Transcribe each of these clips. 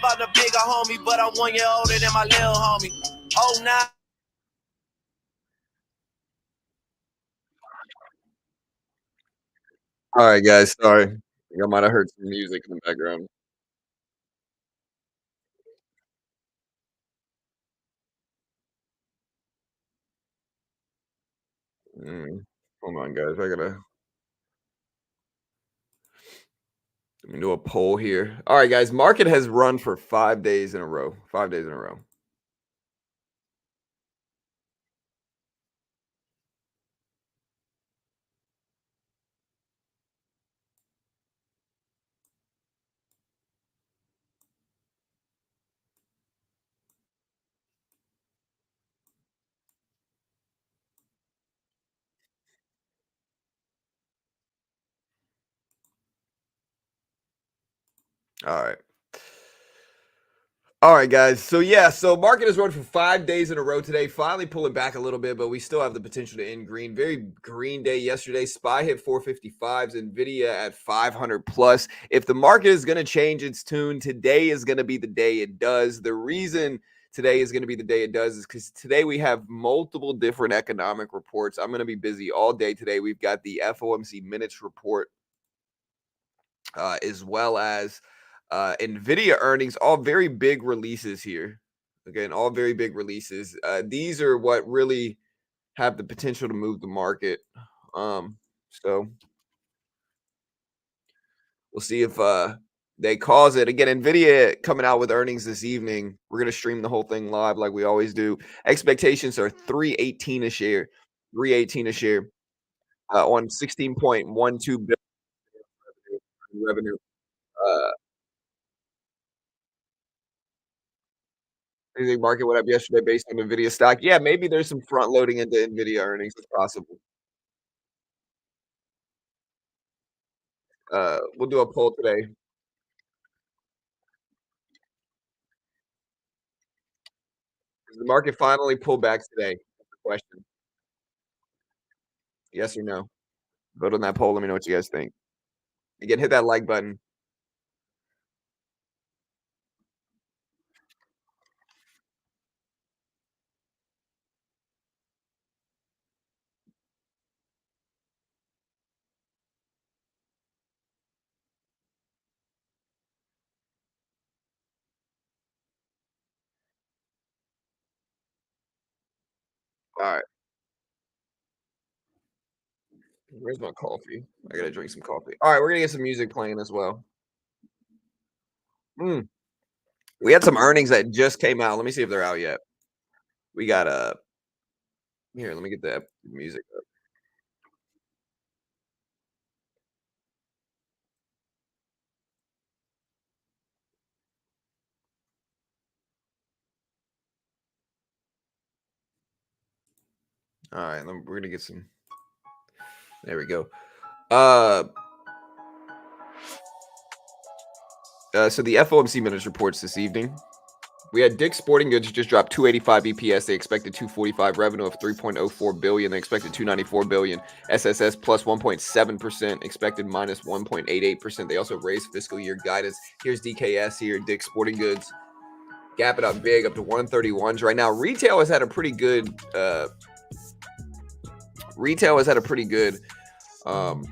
about the bigger homie, but I'm 1 year older than my little homie. Oh, nah. All right, guys. Sorry, I might have heard some music in the background. Hold on, guys. Let me do a poll here. All right, guys. Market has run for 5 days in a row. 5 days in a row. All right. All right, guys. So yeah, so market has run for 5 days in a row today. Finally pulling back a little bit, but we still have the potential to end green. Very green day yesterday. SPY hit 455s, Nvidia at 500 plus. If the market is going to change its tune, today is going to be the day it does. The reason today is going to be the day it does is because today we have multiple different economic reports. I'm going to be busy all day today. We've got the FOMC minutes report, as well as Nvidia earnings, all very big releases here. Again, all very big releases. These are what really have the potential to move the market. So we'll see if they cause it. Again, Nvidia coming out with earnings this evening. We're gonna stream the whole thing live like we always do. Expectations are 318 a share. 318 a share on 16.12 billion revenue. Uh, you think market went up yesterday based on Nvidia stock? Yeah, maybe there's some front loading into Nvidia earnings. It's possible. We'll do a poll today. Does the market finally pull back today? That's the question. Yes or no? Vote on that poll. Let me know what you guys think. Again, hit that like button. All right. Where's my coffee? I gotta drink some coffee. All right, we're gonna get some music playing as well. Mm, we had some earnings that just came out. Let me see if they're out yet. We got here. Let me get the music up. All right, we're gonna get some. There we go. Uh, so the FOMC minutes reports this evening. We had Dick's Sporting Goods just dropped 285 EPS. They expected 245 revenue of 3.04 billion. They expected 294 billion. SSS plus 1.7%, expected minus 1.88%. They also raised fiscal year guidance. Here's DKS here, Dick's Sporting Goods. Gap it up big up to 131s right now. Retail has had a pretty good um,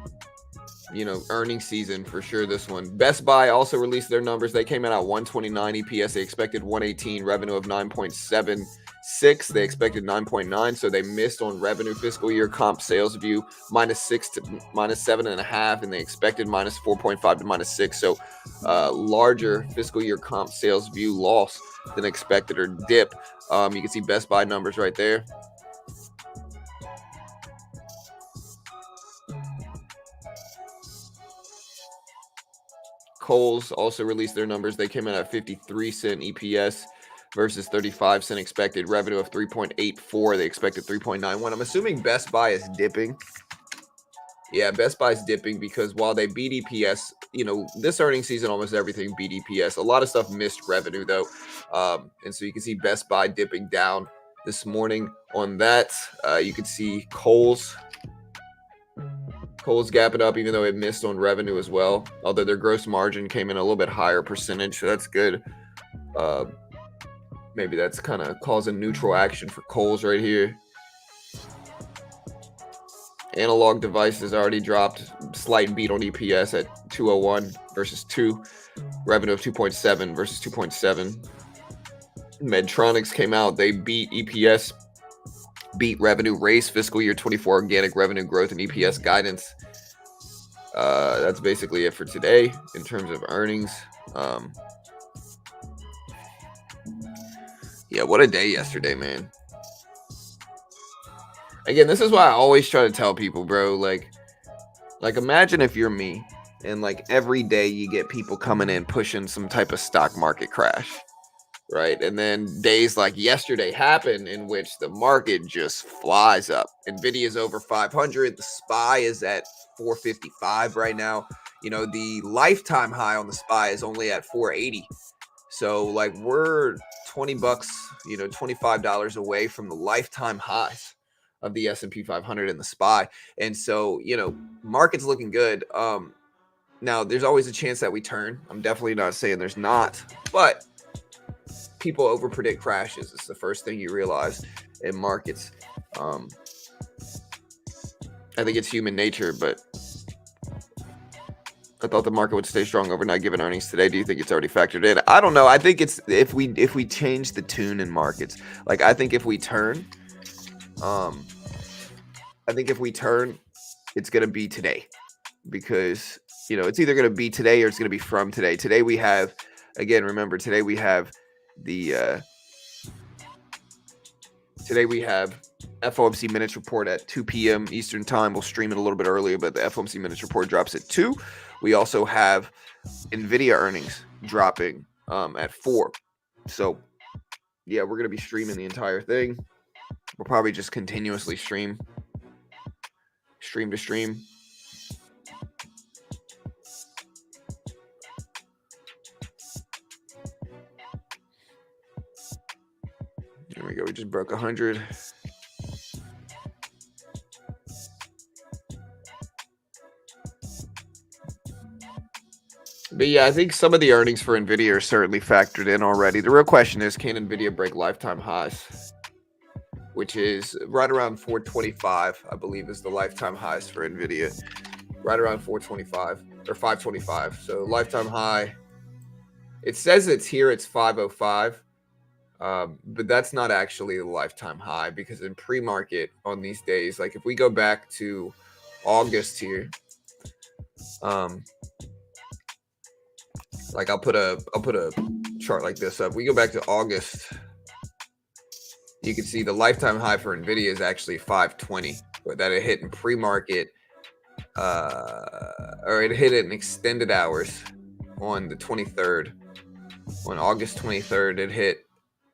earnings season for sure. This one, Best Buy also released their numbers. They came in at 129 EPS. They expected 118, revenue of 9.76. They expected 9.9, so they missed on revenue. Fiscal year comp sales view -6 to -7.5, and they expected -4.5 to -6. So larger fiscal year comp sales view loss than expected, or dip. You can see Best Buy numbers right there. Kohl's also released their numbers. They came in at 53-cent EPS versus 35-cent expected. Revenue of 3.84. They expected 3.91. I'm assuming Best Buy is dipping. Yeah, Best Buy's dipping because while they beat EPS, this earnings season, almost everything beat EPS. A lot of stuff missed revenue, though. And so you can see Best Buy dipping down this morning on that. You can see Kohl's gapping up, even though it missed on revenue as well. Although their gross margin came in a little bit higher percentage, so that's good. Maybe that's kind of causing neutral action for Kohl's right here. Analog devices already dropped. Slight beat on EPS at 201 versus 2. Revenue of 2.7 versus 2.7. Medtronics came out. They beat EPS, beat revenue, raised fiscal year 24 organic revenue growth and EPS guidance. That's basically it for today in terms of earnings. Yeah, what a day yesterday, man. Again, this is why I always try to tell people, bro, like imagine if you're me and like every day you get people coming in pushing some type of stock market crash, right? And then days like yesterday happen in which the market just flies up. Nvidia's over 500. The SPY is at 455 right now. You know, the lifetime high on the SPY is only at 480. So like we're 20 bucks, you know, $25 away from the lifetime highs of the S&P 500 and the SPY. And so, you know, market's looking good. Now there's always a chance that we turn. I'm definitely not saying there's not, but people overpredict crashes. It's the first thing you realize in markets. I think it's human nature, but I thought the market would stay strong overnight given earnings today. Do you think it's already factored in? I don't know. I think it's if we change the tune in markets. Like I think if we turn, it's gonna be today, because you know it's either gonna be today or it's gonna be from today. Today we have, again, remember today we have the FOMC minutes report at 2 p.m. Eastern time. We'll stream it a little bit earlier, but the FOMC minutes report drops at 2. We also have NVIDIA earnings dropping at 4. So, yeah, we're going to be streaming the entire thing. We'll probably just continuously stream to stream. There we go. We just broke 100. But yeah, I think some of the earnings for NVIDIA are certainly factored in already. The real question is, can NVIDIA break lifetime highs? Which is right around 425, I believe, is the lifetime highs for NVIDIA. Right around 425 or 525. So lifetime high, it says it's here, it's 505. But that's not actually the lifetime high, because in pre-market on these days, like if we go back to August here, like I'll put a chart like this up. We go back to August, you can see the lifetime high for NVIDIA is actually 520, but that it hit in pre-market, or it hit it in extended hours on the 23rd. On August 23rd, it hit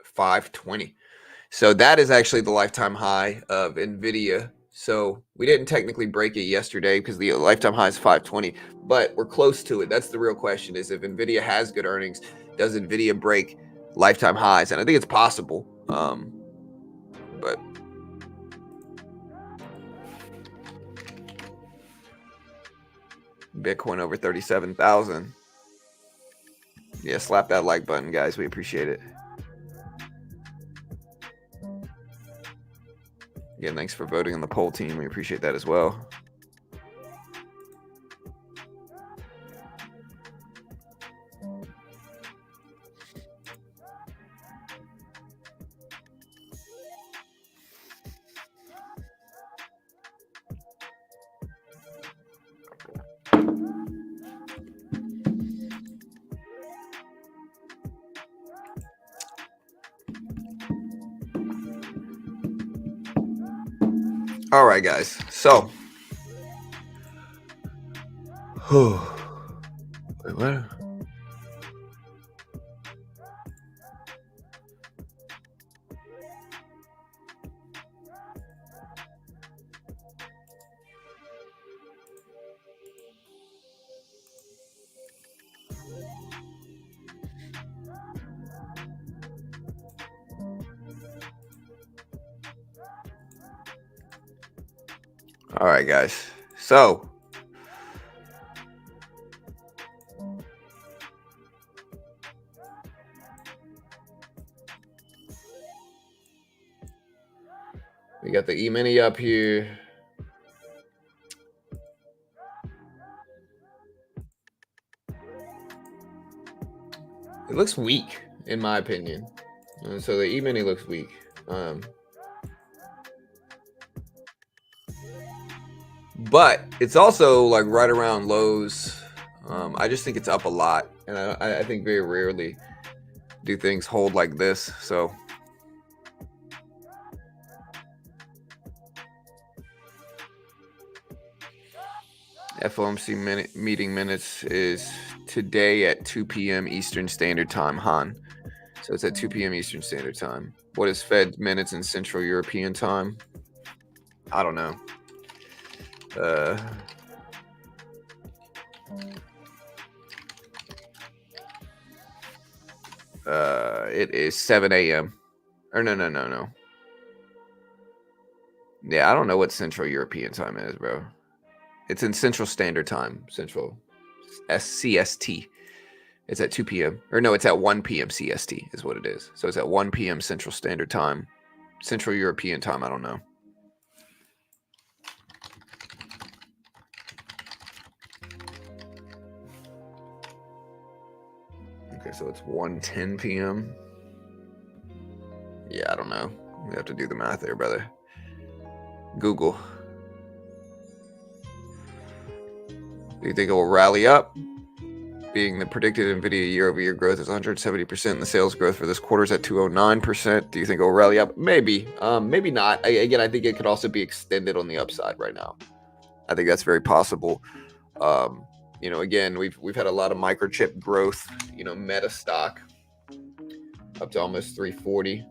520. So that is actually the lifetime high of NVIDIA. So we didn't technically break it yesterday because the lifetime high is 520, but we're close to it. That's the real question, is if NVIDIA has good earnings, does NVIDIA break lifetime highs? And I think it's possible. But Bitcoin over 37,000. Yeah, slap that like button, guys. We appreciate it. Again, thanks for voting on the poll, team. We appreciate that as well. All right, guys. So, wait, what? All right, guys. So, We got the E-mini up here. It looks weak, in my opinion. So the E-mini looks weak. But it's also like right around lows. I just think it's up a lot, and I think very rarely do things hold like this. So FOMC meeting minutes is today at 2 p.m. Eastern Standard Time, Han. So it's at 2 p.m. Eastern Standard Time. What is Fed minutes in Central European Time? I don't know. It is 7 a.m. Or no. Yeah, I don't know what Central European Time is, bro. It's in Central Standard Time, Central CST. It's at 2 p.m. Or no, it's at 1 p.m. CST is what it is. So it's at 1 p.m. Central Standard Time. Central European Time, I don't know. Okay, so it's 1:10 p.m. Yeah, I don't know. We have to do the math there, brother. Google. Do you think it will rally up? Being the predicted NVIDIA year-over-year growth is 170%, and the sales growth for this quarter is at 209%. Do you think it will rally up? Maybe. Maybe not. Again, I think it could also be extended on the upside right now. I think that's very possible. You know, again, we've had a lot of microchip growth. You know, Meta stock up to almost 340.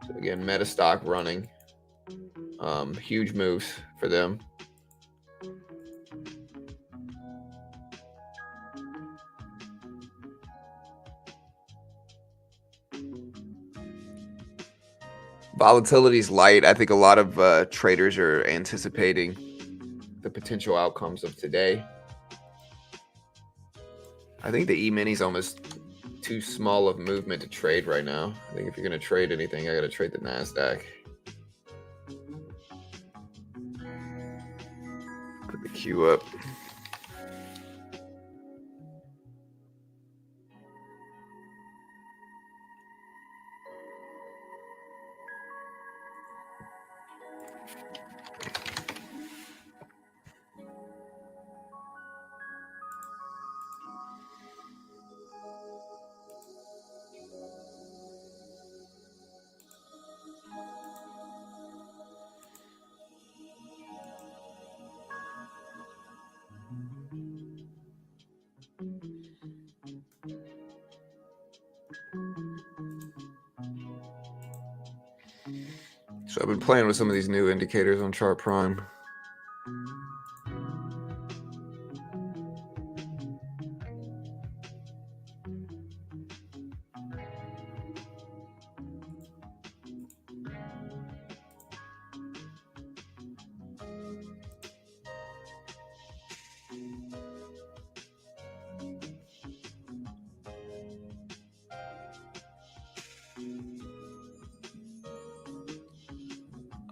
So again, Meta stock running. Huge moves for them. Volatility is light. I think a lot of traders are anticipating the potential outcomes of today. I think the E-mini is almost too small of movement to trade right now. I think if you're going to trade anything, I got to trade the NASDAQ. Put the Q up. So I've been playing with some of these new indicators on Chart Prime.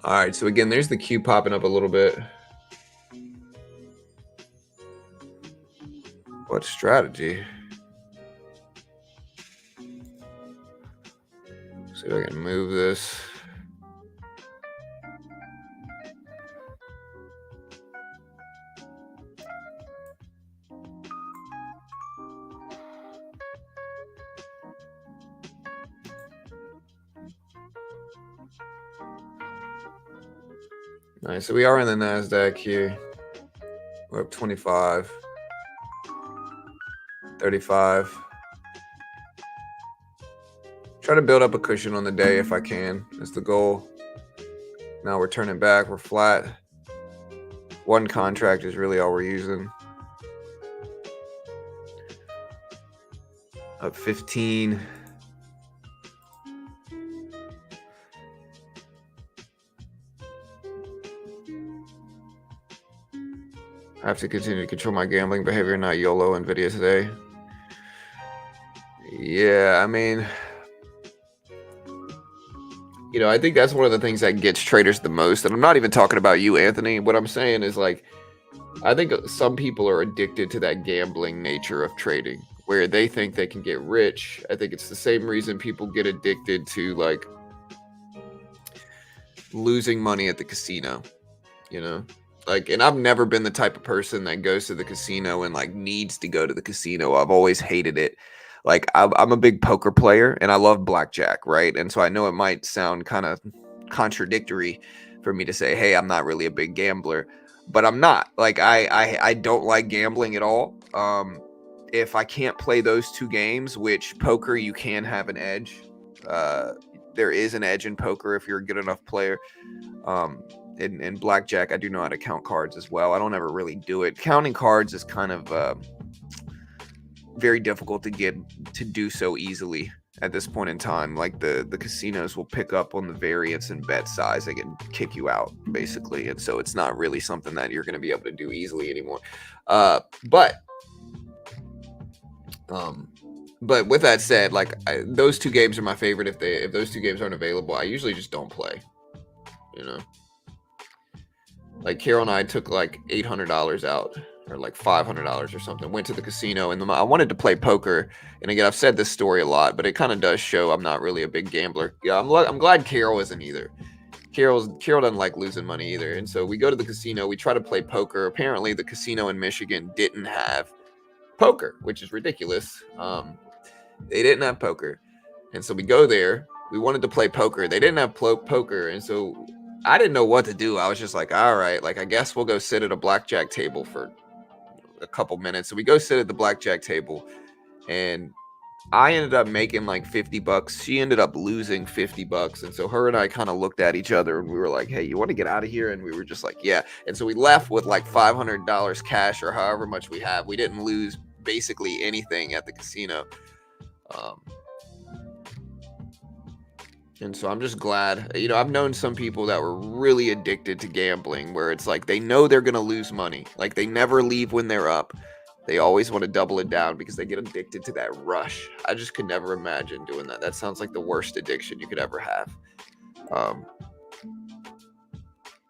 All right, so again, there's the Q popping up a little bit. What strategy? See if I can move this. All right, so we are in the NASDAQ here. We're up 25, 35. Try to build up a cushion on the day if I can. That's the goal. Now we're turning back. We're flat. One contract is really all we're using. Up 15. I have to continue to control my gambling behavior, not YOLO NVIDIA today. Yeah, I mean, I think that's one of the things that gets traders the most. And I'm not even talking about you, Anthony. What I'm saying is, like, I think some people are addicted to that gambling nature of trading where they think they can get rich. I think it's the same reason people get addicted to, like, losing money at the casino, Like, and I've never been the type of person that goes to the casino and, like, needs to go to the casino. I've always hated it. Like, I'm a big poker player and I love blackjack, right? And so I know it might sound kind of contradictory for me to say, hey, I'm not really a big gambler, but I'm not. Like, I don't like gambling at all. If I can't play those two games, which poker, you can have an edge. There is an edge in poker if you're a good enough player. In blackjack, I do know how to count cards as well. I don't ever really do it. Counting cards is kind of very difficult to get to do so easily at this point in time. Like, the casinos will pick up on the variance and bet size. They can kick you out, basically. And so it's not really something that you're going to be able to do easily anymore. But with that said, like, those two games are my favorite. If those two games aren't available, I usually just don't play. Like, Carol and I took like $800 out, or like $500 or something, went to the casino, and I wanted to play poker. And again, I've said this story a lot, but it kind of does show I'm not really a big gambler. Yeah, I'm glad Carol isn't either. Carol doesn't like losing money either. And so we go to the casino, we try to play poker. Apparently the casino in Michigan didn't have poker, which is ridiculous. They didn't have poker. And so we go there. We wanted to play poker. They didn't have poker. And so I didn't know what to do. I was just like, all right, like, I guess we'll go sit at a blackjack table for a couple minutes. So we go sit at the blackjack table, and I ended up making like $50. She ended up losing $50. And so her and I kind of looked at each other and we were like, hey, you want to get out of here? And we were just like, yeah. And so we left with like $500 cash, or however much we have. We didn't lose basically anything at the casino. And so I'm just glad. I've known some people that were really addicted to gambling, where it's like they know they're going to lose money. Like, they never leave when they're up. They always want to double it down because they get addicted to that rush. I just could never imagine doing that. That sounds like the worst addiction you could ever have.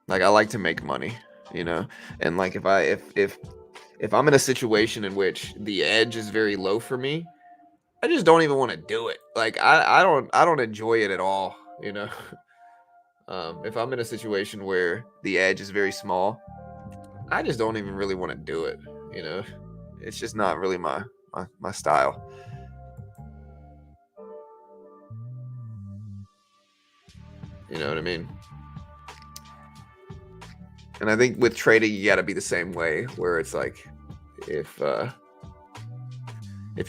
Like, I like to make money, and like, if I'm in a situation in which the edge is very low for me, I just don't even want to do it. Like, I don't enjoy it at all, If I'm in a situation where the edge is very small, I just don't even really want to do it, It's just not really my style. You know what I mean? And I think with trading, you got to be the same way, where it's like, if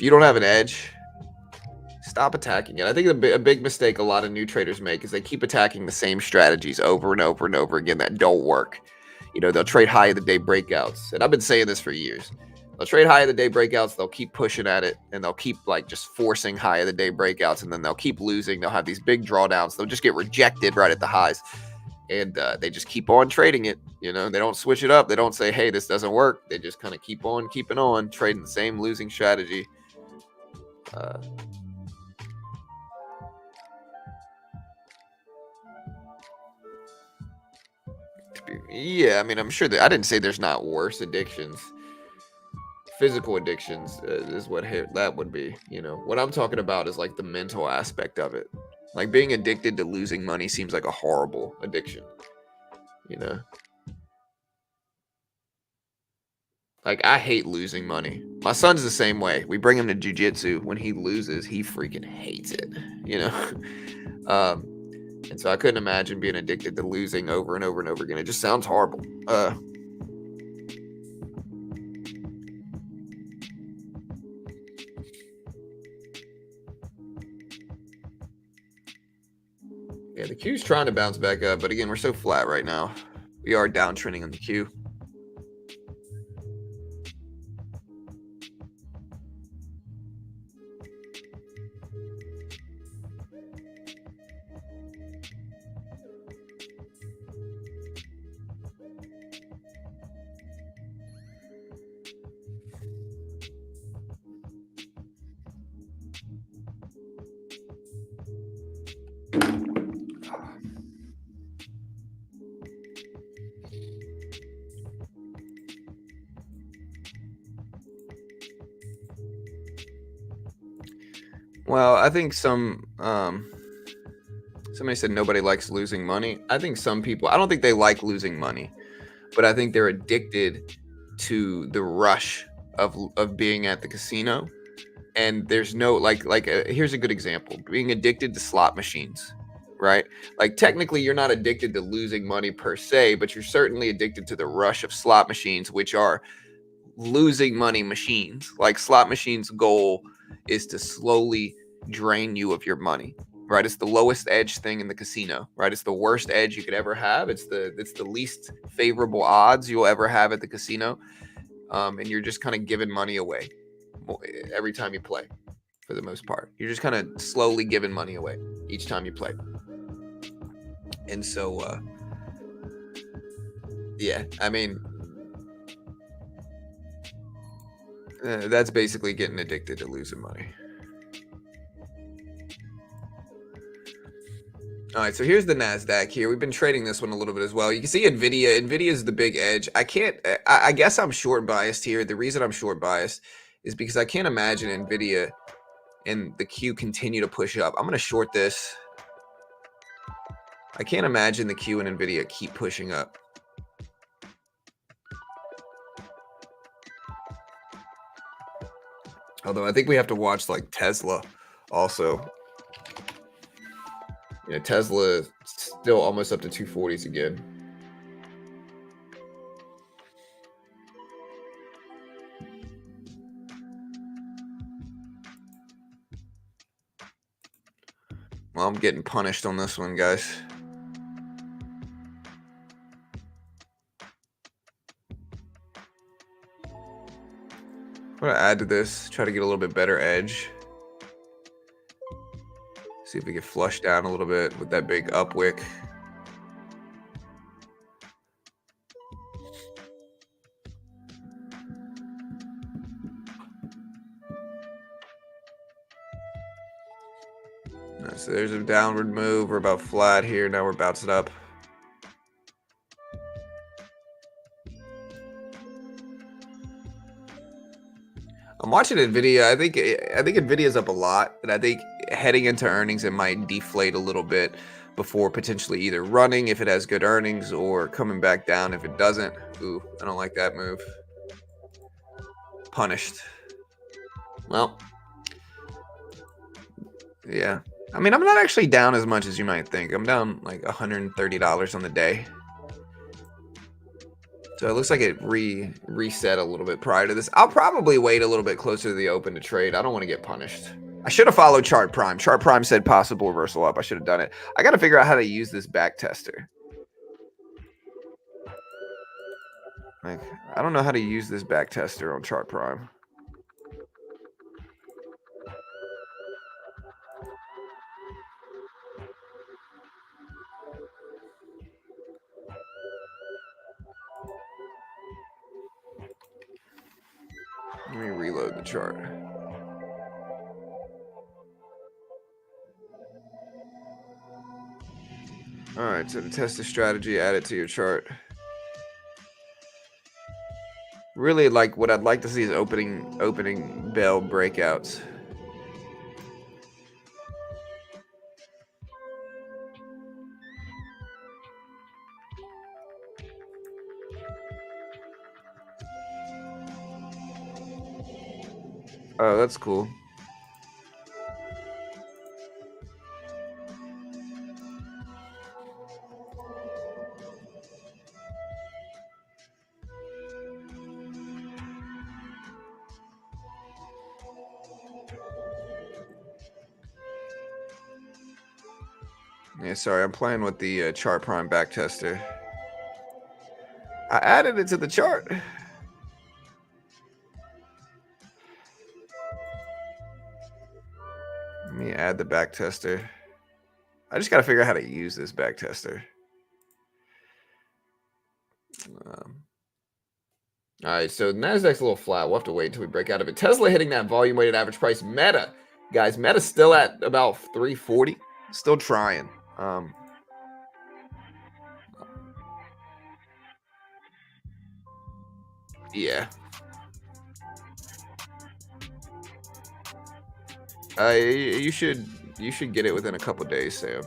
you don't have an edge, stop attacking it. I think a big mistake a lot of new traders make is they keep attacking the same strategies over and over and over again that don't work. They'll trade high of the day breakouts. And I've been saying this for years. They'll trade high of the day breakouts. They'll keep pushing at it, and they'll keep, like, just forcing high of the day breakouts. And then they'll keep losing. They'll have these big drawdowns. They'll just get rejected right at the highs. And they just keep on trading it. They don't switch it up. They don't say, hey, this doesn't work. They just kind of keep on keeping on, trading the same losing strategy. Yeah, I mean, I'm sure that I didn't say there's not worse addictions. Physical addictions is what that would be. What I'm talking about is like the mental aspect of it. Like, being addicted to losing money seems like a horrible addiction. Like, I hate losing money. My son's the same way. We bring him to jiu-jitsu. When he loses, he freaking hates it. And so I couldn't imagine being addicted to losing over and over and over again. It just sounds horrible. Yeah, the Q's trying to bounce back up, but again, we're so flat right now. We are downtrending on the Q. Well, I think somebody said nobody likes losing money. I think some people, I don't think they like losing money, but I think they're addicted to the rush of being at the casino. And there's no here's a good example: being addicted to slot machines, right? Like technically you're not addicted to losing money per se, but you're certainly addicted to the rush of slot machines, which are losing money machines. Like slot machines goal is to slowly drain you of your money, right? It's the lowest edge thing in the casino, right? It's the worst edge you could ever have. It's the least favorable odds you'll ever have at the casino. And you're just kind of giving money away every time you play. For the most part, you're just kind of slowly giving money away each time you play. And so yeah, I mean, that's basically getting addicted to losing money. All right, so here's the NASDAQ here. We've been trading this one a little bit as well. You can see NVIDIA. NVIDIA is the big edge. I guess I'm short biased here. The reason I'm short biased is because I can't imagine NVIDIA and the Q continue to push up. I'm going to short this. I can't imagine the Q and NVIDIA keep pushing up. Although I think we have to watch like Tesla also. Yeah, Tesla still almost up to 240s again. Well, I'm getting punished on this one, guys. I'm going to add to this, try to get a little bit better edge. See if we get flushed down a little bit with that big up wick. Right, so there's a downward move. We're about flat here. Now we're bouncing up. I'm watching NVIDIA. I think NVIDIA's up a lot, and I think heading into earnings, it might deflate a little bit before potentially either running if it has good earnings or coming back down if it doesn't. Ooh, I don't like that move. Punished. Well, yeah. I mean, I'm not actually down as much as you might think. I'm down like $130 on the day. So it looks like it reset a little bit prior to this. I'll probably wait a little bit closer to the open to trade. I don't want to get punished. I should have followed Chart Prime. Chart Prime said possible reversal up. I should have done it. I got to figure out how to use this back tester. Like, I don't know how to use this back tester on Chart Prime. Let me reload the chart. All right, so to test the strategy, add it to your chart. Really, like what I'd like to see is opening bell breakouts. Oh, that's cool. Yeah, sorry, I'm playing with the Chart Prime back tester. I added it to the chart. Let me add the back tester. I just got to figure out how to use this back tester. All right, so NASDAQ's a little flat. We'll have to wait until we break out of it. Tesla hitting that volume weighted average price. Meta, guys, Meta's still at about 340. Still trying. Yeah. You should get it within a couple days, Sam.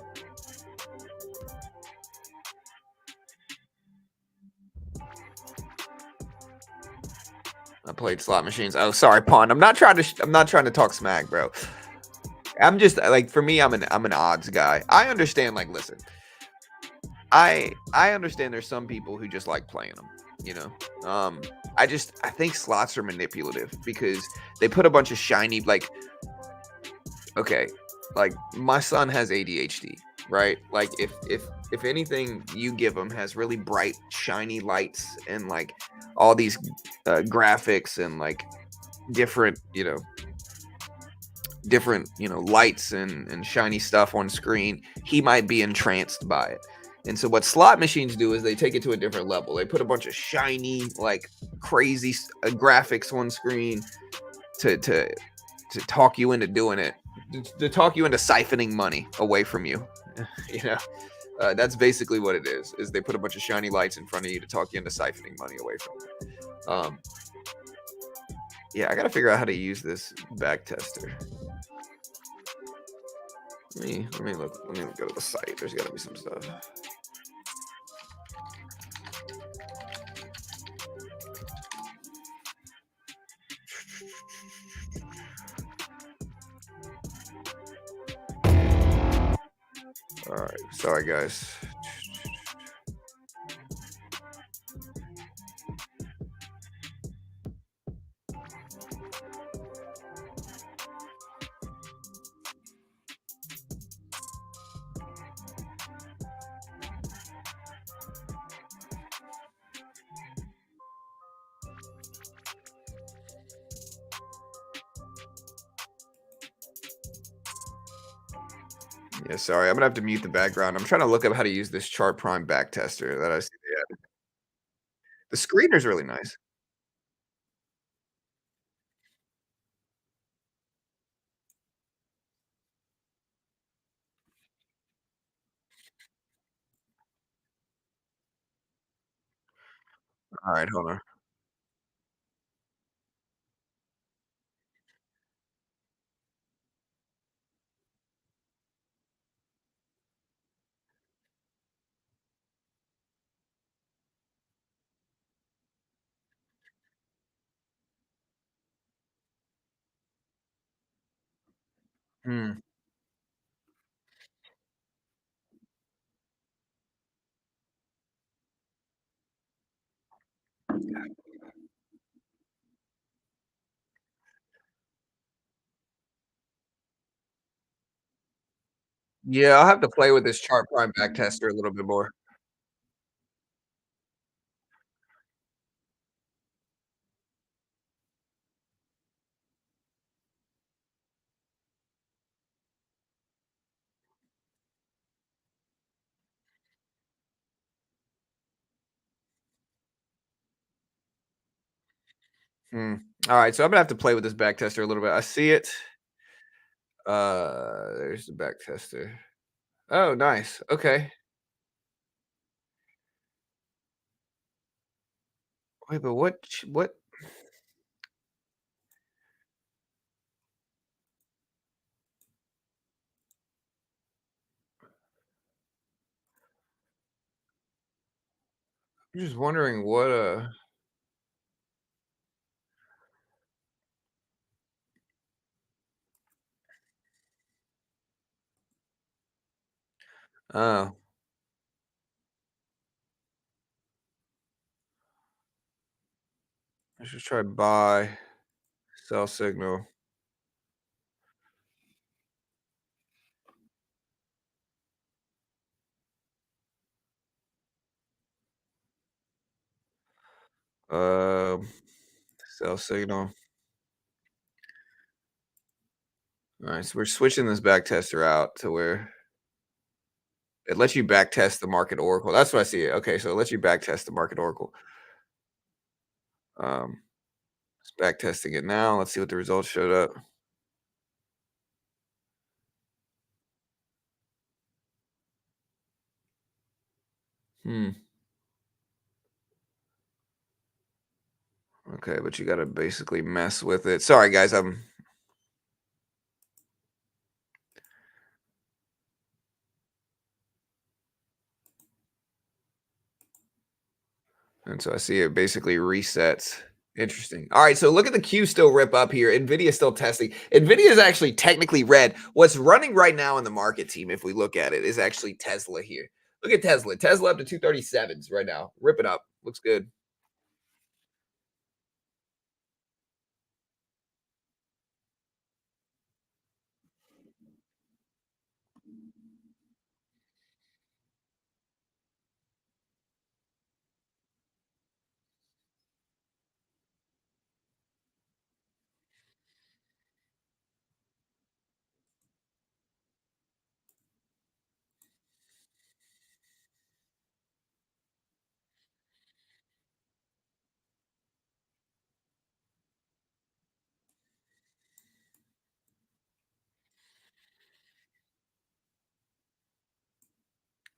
I played slot machines. Oh, sorry, pawn. I'm not trying to talk smack, bro. I'm just like, for me, I'm an odds guy. I understand. Like, listen, I understand. There's some people who just like playing them. You know, I think slots are manipulative because they put a bunch of shiny, like, okay, like my son has ADHD, right? Like, if anything you give him has really bright shiny lights and like all these graphics and like different, lights and shiny stuff on screen, he might be entranced by it. And so what slot machines do is they take it to a different level. They put a bunch of shiny, like crazy graphics on screen to talk you into doing it, to talk you into siphoning money away from you. you know, that's basically what it is. Is they put a bunch of shiny lights in front of you to talk you into siphoning money away from you. Yeah, I gotta figure out how to use this back tester. Let me look. Let me go to the site. There's got to be some stuff. All right. Sorry, guys. Yeah, sorry. I'm gonna have to mute the background. I'm trying to look up how to use this chart prime back tester that I see. Yeah, the screener's really nice. All right, hold on. Hmm. Yeah, I'll have to play with this chart prime back tester a little bit more. Hmm. All right, so I'm gonna have to play with this back tester a little bit. I see it. There's the back tester. Oh, nice. Okay. Wait, but what? I'm just wondering what. Oh, I should try buy, sell signal. Um, Sell signal. All right, so we're switching this back tester out to where it lets you back test the market oracle. That's what I see. Okay, so it lets you back test the market oracle. Um, it's back testing it now. Let's see what the results showed up. Hmm. Okay, but you got to basically mess with it. Sorry, guys. I'm And so I see it basically resets. Interesting. All right, so look at the Q still rip up here. NVIDIA still testing. NVIDIA is actually technically red. What's running right now in the market, team, if we look at it, is actually Tesla here. Look at Tesla. Tesla up to 237s right now. Rip it up. Looks good.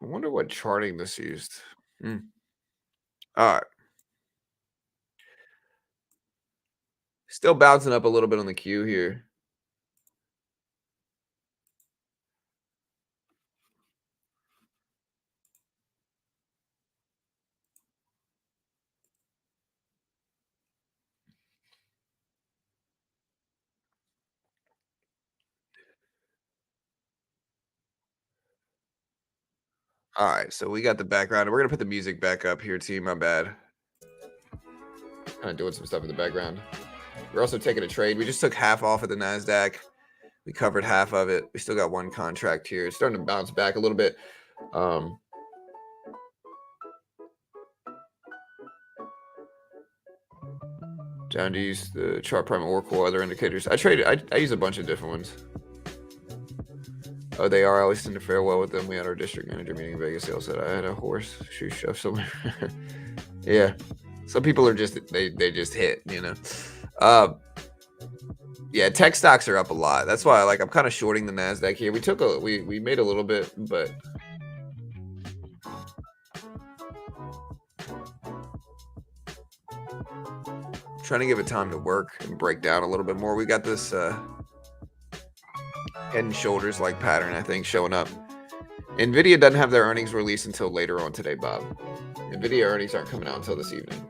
I wonder what charting this used. Hmm. All right. Still bouncing up a little bit on the Q here. All right, so we got the background. We're gonna put the music back up here, team. My bad. Kind of doing some stuff in the background. We're also taking a trade. We just took half off of the NASDAQ. We covered half of it. We still got one contract here. It's starting to bounce back a little bit. Down to use the chart prime Oracle, other indicators. I use a bunch of different ones. Oh, they are. I always tend to fare well with them. We had our district manager meeting in Vegas. They all said I had a horse shoe shove somewhere. Yeah. Some people are just, they just hit, you know. Yeah, tech stocks are up a lot. That's why I'm kind of shorting the NASDAQ here. We made a little bit, but trying to give it time to work and break down a little bit more. We got this head and shoulders like pattern, I think, showing up. NVIDIA doesn't have their earnings released until later on today, Bob. NVIDIA earnings aren't coming out until this evening.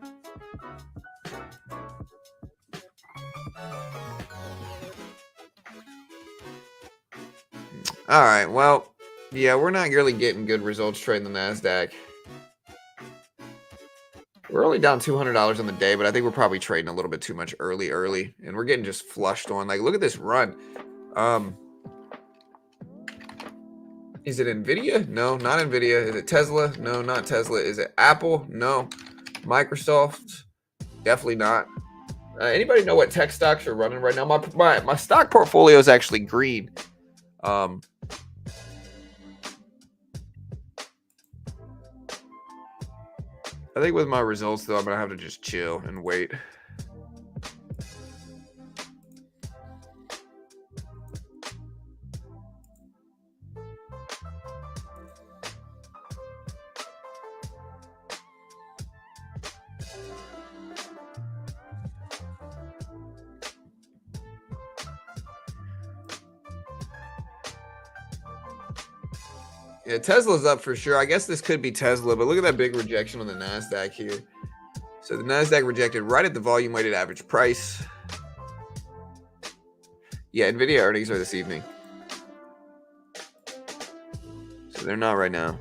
All right, well, yeah, we're not really getting good results trading the NASDAQ. We're only down $200 on the day, but I think we're probably trading a little bit too much early, and we're getting just flushed on. Like, look at this run. Is it NVIDIA? No, not NVIDIA. Is it Tesla? No, not Tesla. Is it Apple? No. Microsoft? Definitely not. Anybody know what tech stocks are running right now? My stock portfolio is actually green. I think with my results, though, I'm going to have to just chill and wait. Yeah, Tesla's up for sure. I guess this could be Tesla, but look at that big rejection on the NASDAQ here. So the NASDAQ rejected right at the volume weighted average price. Yeah, NVIDIA earnings are this evening. So they're not right now.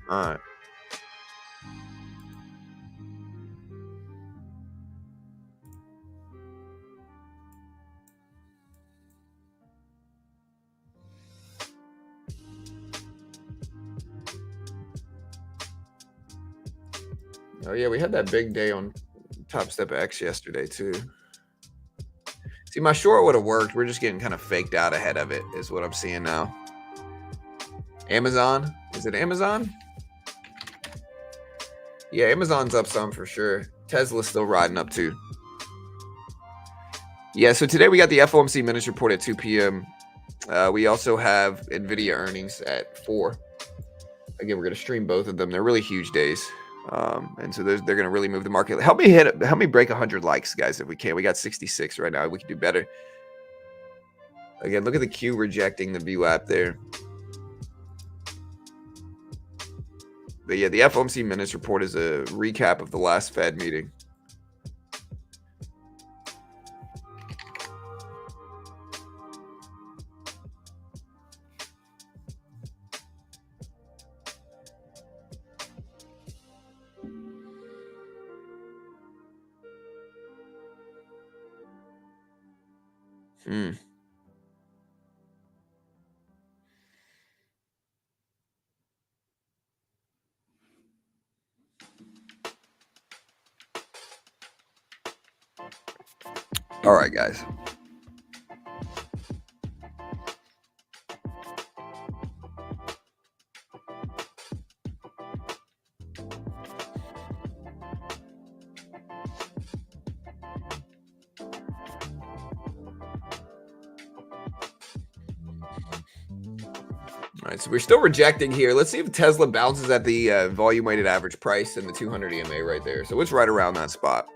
All right. Oh, yeah, we had that big day on Topstep X yesterday, too. See, my short would have worked. We're just getting kind of faked out ahead of it, is what I'm seeing now. Amazon? Is it Amazon? Yeah, Amazon's up some for sure. Tesla's still riding up, too. Yeah, so today we got the FOMC minutes report at 2 p.m. We also have NVIDIA earnings at 4. Again, we're going to stream both of them. They're really huge days. And so they're going to really move the market. Help me break 100 likes, guys, if we can. We got 66 right now. We can do better. Again, look at the Q rejecting the VWAP there. But yeah, the FOMC minutes report is a recap of the last Fed meeting. All right, guys. All right, so we're still rejecting here. Let's see if Tesla bounces at the volume weighted average price and the 200 EMA right there. So it's right around that spot.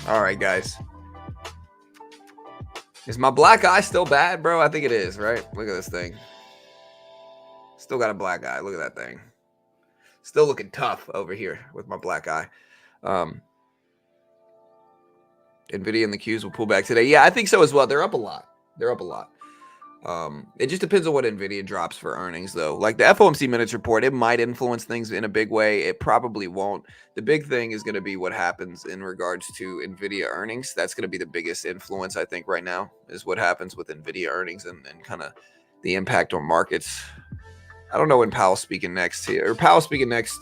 All right, guys. Is my black eye still bad, bro? I think it is, right? Look at this thing. Still got a black eye. Look at that thing. Still looking tough over here with my black eye. NVIDIA and the Qs will pull back today. Yeah, I think so as well. They're up a lot. It just depends on what NVIDIA drops for earnings, though. Like the FOMC minutes report, it might influence things in a big way. It probably won't. The big thing is going to be what happens in regards to NVIDIA earnings. That's going to be the biggest influence, I think, right now, is what happens with NVIDIA earnings and kind of the impact on markets. I don't know when Powell's speaking next here. Or Powell's speaking next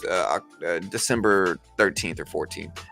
December 13th or 14th.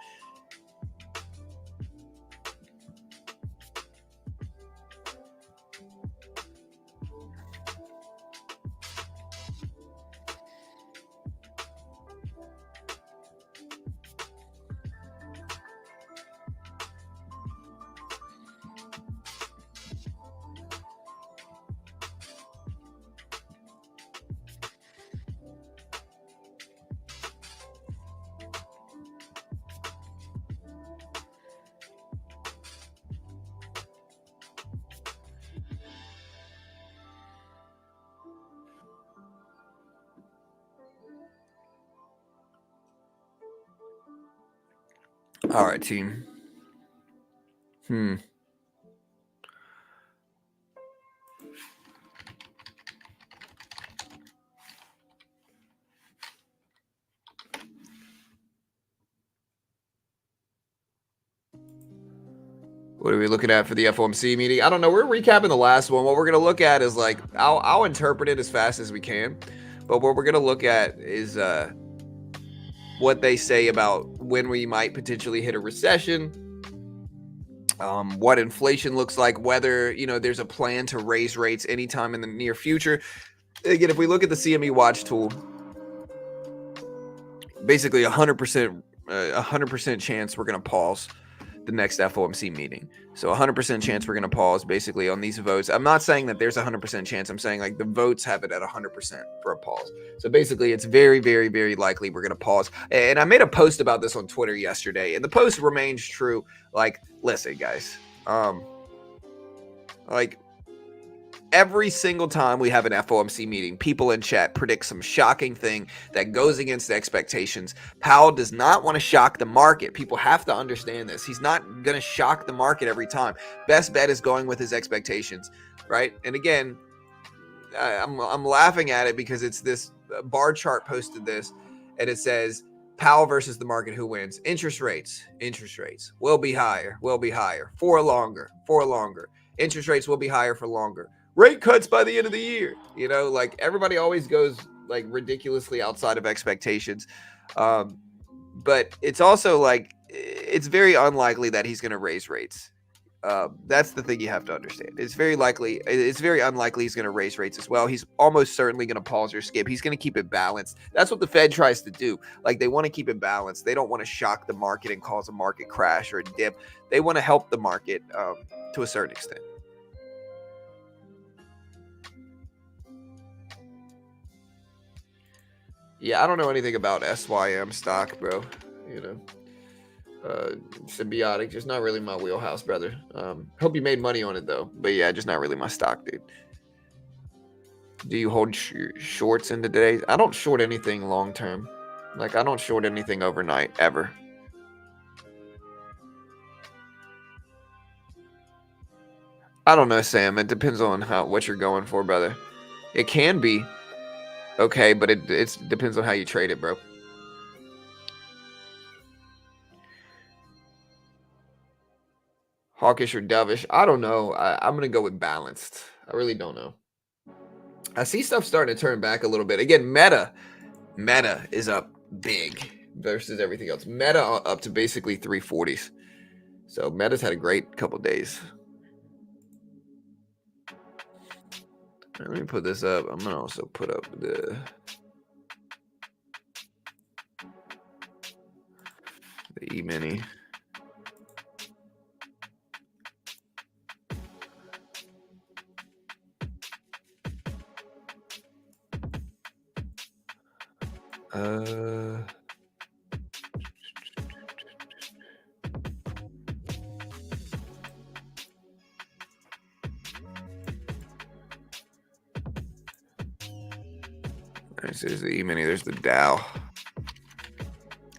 All right, team. What are we looking at for the FOMC meeting? I don't know. We're recapping the last one. What we're going to look at is like, I'll interpret it as fast as we can. But what we're going to look at is what they say about when we might potentially hit a recession, what inflation looks like, whether, there's a plan to raise rates anytime in the near future. Again, if we look at the CME watch tool, basically 100% chance we're going to pause the next FOMC meeting. So 100% chance we're going to pause basically on these votes. I'm not saying that there's a 100% chance. I'm saying like the votes have it at 100% for a pause. So basically it's very, very, very likely we're going to pause. And I made a post about this on Twitter yesterday, and the post remains true. Like, listen, guys, like every single time we have an FOMC meeting, people in chat predict some shocking thing that goes against expectations. Powell does not want to shock the market. People have to understand this. He's not going to shock the market every time. Best bet is going with his expectations, right? And again, I'm laughing at it because it's this bar chart posted this, and it says Powell versus the market, who wins? Interest rates will be higher for longer. Interest rates will be higher for longer. Rate cuts by the end of the year. Like everybody always goes like ridiculously outside of expectations. But it's also like, it's very unlikely that he's going to raise rates. That's the thing you have to understand. It's very unlikely he's going to raise rates as well. He's almost certainly going to pause or skip. He's going to keep it balanced. That's what the Fed tries to do. Like, they want to keep it balanced. They don't want to shock the market and cause a market crash or a dip. They want to help the market to a certain extent. Yeah, I don't know anything about SYM stock, bro. You know. Symbiotic, just not really my wheelhouse, brother. Hope you made money on it though, but yeah, just not really my stock, dude. Do you hold shorts into today? I don't short anything long term. Like, I don't short anything overnight ever. I don't know, Sam. It depends on what you're going for, brother. It can be okay, but it depends on how you trade it, bro. Hawkish or dovish? I don't know. I'm going to go with balanced. I really don't know. I see stuff starting to turn back a little bit. Again, Meta is up big versus everything else. Meta up to basically 340s. So Meta's had a great couple days. Let me put this up. I'm going to also put up the E-mini. There's the E-mini. There's the Dow.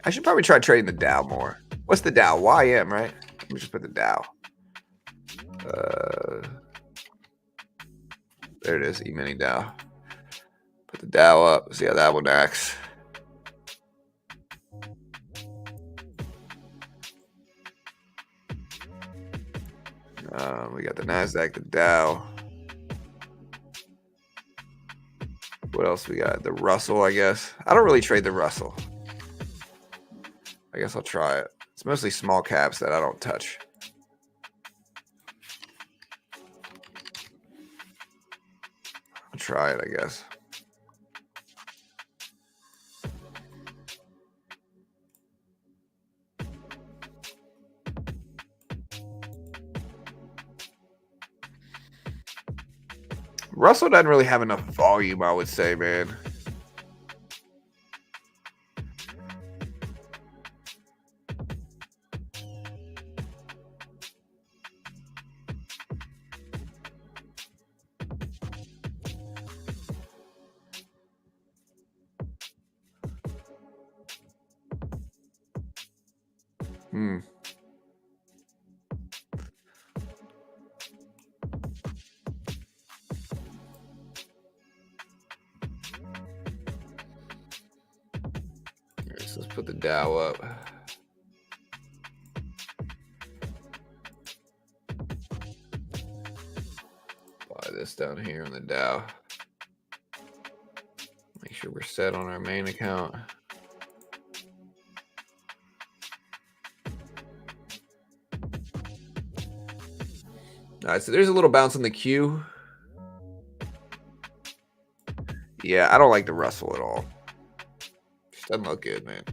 I should probably try trading the Dow more. What's the Dow? YM, right? Let me just put the Dow. There it is, E-mini Dow. Put the Dow up. See how that one acts. We got the NASDAQ, the Dow. What else we got? The Russell, I guess. I don't really trade the Russell. I guess I'll try it. It's mostly small caps that I don't touch. I'll try it, I guess. Russell doesn't really have enough volume, I would say, man. So let's put the Dow up. Buy this down here on the Dow. Make sure we're set on our main account. All right, so there's a little bounce on the Q. Yeah, I don't like the Russell at all. Just doesn't look good, man.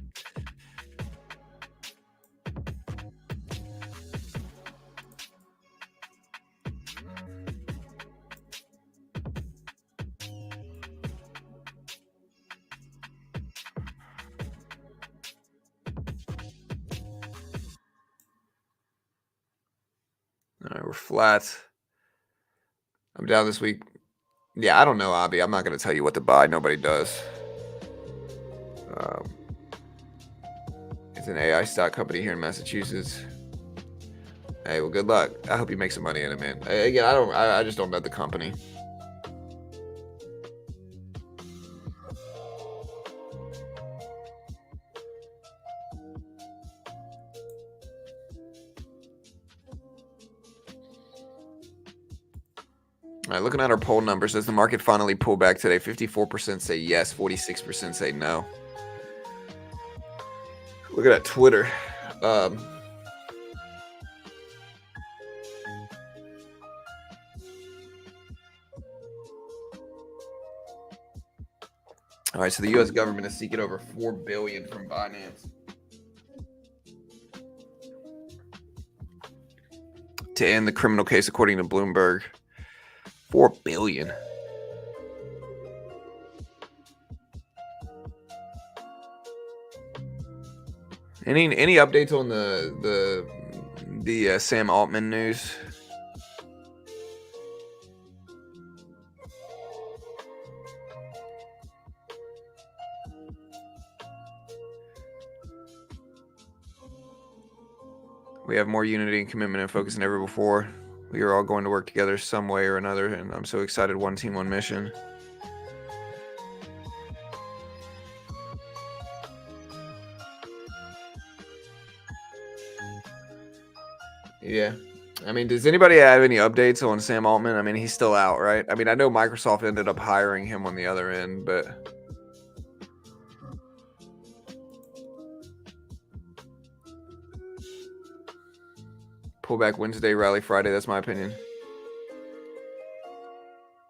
All right, we're flat. I'm down this week. Yeah, I don't know, Abby. I'm not going to tell you what to buy. Nobody does. It's an AI stock company here in Massachusetts. Hey, well, good luck. I hope you make some money in it, man. Again, I just don't know the company. All right, looking at our poll numbers, does the market finally pull back today? 54% say yes, 46% say no. Look at that Twitter. All right, so the U.S. government is seeking over $4 billion from Binance to end the criminal case, according to Bloomberg. $4 billion. Any updates on the Sam Altman news? We have more unity and commitment and focus than ever before. We are all going to work together some way or another, and I'm so excited. One team, one mission. Yeah. I mean, does anybody have any updates on Sam Altman? I mean, he's still out, right? I mean, I know Microsoft ended up hiring him on the other end, but... Pullback Wednesday, rally Friday. That's my opinion.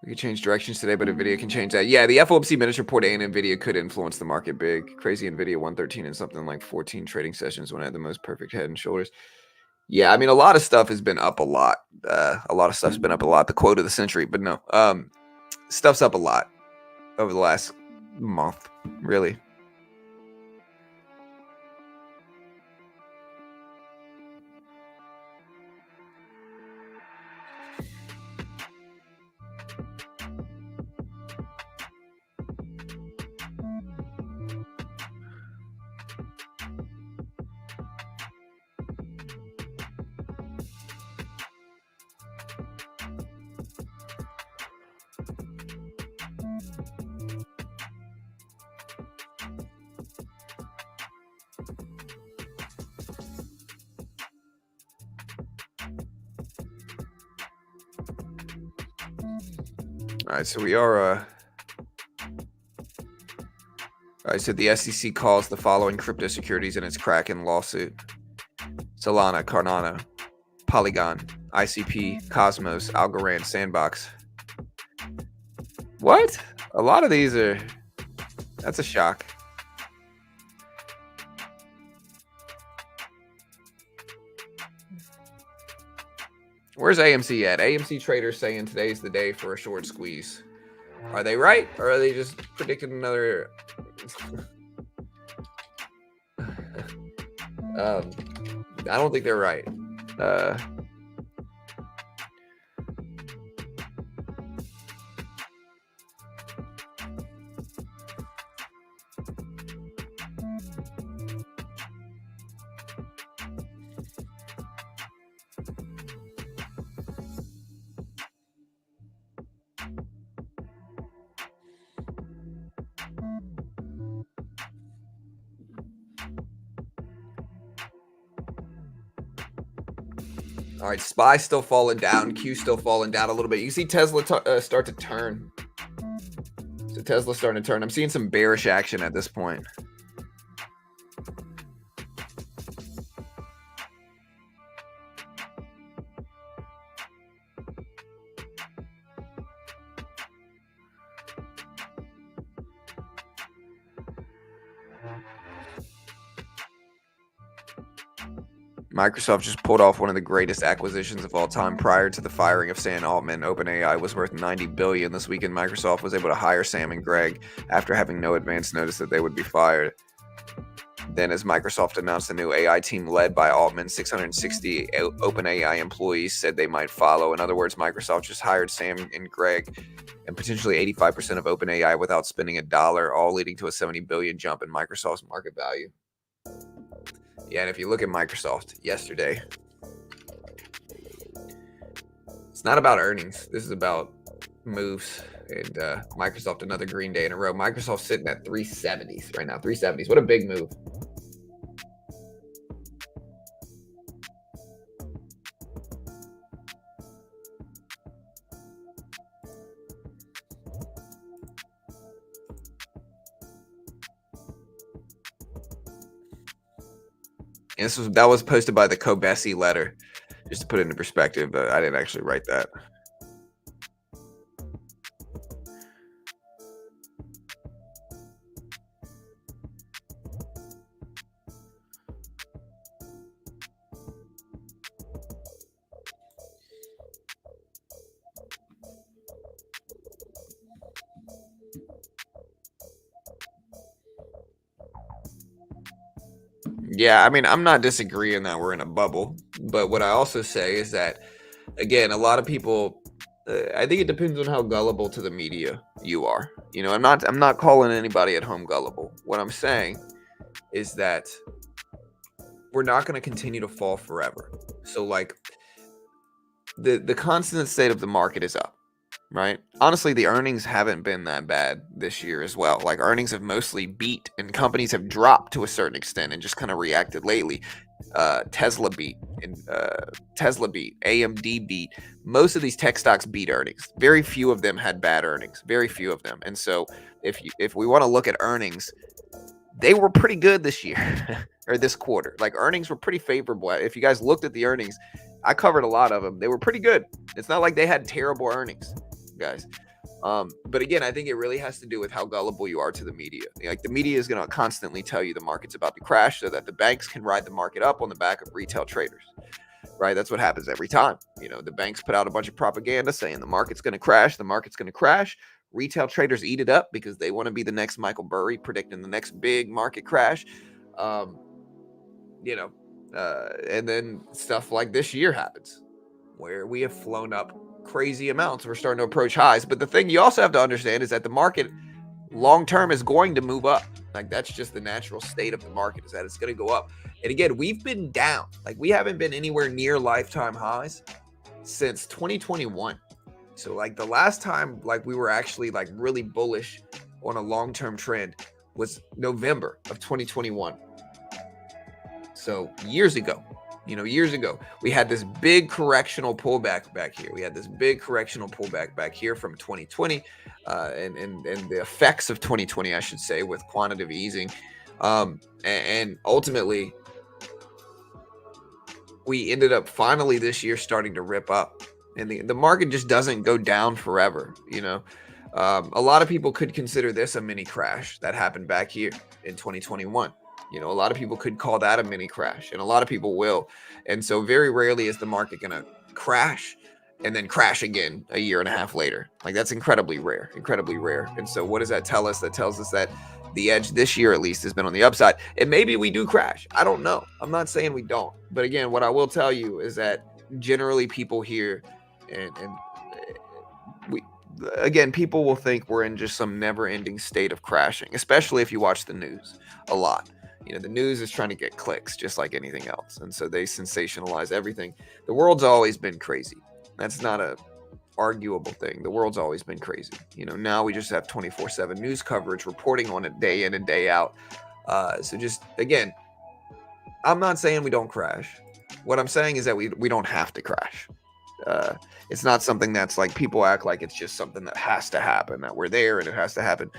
We could change directions today, but NVIDIA can change that. Yeah, the FOMC minutes report and NVIDIA could influence the market big. Crazy NVIDIA 113 and something like 14 trading sessions when I had the most perfect head and shoulders. Yeah, I mean, a lot of stuff has been up a lot. A lot of stuff's been up a lot. The quote of the century, but no. Stuff's up a lot over the last month, really. All right, so we are. All right, so the SEC calls the following crypto securities in its Kraken lawsuit: Solana, Cardano, Polygon, ICP, Cosmos, Algorand, Sandbox. What? A lot of these are. That's a shock. Where's AMC at? AMC traders saying today's the day for a short squeeze. Are they right? Or are they just predicting another? I don't think they're right. All right, SPY still falling down. Q still falling down a little bit. You see Tesla start to turn. So Tesla's starting to turn. I'm seeing some bearish action at this point. Microsoft just pulled off one of the greatest acquisitions of all time. Prior to the firing of Sam Altman, OpenAI was worth $90 billion. This weekend, Microsoft was able to hire Sam and Greg after having no advance notice that they would be fired. Then, as Microsoft announced a new AI team led by Altman, 660 OpenAI employees said they might follow. In other words, Microsoft just hired Sam and Greg and potentially 85% of OpenAI without spending a dollar, all leading to a $70 billion jump in Microsoft's market value. Yeah, and if you look at Microsoft yesterday, it's not about earnings. This is about moves. And Microsoft, another green day in a row. Microsoft sitting at 370s right now. 370s. What a big move. And that was posted by the Kobesi letter, just to put it into perspective. But I didn't actually write that. Yeah, I mean, I'm not disagreeing that we're in a bubble, but what I also say is that, again, a lot of people, I think it depends on how gullible to the media you are. I'm not calling anybody at home gullible. What I'm saying is that we're not going to continue to fall forever. So, like, the constant state of the market is up, right? Honestly, the earnings haven't been that bad this year as well. Like, earnings have mostly beat, and companies have dropped to a certain extent and just kind of reacted lately. Tesla beat, and Tesla beat, AMD beat. Most of these tech stocks beat earnings. Very few of them had bad earnings. Very few of them. And so, if we want to look at earnings, they were pretty good this year or this quarter. Like, earnings were pretty favorable. If you guys looked at the earnings, I covered a lot of them. They were pretty good. It's not like they had terrible earnings, guys. But again, I think it really has to do with how gullible you are to the media. Like, the media is going to constantly tell you the market's about to crash so that the banks can ride the market up on the back of retail traders, right? That's what happens every time. The banks put out a bunch of propaganda saying the market's going to crash. The market's going to crash. Retail traders eat it up because they want to be the next Michael Burry predicting the next big market crash. Um, and then stuff like this year happens where we have flown up crazy amounts. We're starting to approach highs. But the thing you also have to understand is that the market long term is going to move up. Like, that's just the natural state of the market, is that it's going to go up. And again, we've been down. Like, we haven't been anywhere near lifetime highs since 2021. So, like, the last time, like, we were actually, like, really bullish on a long-term trend was November of 2021. So years ago, we had this big correctional pullback back here. We had this big correctional pullback back here from 2020, and the effects of 2020, I should say, with quantitative easing, and ultimately, we ended up finally this year starting to rip up, and the market just doesn't go down forever. A lot of people could consider this a mini crash that happened back here in 2021. A lot of people could call that a mini crash, and a lot of people will. And so very rarely is the market going to crash and then crash again a year and a half later. Like, that's incredibly rare. And so what does that tell us? That tells us that the edge this year, at least, has been on the upside. And maybe we do crash. I don't know. I'm not saying we don't. But again, what I will tell you is that generally people here, and we, again, people will think we're in just some never-ending state of crashing, especially if you watch the news a lot. The news is trying to get clicks just like anything else. And so they sensationalize everything. The world's always been crazy. That's not a arguable thing. The world's always been crazy. Now we just have 24/7 news coverage reporting on it day in and day out. So just, again, I'm not saying we don't crash. What I'm saying is that we don't have to crash. It's not something that's like, people act like it's just something that has to happen, that we're there and it has to happen.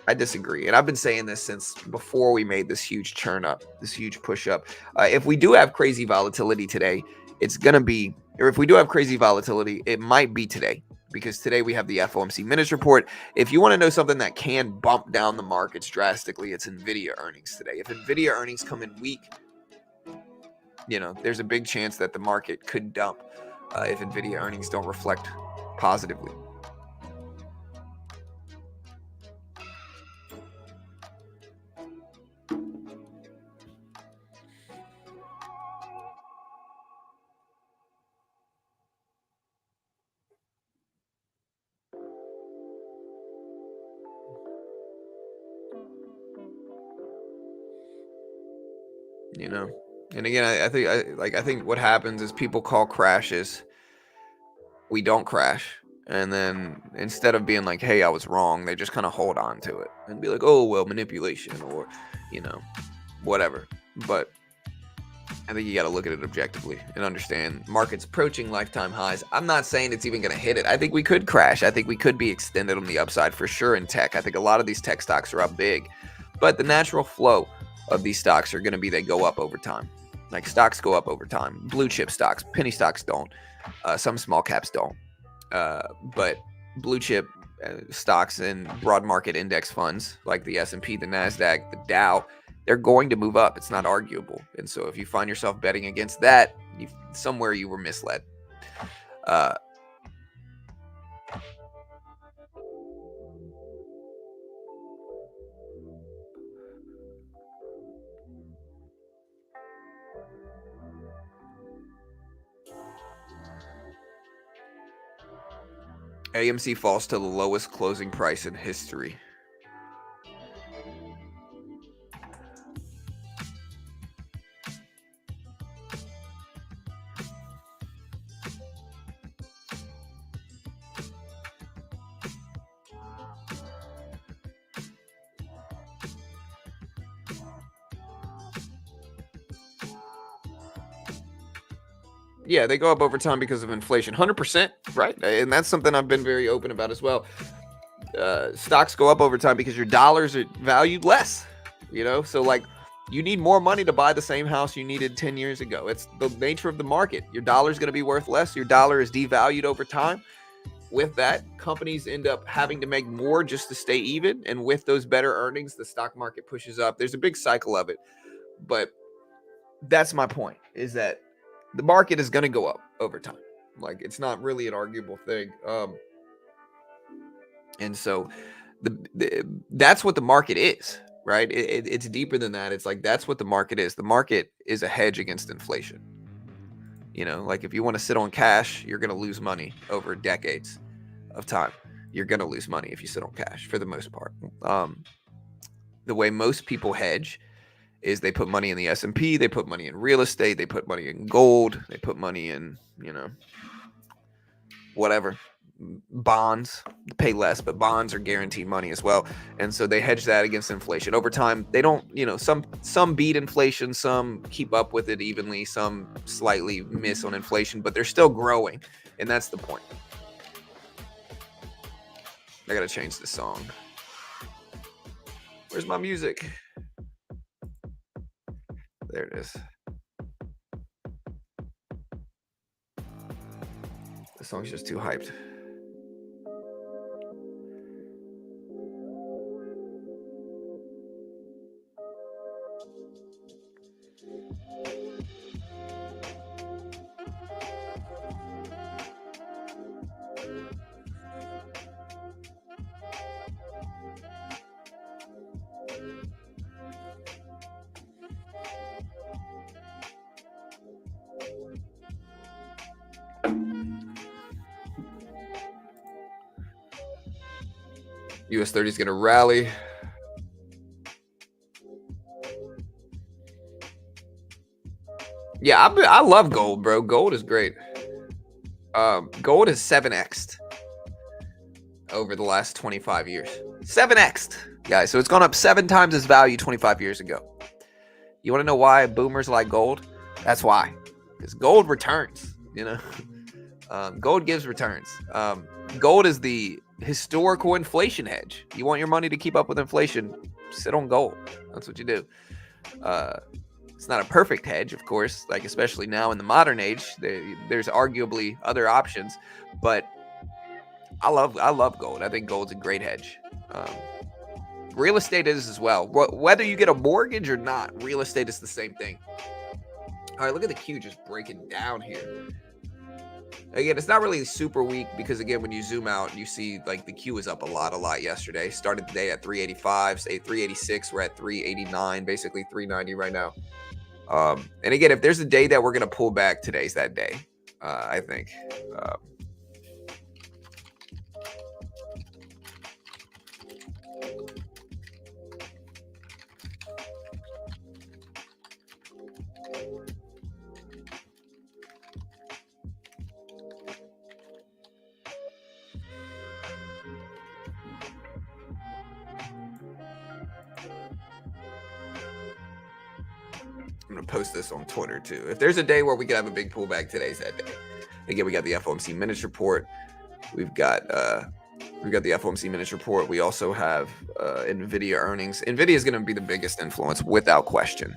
I disagree. And I've been saying this since before we made this huge churn up, this huge push up. If we do have crazy volatility today, it's going to be, or if we do have crazy volatility, it might be today, because today we have the FOMC minutes report. If you want to know something that can bump down the markets drastically, it's NVIDIA earnings today. If NVIDIA earnings come in weak, there's a big chance that the market could dump if NVIDIA earnings don't reflect positively. And again, I think what happens is people call crashes, we don't crash, and then instead of being like, hey, I was wrong, they just kind of hold on to it and be like, oh, well, manipulation, or whatever. But I think you got to look at it objectively and understand markets approaching lifetime highs. I'm not saying it's even going to hit it. I think we could crash. I think we could be extended on the upside for sure in tech. I think a lot of these tech stocks are up big, but the natural flow of these stocks are going to be, they go up over time. Like, stocks go up over time. Blue chip stocks, penny stocks don't. Some small caps don't. But blue chip stocks and broad market index funds like the S&P, the NASDAQ, the Dow, they're going to move up. It's not arguable. And so if you find yourself betting against that, somewhere you were misled. AMC falls to the lowest closing price in history. Yeah, they go up over time because of inflation. 100%, right? And that's something I've been very open about as well. Stocks go up over time because your dollars are valued less, So, like, you need more money to buy the same house you needed 10 years ago. It's the nature of the market. Your dollar's going to be worth less. Your dollar is devalued over time. With that, companies end up having to make more just to stay even. And with those better earnings, the stock market pushes up. There's a big cycle of it. But that's my point, is that the market is going to go up over time. Like, it's not really an arguable thing. And so that's what the market is, right? It's deeper than that. It's like, that's what the market is. The market is a hedge against inflation. Like, if you want to sit on cash, you're going to lose money over decades of time. You're going to lose money if you sit on cash for the most part. The way most people hedge is they put money in the S&P, they put money in real estate, they put money in gold, they put money in, whatever, bonds. Pay less, but bonds are guaranteed money as well. And so they hedge that against inflation. Over time, they don't, some beat inflation, some keep up with it evenly, some slightly miss on inflation, but they're still growing. And that's the point. I gotta change the song. Where's my music? There it is. The song's just too hyped. US 30 is going to rally. Yeah, I love gold, bro. Gold is great. Gold is 7x'd over the last 25 years. 7x'd, guys. So it's gone up 7 times its value 25 years ago. You want to know why boomers like gold? That's why. Because gold returns, Gold gives returns. Gold is the historical inflation hedge. You want your money to keep up with inflation, sit on gold. That's what you do. It's not a perfect hedge, of course, like especially now in the modern age. There's arguably other options, but I love gold. I think gold's a great hedge. Real estate is as well. Whether you get a mortgage or not, real estate is the same thing. All right, look at the Q just breaking down here. Again, it's not really super weak because, again, when you zoom out, you see like the Q is up a lot yesterday. Started the day at 385, say 386. We're at 389, basically 390 right now. And again, if there's a day that we're going to pull back, today's that day, I think. I'm going to post this on Twitter too. If there's a day where we could have a big pullback, today's that day. Again, we got the FOMC minutes report. We've got the FOMC minutes report. We also have NVIDIA earnings. NVIDIA is going to be the biggest influence without question.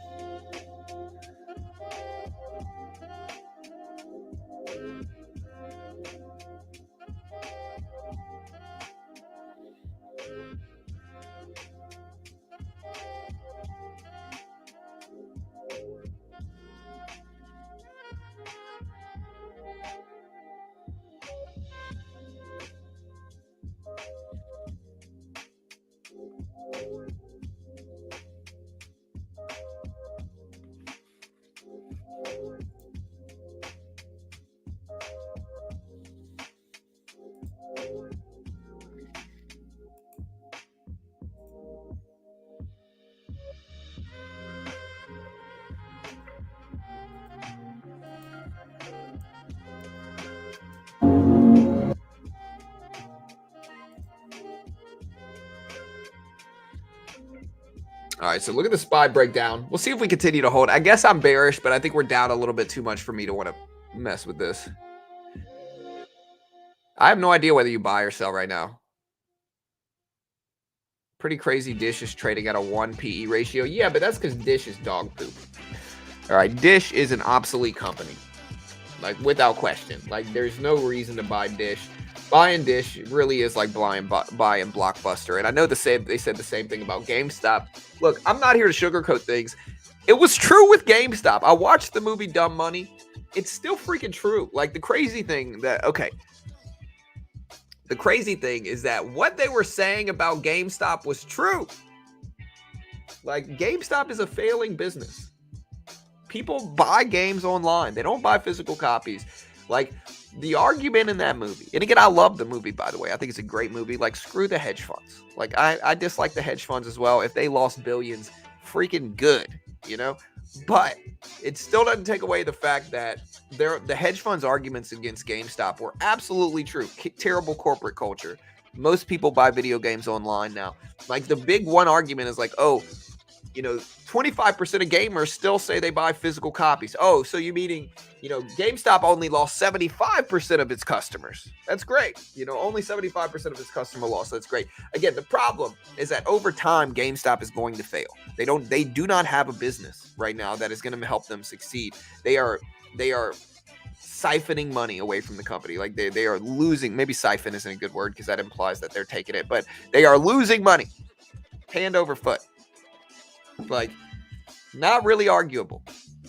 All right, so look at the SPY breakdown. We'll see if we continue to hold. I guess I'm bearish, but I think we're down a little bit too much for me to want to mess with this. I have no idea whether you buy or sell right now. Pretty crazy. Dish is trading at a 1 PE ratio. Yeah, but that's because Dish is dog poop. All right, Dish is an obsolete company, like without question. Like there's no reason to buy Dish. Buying Dish really is like buying Blockbuster. And I know they said the same thing about GameStop. Look, I'm not here to sugarcoat things. It was true with GameStop. I watched the movie Dumb Money. It's still freaking true. Like the crazy thing is that what they were saying about GameStop was true. Like GameStop is a failing business. People buy games online. They don't buy physical copies. Like the argument in that movie, and again, I love the movie, by the way. I think it's a great movie. Like, screw the hedge funds. Like, I dislike the hedge funds as well. If they lost billions, freaking good, you know? But it still doesn't take away the fact that the hedge funds' arguments against GameStop were absolutely true. Terrible corporate culture. Most people buy video games online now. Like, the big one argument is like, oh, 25% of gamers still say they buy physical copies. Oh, so you're meaning, GameStop only lost 75% of its customers. That's great. Only 75% of its customer loss. That's great. Again, the problem is that over time, GameStop is going to fail. They do not have a business right now that is going to help them succeed. They are siphoning money away from the company. Like they are losing. Maybe siphon isn't a good word because that implies that they're taking it, but they are losing money hand over foot. Like, not really arguable.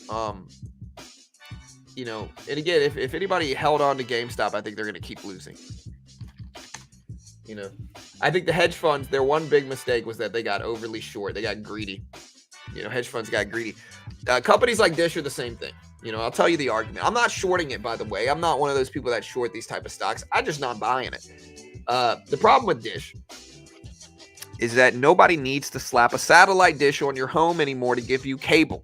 And again, if anybody held on to GameStop, I think they're going to keep losing. I think the hedge funds, their one big mistake was that they got overly short. They got greedy. Hedge funds got greedy. Companies like Dish are the same thing. I'll tell you the argument. I'm not shorting it, by the way. I'm not one of those people that short these type of stocks. I'm just not buying it. The problem with Dish is that nobody needs to slap a satellite dish on your home anymore to give you cable.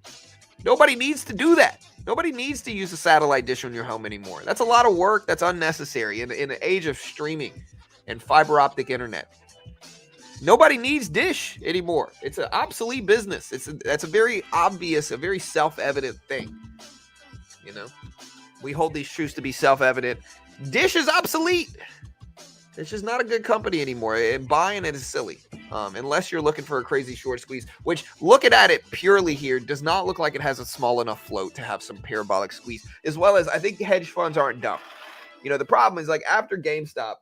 Nobody needs to do that. Nobody needs to use a satellite dish on your home anymore. That's a lot of work. That's unnecessary in an age of streaming and fiber optic internet. Nobody needs Dish anymore. It's an obsolete business. That's a very obvious, a very self-evident thing. We hold these truths to be self-evident. Dish is obsolete. It's just not a good company anymore. And buying it is silly. Unless you're looking for a crazy short squeeze, which looking at it purely here does not look like it has a small enough float to have some parabolic squeeze, as well as I think hedge funds aren't dumb. The problem is like after GameStop,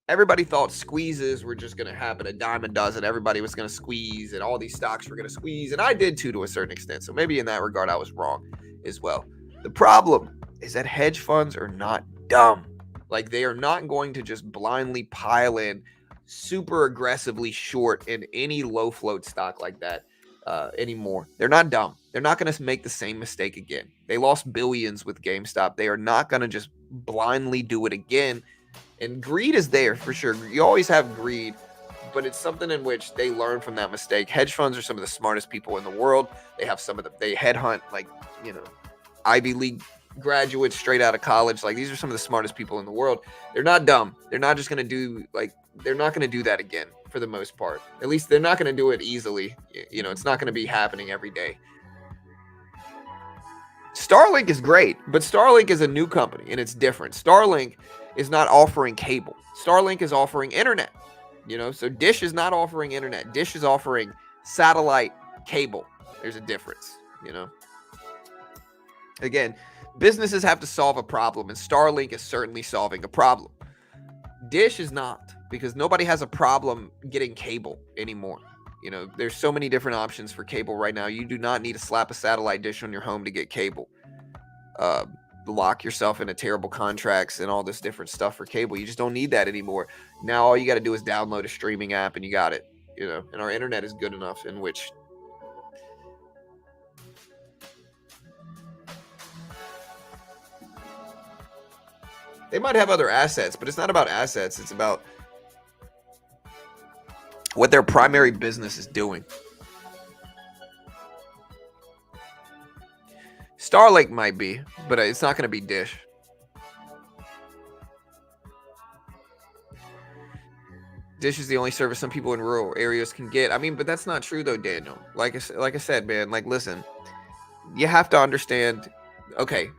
everybody thought squeezes were just going to happen a dime a dozen. Everybody was going to squeeze and all these stocks were going to squeeze. And I did too, to a certain extent. So maybe in that regard, I was wrong as well. The problem is that hedge funds are not dumb. Like they are not going to just blindly pile in super aggressively short in any low float stock like that anymore. They're not dumb. They're not going to make the same mistake again. They lost billions with GameStop. They are not going to just blindly do it again. And greed is there for sure. You always have greed, but it's something in which they learn from that mistake. Hedge funds are some of the smartest people in the world. They have they headhunt Ivy League graduates straight out of college. Like these are some of the smartest people in the world. They're not dumb. They're not just going to do they're not going to do that again for the most part. At least they're not going to do it easily. It's not going to be happening every day. Starlink is great, but Starlink is a new company and it's different. Starlink is not offering cable. Starlink is offering internet. So Dish is not offering internet. Dish is offering satellite cable. There's a difference, Again, businesses have to solve a problem, and Starlink is certainly solving a problem. Dish is not, because nobody has a problem getting cable anymore. There's so many different options for cable right now. You do not need to slap a satellite dish on your home to get cable. Lock yourself into terrible contracts and all this different stuff for cable. You just don't need that anymore. Now all you got to do is download a streaming app and you got it. And our internet is good enough in which They might have other assets, but it's not about assets. It's about what their primary business is doing. Starlink might be, but it's not going to be Dish. Dish is the only service some people in rural areas can get. I mean, but that's not true though, Daniel. Like I said, man, like listen, you have to understand. Okay,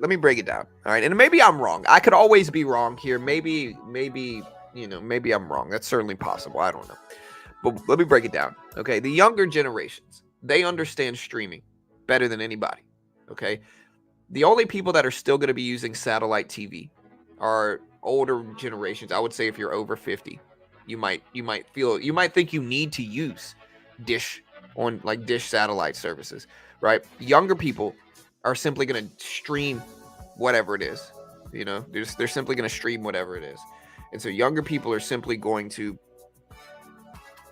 let me break it down. All right, and maybe I'm wrong. I could always be wrong here. Maybe maybe I'm wrong. That's certainly possible. I don't know. But let me break it down. Okay, the younger generations, they understand streaming better than anybody. Okay, the only people that are still going to be using satellite TV are older generations. I would say if you're over 50, you might think you need to use Dish on like Dish satellite services, right? Younger people are simply going to stream whatever it is. They're simply going to stream whatever it is. And so younger people are simply going to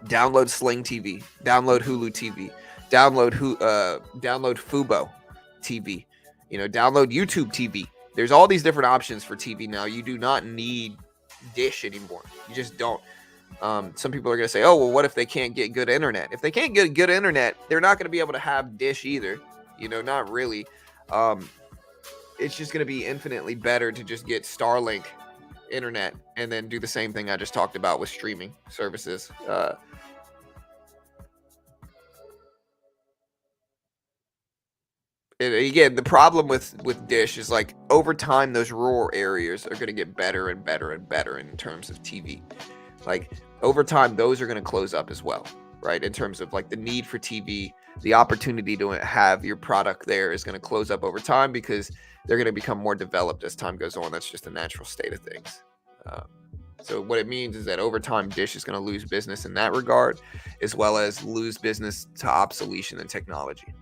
download Sling TV, download Hulu TV, download Fubo TV, download YouTube TV. There's all these different options for TV now. You do not need Dish anymore. You just don't. Some people are going to say, oh, well, what if they can't get good internet? If they can't get good internet, they're not going to be able to have Dish either. Not really. It's just going to be infinitely better to just get Starlink internet and then do the same thing I just talked about with streaming services. Again, the problem with Dish is like over time, those rural areas are going to get better and better and better in terms of TV. Like over time, those are going to close up as well, right? In terms of like the need for TV, the opportunity to have your product there is going to close up over time because they're going to become more developed as time goes on. That's just the natural state of things. So what it means is that over time, Dish is going to lose business in that regard, as well as lose business to obsolescence and technology.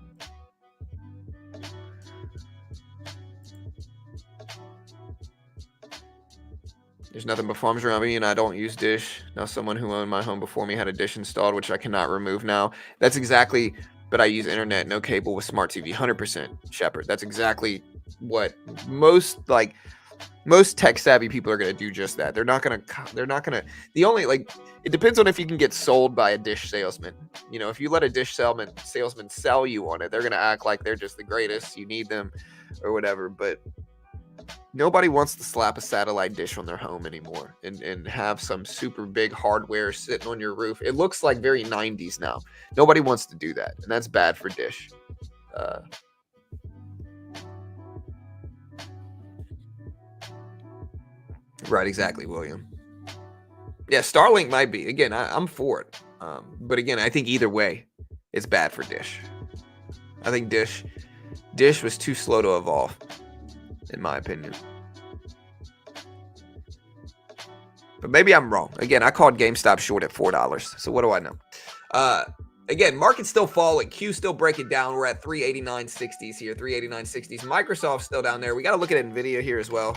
There's nothing but farms around me, and I don't use Dish. Now, someone who owned my home before me had a Dish installed, which I cannot remove now. That's exactly, but I use internet, no cable with smart TV, 100%, Shepard. That's exactly what most tech savvy people are going to do. Just that. They're not going to, it depends on if you can get sold by a Dish salesman. If you let a Dish salesman sell you on it, they're going to act like they're just the greatest. You need them or whatever, but nobody wants to slap a satellite dish on their home anymore and have some super big hardware sitting on your roof. It looks like very 90s now. Nobody wants to do that, and that's bad for Dish. Right, exactly, William. Yeah, Starlink might be. Again, I'm for it. But again, I think either way, it's bad for Dish. I think Dish was too slow to evolve, in my opinion. But maybe I'm wrong. Again, I called GameStop short at $4. So what do I know? Again, market's still falling. Q still breaking down. We're at 389.60s here. 389.60s. Microsoft's still down there. We got to look at NVIDIA here as well.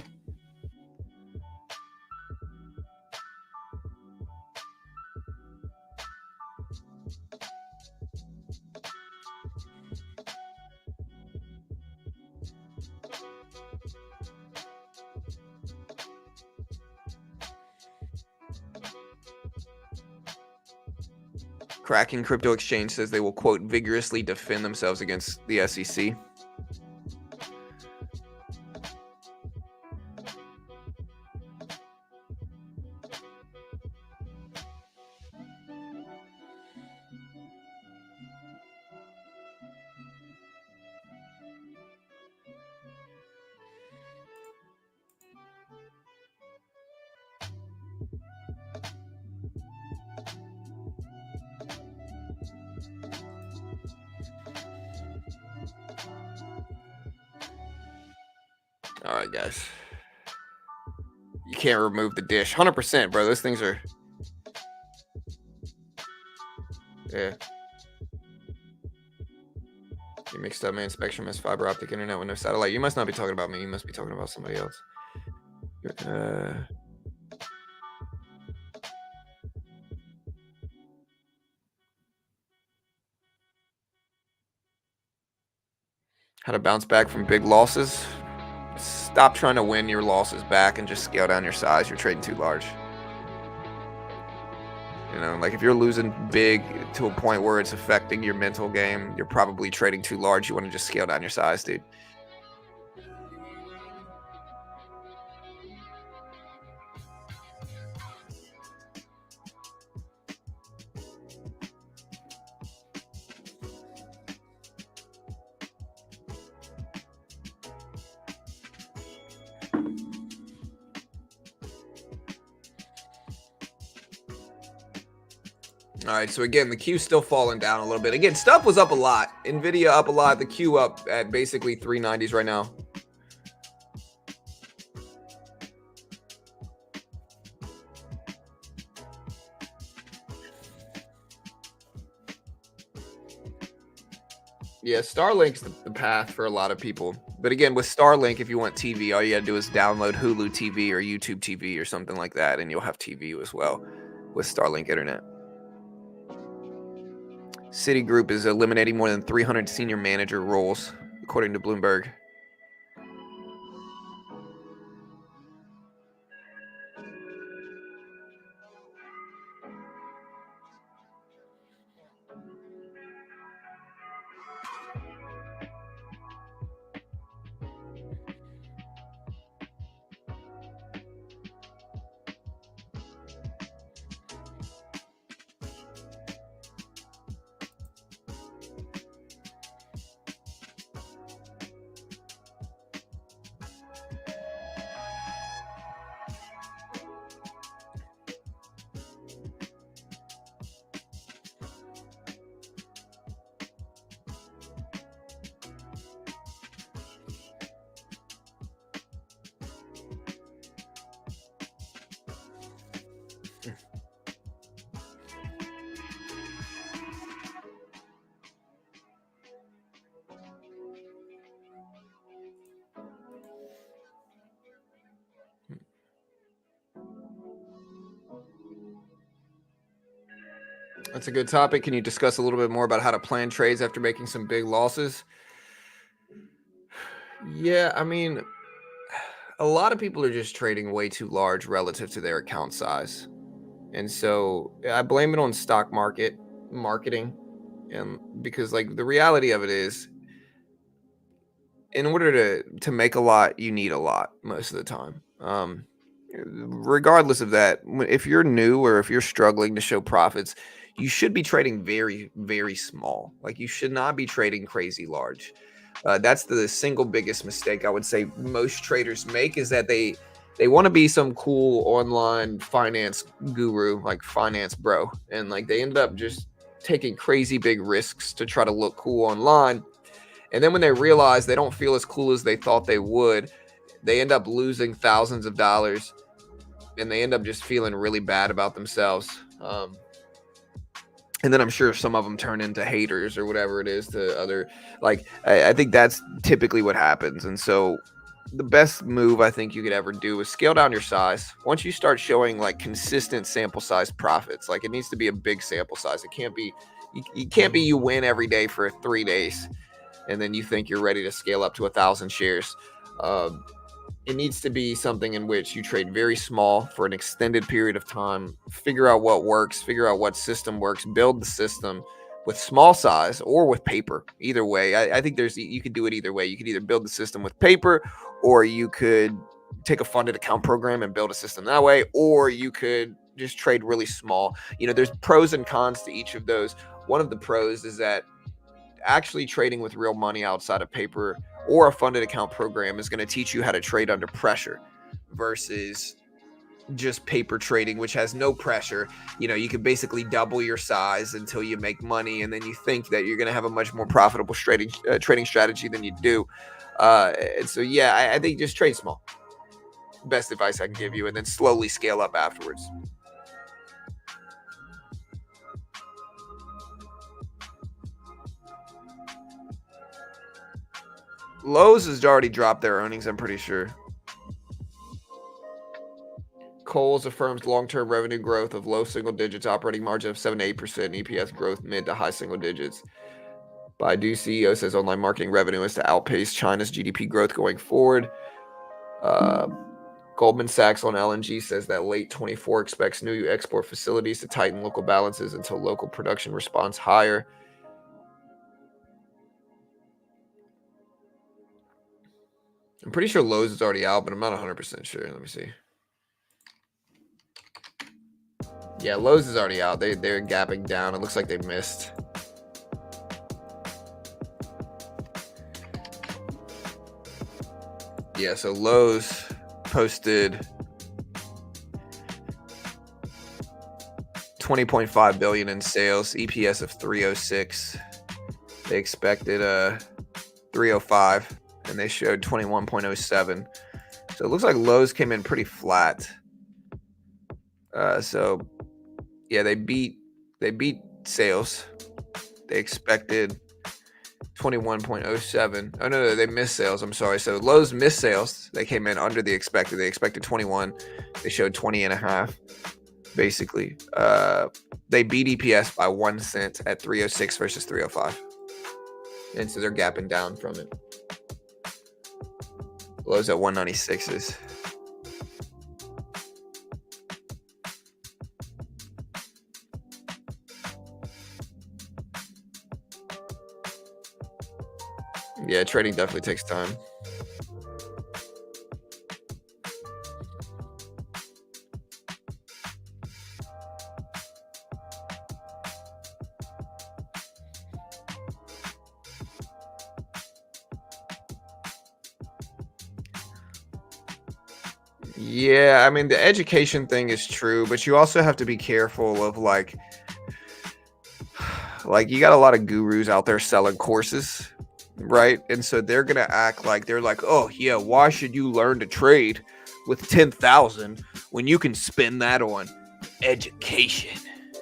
Kraken Crypto Exchange says they will, quote, vigorously defend themselves against the SEC. All right, guys. You can't remove the dish. 100%, bro. Those things are... Yeah. You mixed up, man. Spectrum has fiber optic internet with no satellite. You must not be talking about me. You must be talking about somebody else. How to bounce back from big losses. stop trying to win your losses back and just scale down your size. You're trading too large. You know, like if you're losing big to a point where it's affecting your mental game, you're probably trading too large. You want to just scale down your size, dude. All right, so again, the Q's still falling down a little bit. Again, stuff was up a lot. Nvidia up a lot. The Q up at basically 390s right now. Yeah, Starlink's the path for a lot of people. But again, with Starlink, if you want TV, all you gotta do is download Hulu TV or YouTube TV or something like that, and you'll have TV as well with Starlink internet. Citigroup is eliminating more than 300 senior manager roles, according to Bloomberg. That's a good topic. Can you discuss a little bit more about how to plan trades after making some big losses? Yeah, I mean, a lot of people are just trading way too large relative to their account size. And so I blame it on stock market marketing. And because like the reality of it is, in order to make a lot, you need a lot most of the time. Regardless of that, if you're new or if you're struggling to show profits, you should be trading very, very small. Like you should not be trading crazy large. That's the single biggest mistake I would say most traders make, is that they want to be some cool online finance guru, like finance bro, and like they end up just taking crazy big risks to try to look cool online. And then when they realize they don't feel as cool as they thought they would, they end up losing thousands of dollars, and they end up just feeling really bad about themselves. And then I'm sure some of them turn into haters or whatever it is to other, like, I think that's typically what happens. And so the best move I think you could ever do is scale down your size. Once you start showing like consistent sample size profits, like it needs to be a big sample size. It can't be, you can't be you win every day for 3 days and then you think you're ready to scale up to 1,000 shares. It needs to be something in which you trade very small for an extended period of time, figure out what works, figure out what system works, build the system with small size or with paper. Either way, I think you could do it either way. You could either build the system with paper, or you could take a funded account program and build a system that way, or you could just trade really small. You know, there's pros and cons to each of those. One of the pros is that actually trading with real money outside of paper or a funded account program is going to teach you how to trade under pressure versus just paper trading, which has no pressure. You know, you can basically double your size until you make money, and then you think that you're going to have a much more profitable trading strategy than you do. And so, yeah, I think just trade small. Best advice I can give you, and then slowly scale up afterwards. Lowe's has already dropped their earnings, I'm pretty sure. Kohl's affirms long-term revenue growth of low single digits, operating margin of 7 to 8%, EPS growth mid to high single digits. Baidu CEO says online marketing revenue is to outpace China's GDP growth going forward. Goldman Sachs on LNG says that late 24 expects new export facilities to tighten local balances until local production responds higher. I'm pretty sure Lowe's is already out, but I'm not 100% sure. Let me see. Yeah, Lowe's is already out. They're gapping down. It looks like they missed. Yeah, so Lowe's posted $20.5 billion in sales, EPS of 306. They expected 305, and they showed 21.07. So it looks like Lowe's came in pretty flat. So yeah, they beat sales. They expected 21.07. Oh no, they missed sales. I'm sorry. So Lowe's missed sales. They came in under the expected. They expected 21. They showed 20 and a half. Basically, they beat EPS by 1 cent at 306 versus 305, and so they're gapping down from it. Lowe's at 196s. Yeah, trading definitely takes time. Yeah, I mean, the education thing is true, but you also have to be careful of like you got a lot of gurus out there selling courses, right? And so they're gonna act like they're like, oh yeah, why should you learn to trade with 10,000 when you can spend that on education?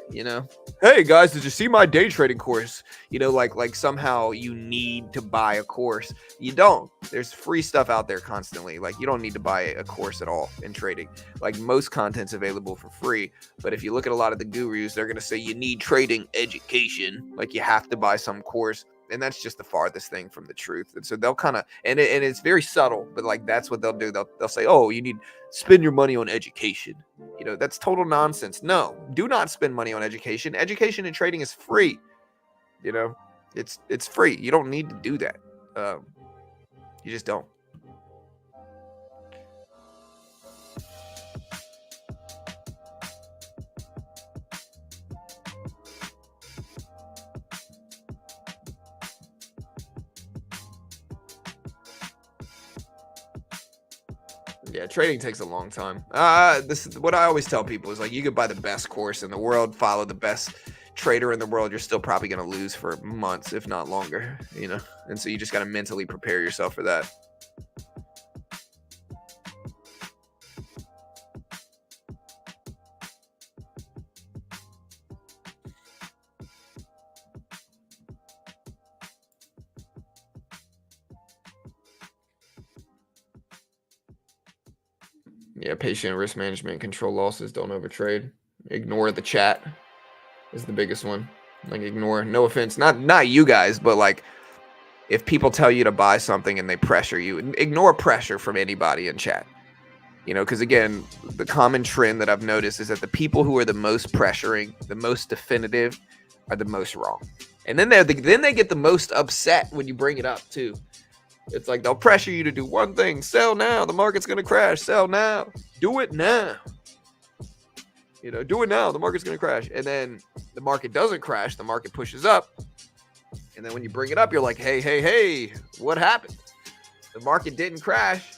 You know, hey guys, did you see my day trading course? You know, like somehow you need to buy a course. You don't. There's free stuff out there constantly. Like you don't need to buy a course at all in trading. Like most content's available for free. But if you look at a lot of the gurus, they're gonna say you need trading education. Like you have to buy some course. And that's just the farthest thing from the truth. And so they'll kind of, and it's very subtle, but like that's what they'll do. They'll say, oh, you need spend your money on education. You know, that's total nonsense. No, do not spend money on education. Education and trading is free. You know, it's free. You don't need to do that. You just don't. Yeah, trading takes a long time. This is what I always tell people is like you could buy the best course in the world, follow the best trader in the world, you're still probably going to lose for months, if not longer, you know? And so you just got to mentally prepare yourself for that. Yeah, patient risk management, control losses, don't overtrade. Ignore the chat is the biggest one. Like ignore, no offense, not you guys, but like if people tell you to buy something and they pressure you, ignore pressure from anybody in chat. You know, because again, the common trend that I've noticed is that the people who are the most pressuring, the most definitive, are the most wrong. And then they get the most upset when you bring it up too. It's like they'll pressure you to do one thing: sell now. The market's gonna crash. Sell now. Do it now. You know, do it now. The market's gonna crash. And then the market doesn't crash. The market pushes up. And then when you bring it up, you're like, hey, what happened? The market didn't crash.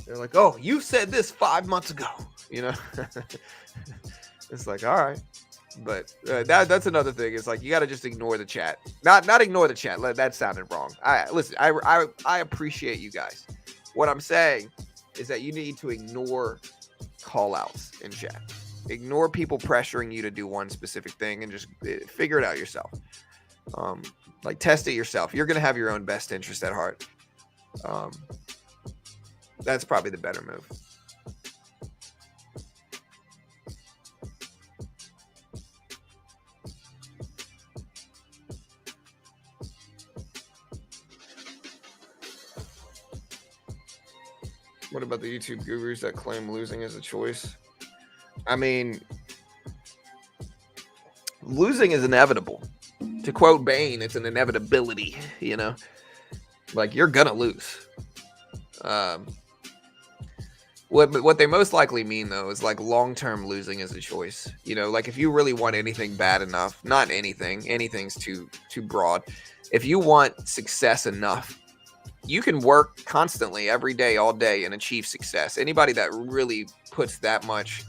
They're like, oh, you said this 5 months ago. You know, it's like, all right. But that's another thing. It's like you got to just ignore the chat. Not ignore the chat. That sounded wrong. Listen, I appreciate you guys. What I'm saying is that you need to ignore call outs in chat. Ignore people pressuring you to do one specific thing and just figure it out yourself. Like test it yourself. You're going to have your own best interest at heart. That's probably the better move. What about the YouTube gurus that claim losing is a choice? I mean, losing is inevitable. To quote Bane, it's an inevitability, you know? Like, you're gonna lose. What they most likely mean, though, is like long-term losing is a choice. You know, like if you really want anything bad enough, not anything's too broad. If you want success enough, you can work constantly every day, all day, and achieve success. Anybody that really puts that much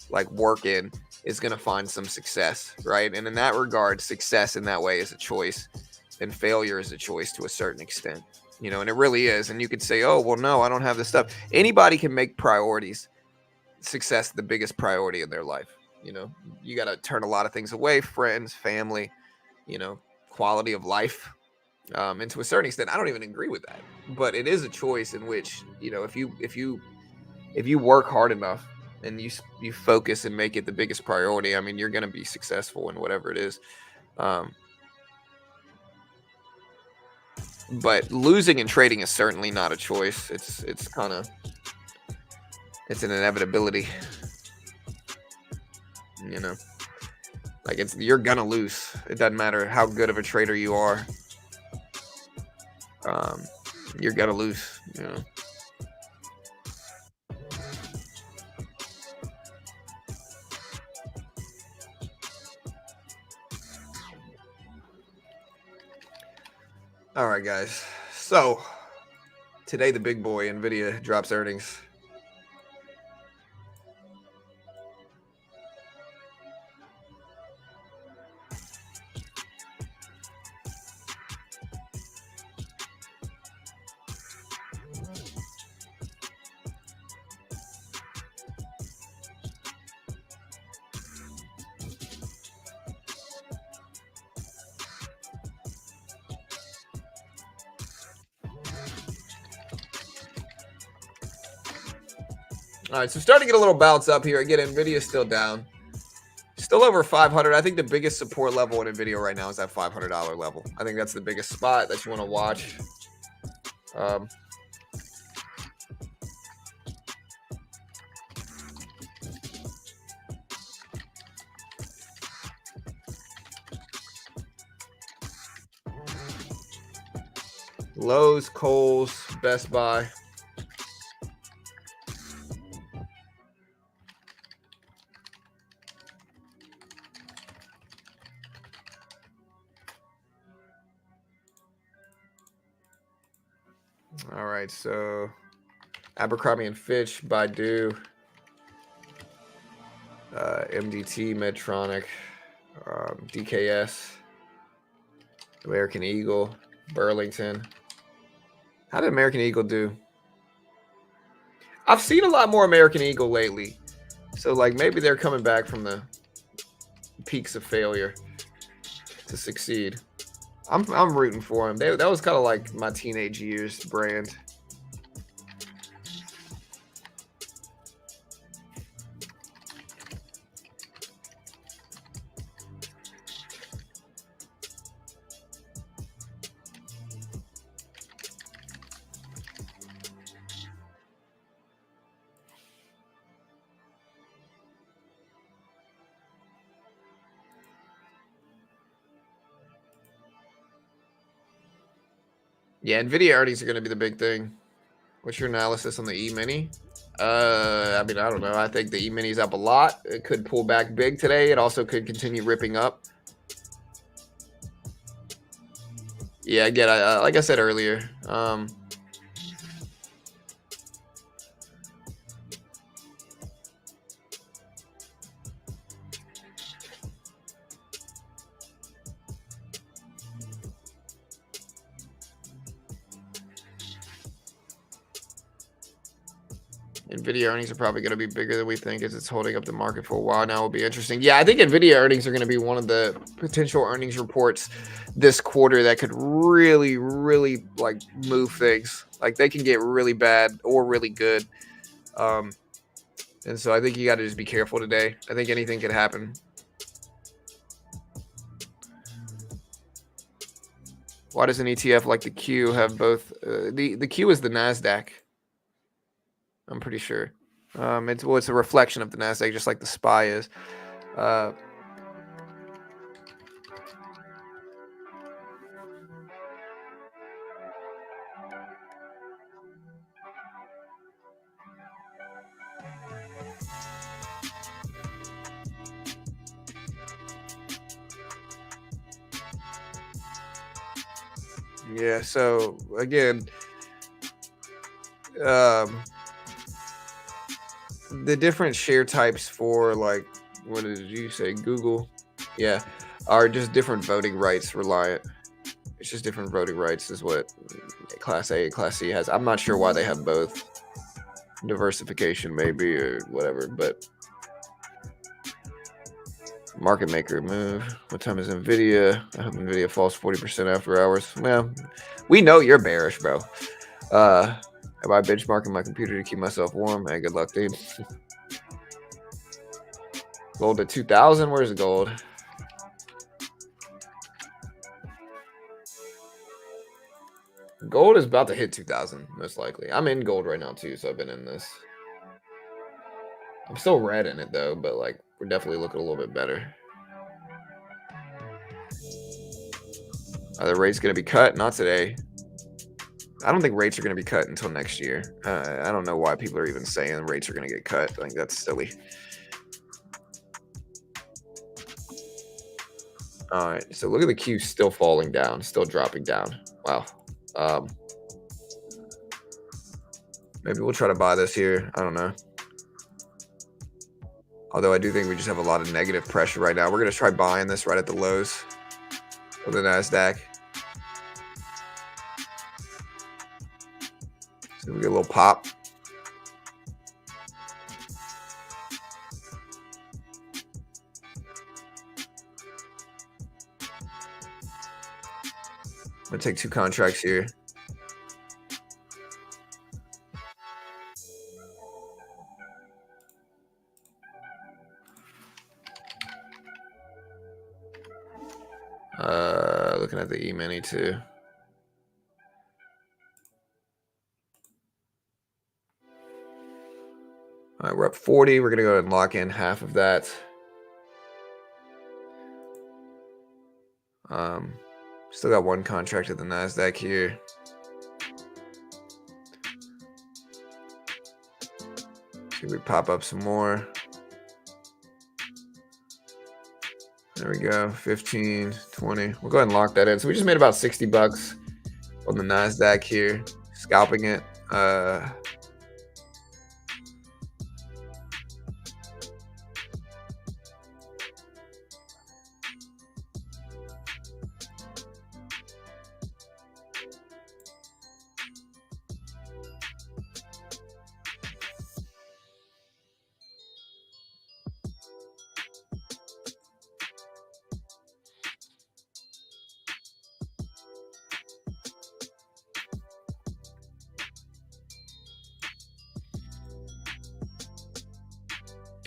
like work in is going to find some success, right? And in that regard, success in that way is a choice, and failure is a choice to a certain extent, you know, and it really is. And you could say, oh, well, no, I don't have this stuff. Anybody can make priorities, success the biggest priority in their life. You know, you got to turn a lot of things away, friends, family, you know, quality of life. And to a certain extent, I don't even agree with that, but it is a choice in which, you know, if you work hard enough and you focus and make it the biggest priority, I mean, you're going to be successful in whatever it is. But losing and trading is certainly not a choice. It's an inevitability, you know, like you're going to lose. It doesn't matter how good of a trader you are. You're going to lose, you know. All right, guys. So today, the big boy, NVIDIA, drops earnings. All right, so starting to get a little bounce up here. Again, NVIDIA is still down. Still over 500. I think the biggest support level in NVIDIA right now is that $500 level. I think that's the biggest spot that you want to watch. Lowe's, Kohl's, Best Buy. All right, so Abercrombie and Fitch, Baidu, MDT, Medtronic, DKS, American Eagle, Burlington. How did American Eagle do? I've seen a lot more American Eagle lately. So like maybe they're coming back from the peaks of failure to succeed. I'm rooting for them. That was kind of like my teenage years brand. Yeah, NVIDIA earnings are going to be the big thing. What's your analysis on the E-mini? I mean, I don't know. I think the E-mini is up a lot. It could pull back big today. It also could continue ripping up. Yeah, again, like I said earlier, NVIDIA earnings are probably going to be bigger than we think as it's holding up the market for a while now. Will be interesting. Yeah, I think NVIDIA earnings are going to be one of the potential earnings reports this quarter that could really, really like move things. Like they can get really bad or really good. And so I think you got to just be careful today. I think anything could happen. Why does an ETF like the Q have both? The Q is the NASDAQ. I'm pretty sure. It's a reflection of the NASDAQ, just like the SPY is. Yeah, so again, the different share types for, like, what did you say, Google? Yeah, are just different voting rights reliant. It's just different voting rights is what Class A and Class C has. I'm not sure why they have both. Diversification maybe, or whatever, but market maker move. What time is Nvidia? I hope Nvidia falls 40% after hours. Well, we know you're bearish, bro. Am I benchmarking my computer to keep myself warm? Hey, good luck, dude. Gold at 2,000. Where's the gold? Gold is about to hit 2,000, most likely. I'm in gold right now, too, so I've been in this. I'm still red in it, though, but, like, we're definitely looking a little bit better. Are the rates going to be cut? Not today. I don't think rates are going to be cut until next year. I don't know why people are even saying rates are going to get cut. I think that's silly. All right, so look at the Q still falling down, still dropping down. Wow. Maybe we'll try to buy this here. I don't know. Although I do think we just have a lot of negative pressure right now. We're going to try buying this right at the lows of the NASDAQ. So we get a little pop. I'm going to take 2 contracts here. Looking at the E-mini too. All right, we're up 40. We're going to go ahead and lock in half of that. Still got 1 contract at the NASDAQ here. See if we pop up some more. There we go, 15, 20. We'll go ahead and lock that in. So we just made about 60 bucks on the NASDAQ here, scalping it.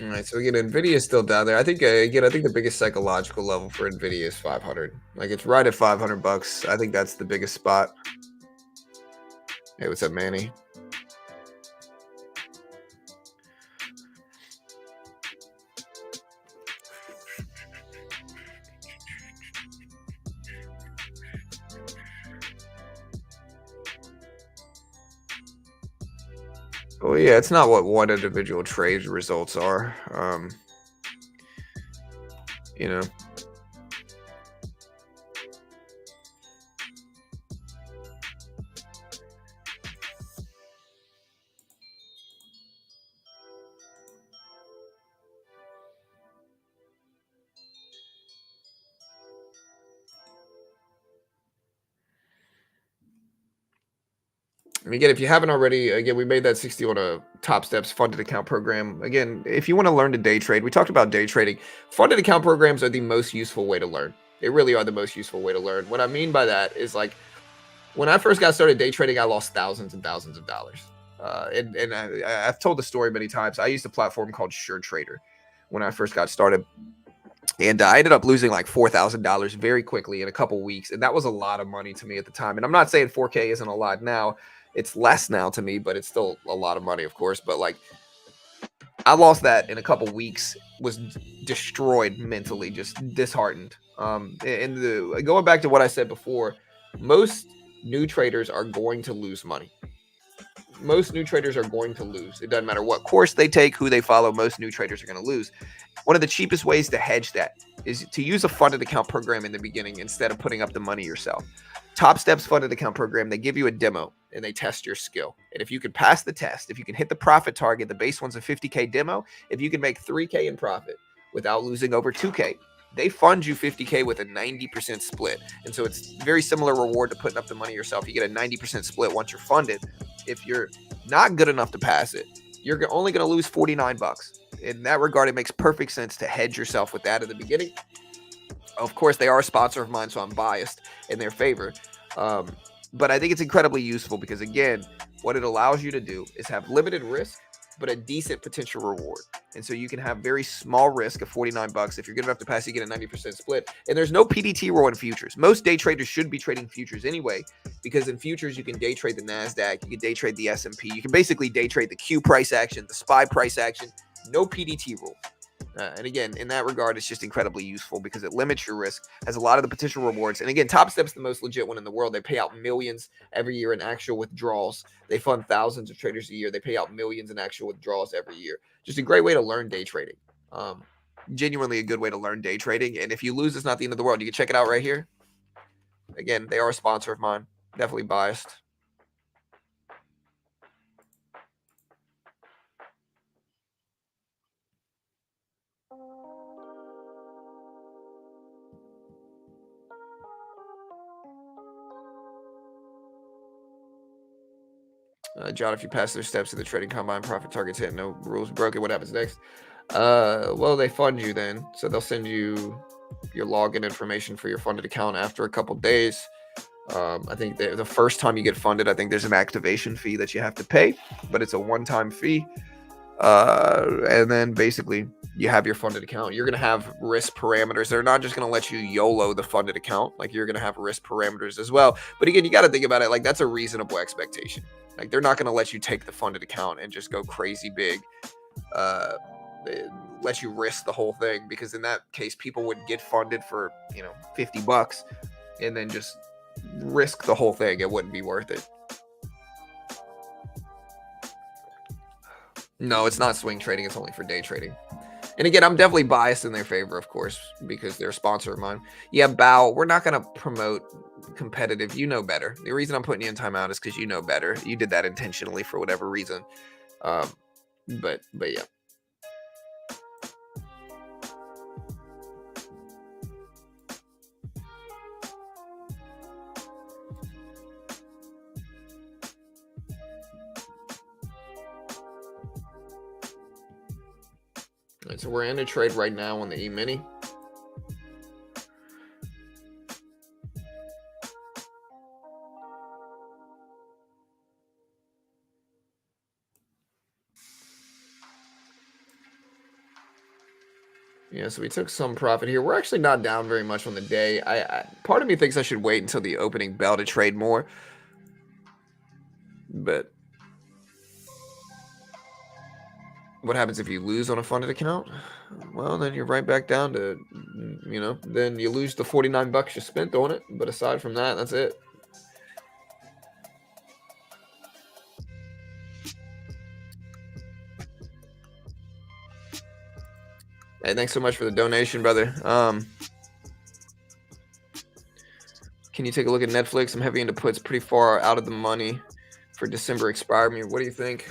All right, so again, Nvidia is still down there. I think I think the biggest psychological level for Nvidia is 500. Like, it's right at 500 bucks. I think that's the biggest spot. Hey, what's up, Manny? Well, yeah, it's not what one individual trade results are. You know. And again, if you haven't already, again, we made that 60 on a Top Steps funded account program. Again, if you want to learn to day trade, we talked about day trading. Funded account programs are the most useful way to learn. They really are the most useful way to learn. What I mean by that is, like, when I first got started day trading, I lost thousands and thousands of dollars. And I've told the story many times. I used a platform called Sure Trader when I first got started. And I ended up losing like $4,000 very quickly in a couple weeks. And that was a lot of money to me at the time. And I'm not saying 4K isn't a lot now. It's less now to me, but it's still a lot of money, of course. But like, I lost that in a couple weeks, was destroyed mentally, just disheartened. And going back to what I said before, most new traders are going to lose money. Most new traders are going to lose. It doesn't matter what course they take, who they follow, most new traders are going to lose. One of the cheapest ways to hedge that is to use a funded account program in the beginning instead of putting up the money yourself. Topstep's funded account program, they give you a demo and they test your skill. And if you can pass the test, if you can hit the profit target, the base one's a 50K demo. If you can make 3K in profit without losing over 2K, they fund you 50K with a 90% split. And so it's very similar reward to putting up the money yourself. You get a 90% split once you're funded. If you're not good enough to pass it, you're only going to lose 49 bucks. In that regard, it makes perfect sense to hedge yourself with that at the beginning. Of course, they are a sponsor of mine, so I'm biased in their favor. But I think it's incredibly useful because, again, what it allows you to do is have limited risk, but a decent potential reward. And so you can have very small risk of 49 bucks. If you're good enough to pass, you get a 90% split. And there's no PDT rule in futures. Most day traders should be trading futures anyway, because in futures, you can day trade the NASDAQ, you can day trade the S&P, you can basically day trade the Q price action, the SPY price action, no PDT rule. And again, in that regard, it's just incredibly useful because it limits your risk, has a lot of the potential rewards. And again, topstep's the most legit one in the world. They pay out millions every year in actual withdrawals. They fund thousands of traders a year. They pay out millions in actual withdrawals every year. Just a great way to learn day trading. Genuinely a good way to learn day trading. And if you lose, it's not the end of the world. You can check it out right here. Again, they are a sponsor of mine. Definitely biased. John, if you pass their steps to the trading combine, profit targets hit, no rules broken, what happens next? Well, they fund you then. So they'll send you your login information for your funded account after a couple days. I think the first time you get funded, I think there's an activation fee that you have to pay, but it's a one-time fee. And then basically you have your funded account. You're going to have risk parameters. They're not just going to let you YOLO the funded account. Like, you're going to have risk parameters as well. But again, you got to think about it. Like, that's a reasonable expectation. Like, they're not going to let you take the funded account and just go crazy big. Let you risk the whole thing, because in that case, people would get funded for, 50 bucks and then just risk the whole thing. It wouldn't be worth it. No, it's not swing trading. It's only for day trading. And again, I'm definitely biased in their favor, of course, because they're a sponsor of mine. Yeah, Bao, we're not going to promote competitive. You know better. The reason I'm putting you in timeout is because you know better. You did that intentionally for whatever reason. But yeah. All right, so we're in a trade right now on the E-mini. Yeah, so we took some profit here. We're actually not down very much on the day. Part of me thinks I should wait until the opening bell to trade more. But what happens if you lose on a funded account? Well, then you're right back down to, then you lose the 49 bucks you spent on it. But aside from that, that's it. Hey, thanks so much for the donation, brother. Can you take a look at Netflix? I'm heavy into puts, pretty far out of the money for December expiry. What do you think?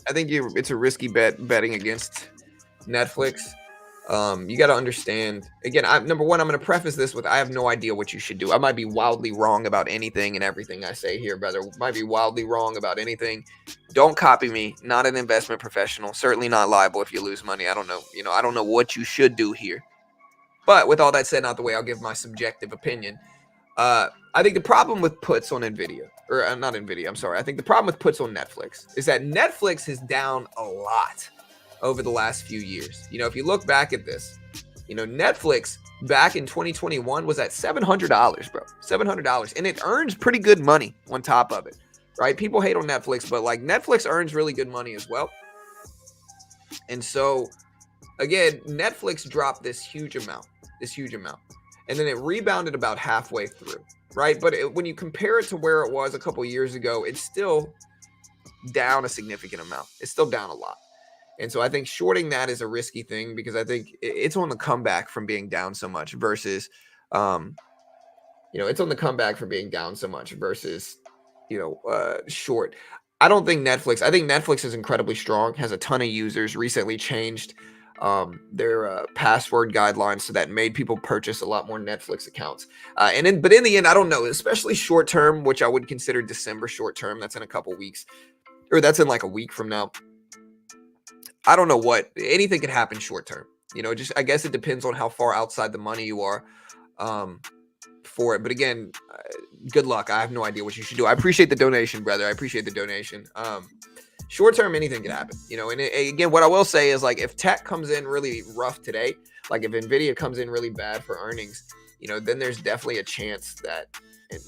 I think it's a risky betting against Netflix. You got to understand, again, number one, I'm going to preface this with, I have no idea what you should do. I might be wildly wrong about anything and everything I say here, brother. Might be wildly wrong about anything. Don't copy me. Not an investment professional. Certainly not liable if you lose money. I don't know. I don't know what you should do here. But with all that said out the way, I'll give my subjective opinion. I think the problem with puts on Nvidia, or not Nvidia, I'm sorry. I think the problem with puts on Netflix is that Netflix is down a lot over the last few years. If you look back at this, Netflix back in 2021 was at $700, bro. $700. And it earns pretty good money on top of it. right? People hate on Netflix, but like Netflix earns really good money as well. And so again, Netflix dropped this huge amount, and then it rebounded about halfway through, right? But when you compare it to where it was a couple years ago, it's still down a significant amount. It's still down a lot. And so I think shorting that is a risky thing because I think it's on the comeback from being down so much versus, it's on the comeback from being down so much versus, short. I think Netflix is incredibly strong, has a ton of users, recently changed their password guidelines so that made people purchase a lot more Netflix accounts. But in the end, I don't know, especially short term, which I would consider December short term. That's in a couple weeks, or that's in like a week from now. I don't know anything could happen short term. I guess it depends on how far outside the money you are for it. But again, good luck. I have no idea what you should do. I appreciate the donation, brother. I appreciate the donation. Short term, anything can happen. And again, what I will say is like if tech comes in really rough today, like if Nvidia comes in really bad for earnings, then there's definitely a chance that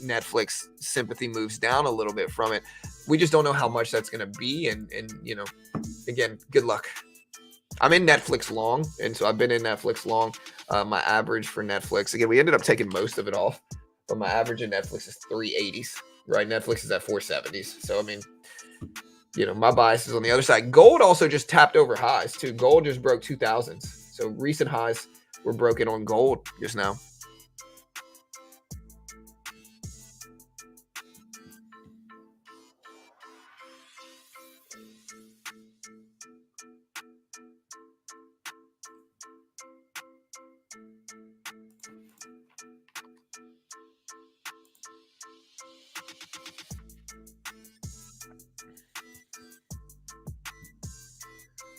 Netflix sympathy moves down a little bit from it. We just don't know how much that's going to be. And again, good luck. I'm in Netflix long. And so I've been in Netflix long. My average for Netflix, again, we ended up taking most of it off, but my average in Netflix is 380s, right? Netflix is at 470s. So, I mean, my bias is on the other side. Gold also just tapped over highs too. Gold just broke 2000s. So recent highs were broken on gold just now.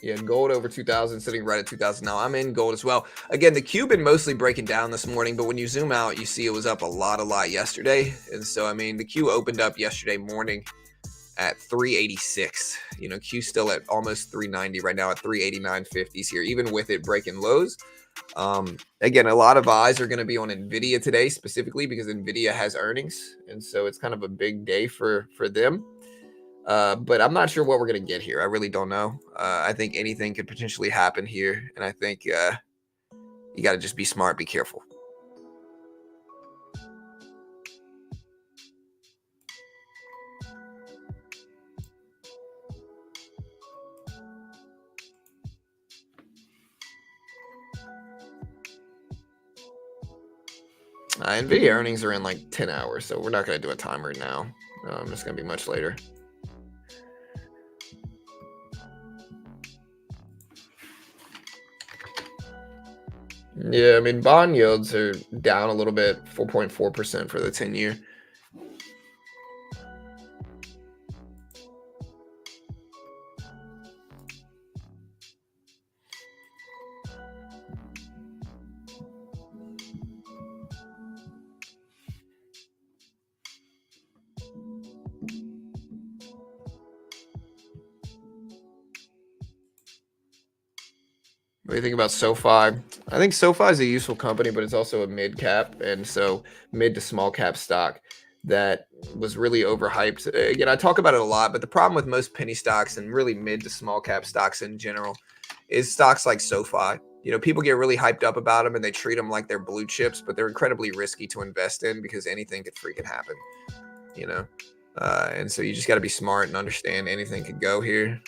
Yeah, gold over 2000, sitting right at 2000 now. I'm in gold as well. Again, the Cuban mostly breaking down this morning, but when you zoom out, you see it was up a lot yesterday. And so, I mean, the Q opened up yesterday morning at 386. Q still at almost 390 right now at 389.50s here, even with it breaking lows. Again, a lot of eyes are going to be on Nvidia today, specifically because Nvidia has earnings. And so it's kind of a big day for them. But I'm not sure what we're going to get here. I really don't know. I think anything could potentially happen here. And I think you got to just be smart, be careful. Nvidia earnings are in like 10 hours, so we're not going to do a timer now. It's going to be much later. Yeah, I mean, bond yields are down a little bit, 4.4% for the 10-year. What do you think about SoFi? I think SoFi is a useful company, but it's also a mid cap, and so mid to small cap stock that was really overhyped. Again, I talk about it a lot, but the problem with most penny stocks and really mid to small cap stocks in general is stocks like SoFi. People get really hyped up about them and they treat them like they're blue chips, but they're incredibly risky to invest in because anything could freaking happen. And so you just got to be smart and understand anything could go here.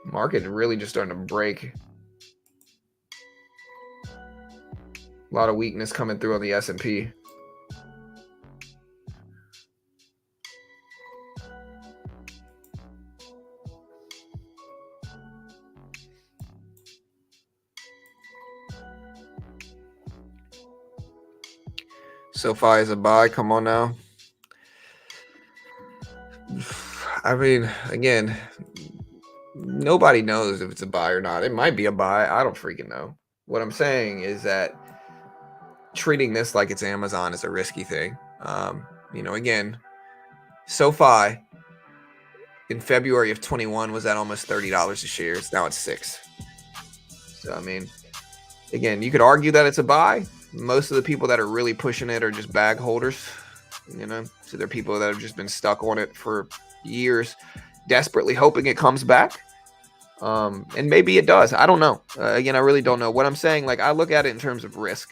Market really just starting to break. A lot of weakness coming through on the S&P. SoFi is a buy. Come on now. I mean, again, nobody knows if it's a buy or not. It might be a buy. I don't freaking know. What I'm saying is that treating this like it's Amazon is a risky thing. Again, SoFi in February of 21 was at almost $30 a share. Now it's $6. So, I mean, again, you could argue that it's a buy, most of the people that are really pushing it are just bag holders, so they're people that have just been stuck on it for years, desperately hoping it comes back. And maybe it does. I don't know. Again, I really don't know. What I'm saying, like, I look at it in terms of risk,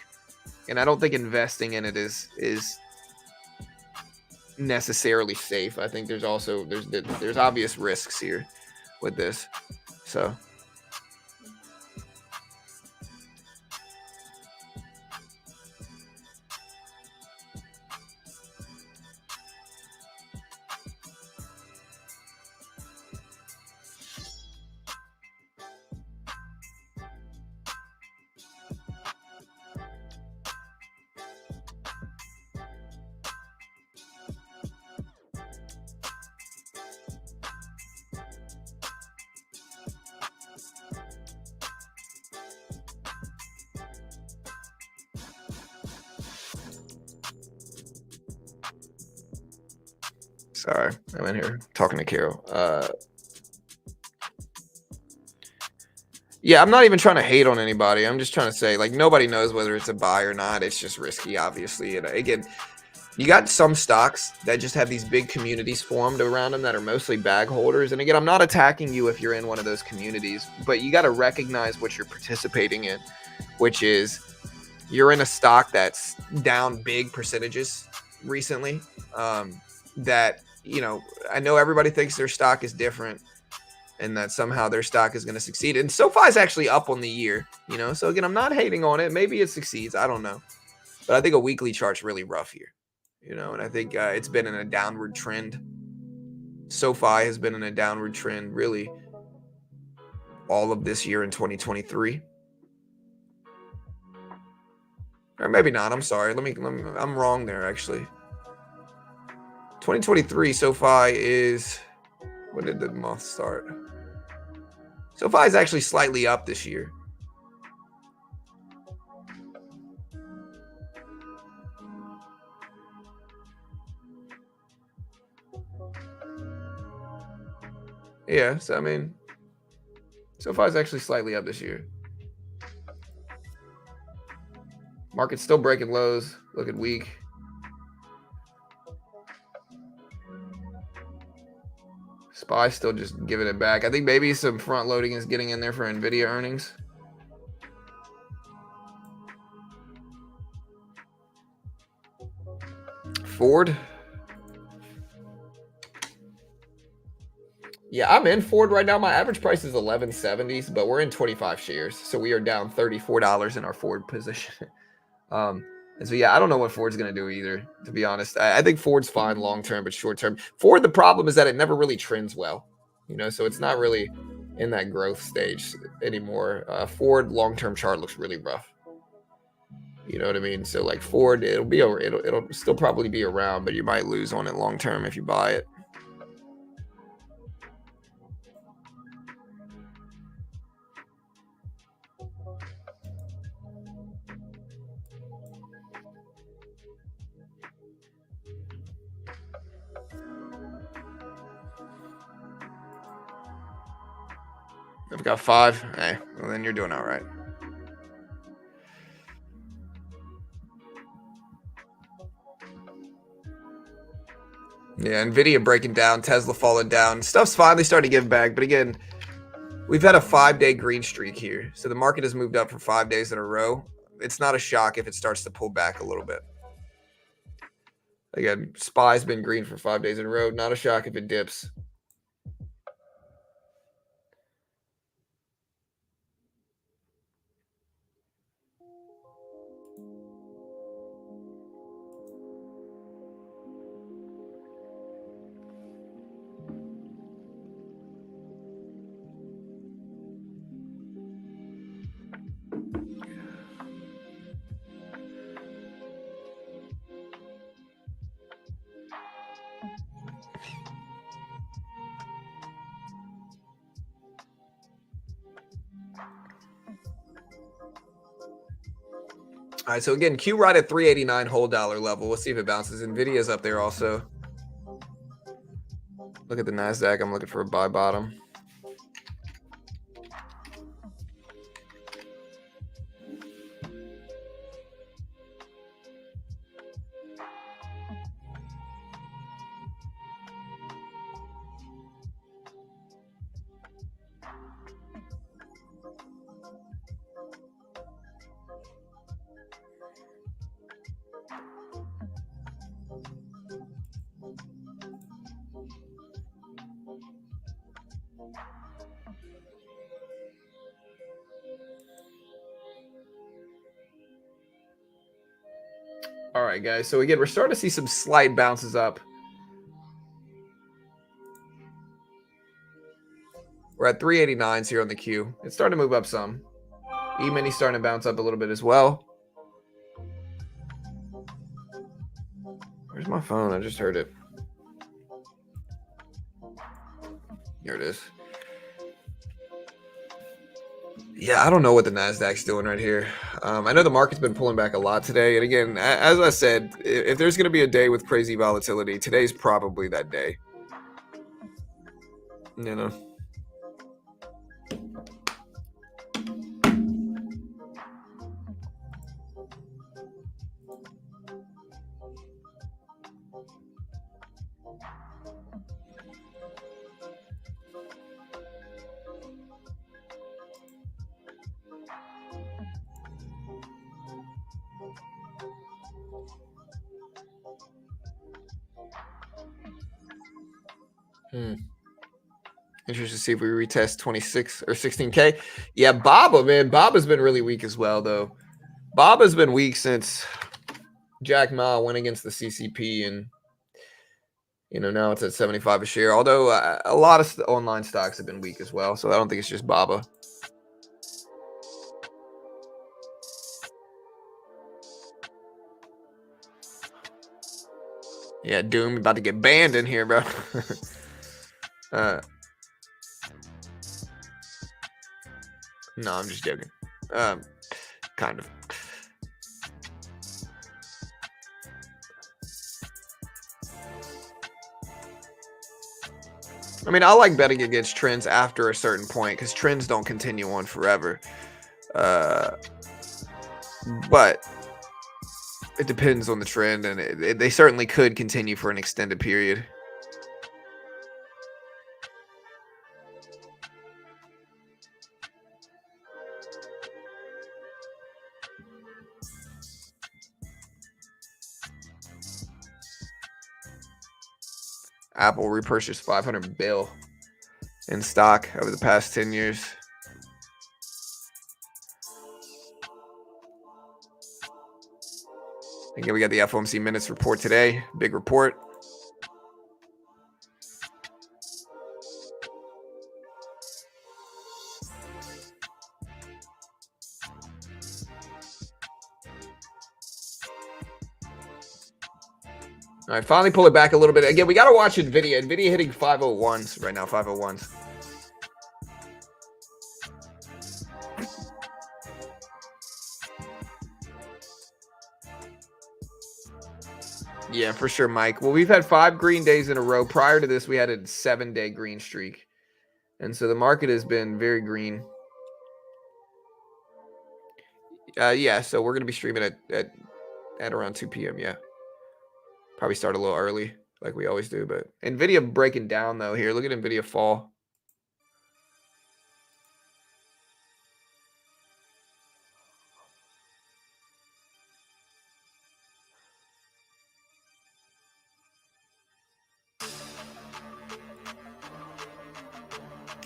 and I don't think investing in it is necessarily safe. I think there's obvious risks here with this. So sorry, I'm in here talking to Carol. Yeah, I'm not even trying to hate on anybody. I'm just trying to say, like, nobody knows whether it's a buy or not. It's just risky, obviously. And again, you got some stocks that just have these big communities formed around them that are mostly bag holders. And again, I'm not attacking you if you're in one of those communities, but you got to recognize what you're participating in, which is you're in a stock that's down big percentages recently. That, I know everybody thinks their stock is different and that somehow their stock is going to succeed. And SoFi is actually up on the year, So again, I'm not hating on it. Maybe it succeeds. I don't know. But I think a weekly chart's really rough here, and I think it's been in a downward trend. SoFi has been in a downward trend really all of this year in 2023. Or maybe not. I'm sorry. I'm wrong there, actually. 2023 SoFi is, when did the month start? SoFi is actually slightly up this year. Yeah, so I mean, SoFi is actually slightly up this year. Market's still breaking lows, looking weak. SPY still just giving it back. I think maybe some front loading is getting in there for NVIDIA earnings. Ford. Yeah, I'm in Ford right now. My average price is 1170s, but we're in 25 shares. So we are down $34 in our Ford position. And so, yeah, I don't know what Ford's going to do either, to be honest. I think Ford's fine long-term, but short-term. Ford, the problem is that it never really trends well, so it's not really in that growth stage anymore. Ford long-term chart looks really rough. You know what I mean? So, like, Ford, it'll still probably be around, but you might lose on it long-term if you buy it. I've got 5. Hey, well, then you're doing all right. Yeah, NVIDIA breaking down, Tesla falling down. Stuff's finally starting to give back. But again, we've had a 5-day green streak here. So the market has moved up for 5 days in a row. It's not a shock if it starts to pull back a little bit. Again, SPY's been green for 5 days in a row. Not a shock if it dips. All right, so again, Q right at 389 whole dollar level. We'll see if it bounces. NVIDIA's up there also. Look at the NASDAQ. I'm looking for a buy bottom. right, guys. So again, we're starting to see some slight bounces up. We're at 389s here on the Q. It's starting to move up some. E-mini's starting to bounce up a little bit as well. Where's my phone? I just heard it. Here it is. Yeah, I don't know what the NASDAQ's doing right here. I know the market's been pulling back a lot today. And again, as I said, if there's going to be a day with crazy volatility, today's probably that day. You know? Interested to see if we retest 26 or 16K. Yeah, Baba, man. Baba's been really weak as well, though. Baba's been weak since Jack Ma went against the CCP, and now it's at 75 a share. Although a lot of online stocks have been weak as well, so I don't think it's just Baba. Yeah, Doom about to get banned in here, bro. No, I'm just joking. Kind of. I mean, I like betting against trends after a certain point because trends don't continue on forever. But it depends on the trend, and they certainly could continue for an extended period. Apple repurchased 500 bill in stock over the past 10 years. Again, we got the FOMC minutes report today. Big report. All right, finally pull it back a little bit. Again, we got to watch NVIDIA. NVIDIA hitting 501s right now, 501s. Yeah, for sure, Mike. Well, we've had 5 green days in a row. Prior to this, we had a 7-day green streak. And so the market has been very green. Yeah, so we're going to be streaming at around 2 p.m., yeah. Probably start a little early, like we always do. But NVIDIA breaking down, though, here. Look at NVIDIA fall.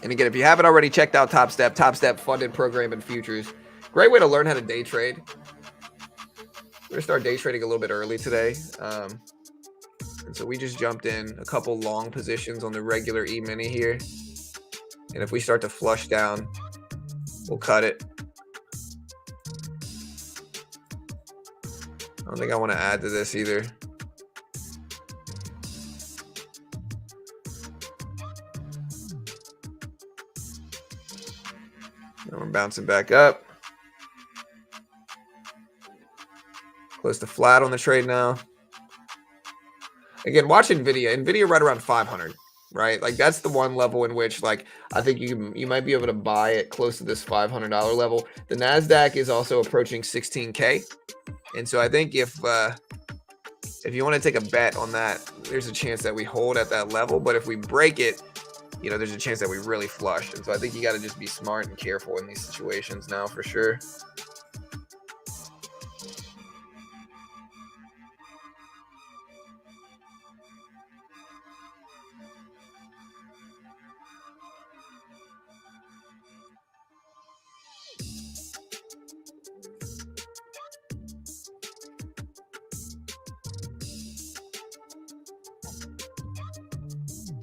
And again, if you haven't already checked out topstep funded program in futures, great way to learn how to day trade. We're going to start day trading a little bit early today. And so we just jumped in a couple long positions on the regular E-mini here. And if we start to flush down, we'll cut it. I don't think I want to add to this either. And we're bouncing back up. Close to flat on the trade now. Again, watch NVIDIA. NVIDIA right around 500, right? Like that's the one level in which, like, I think you might be able to buy it close to this $500 level. The NASDAQ is also approaching 16K. And so I think if you want to take a bet on that, there's a chance that we hold at that level. But if we break it, there's a chance that we really flush. And so I think you got to just be smart and careful in these situations now for sure.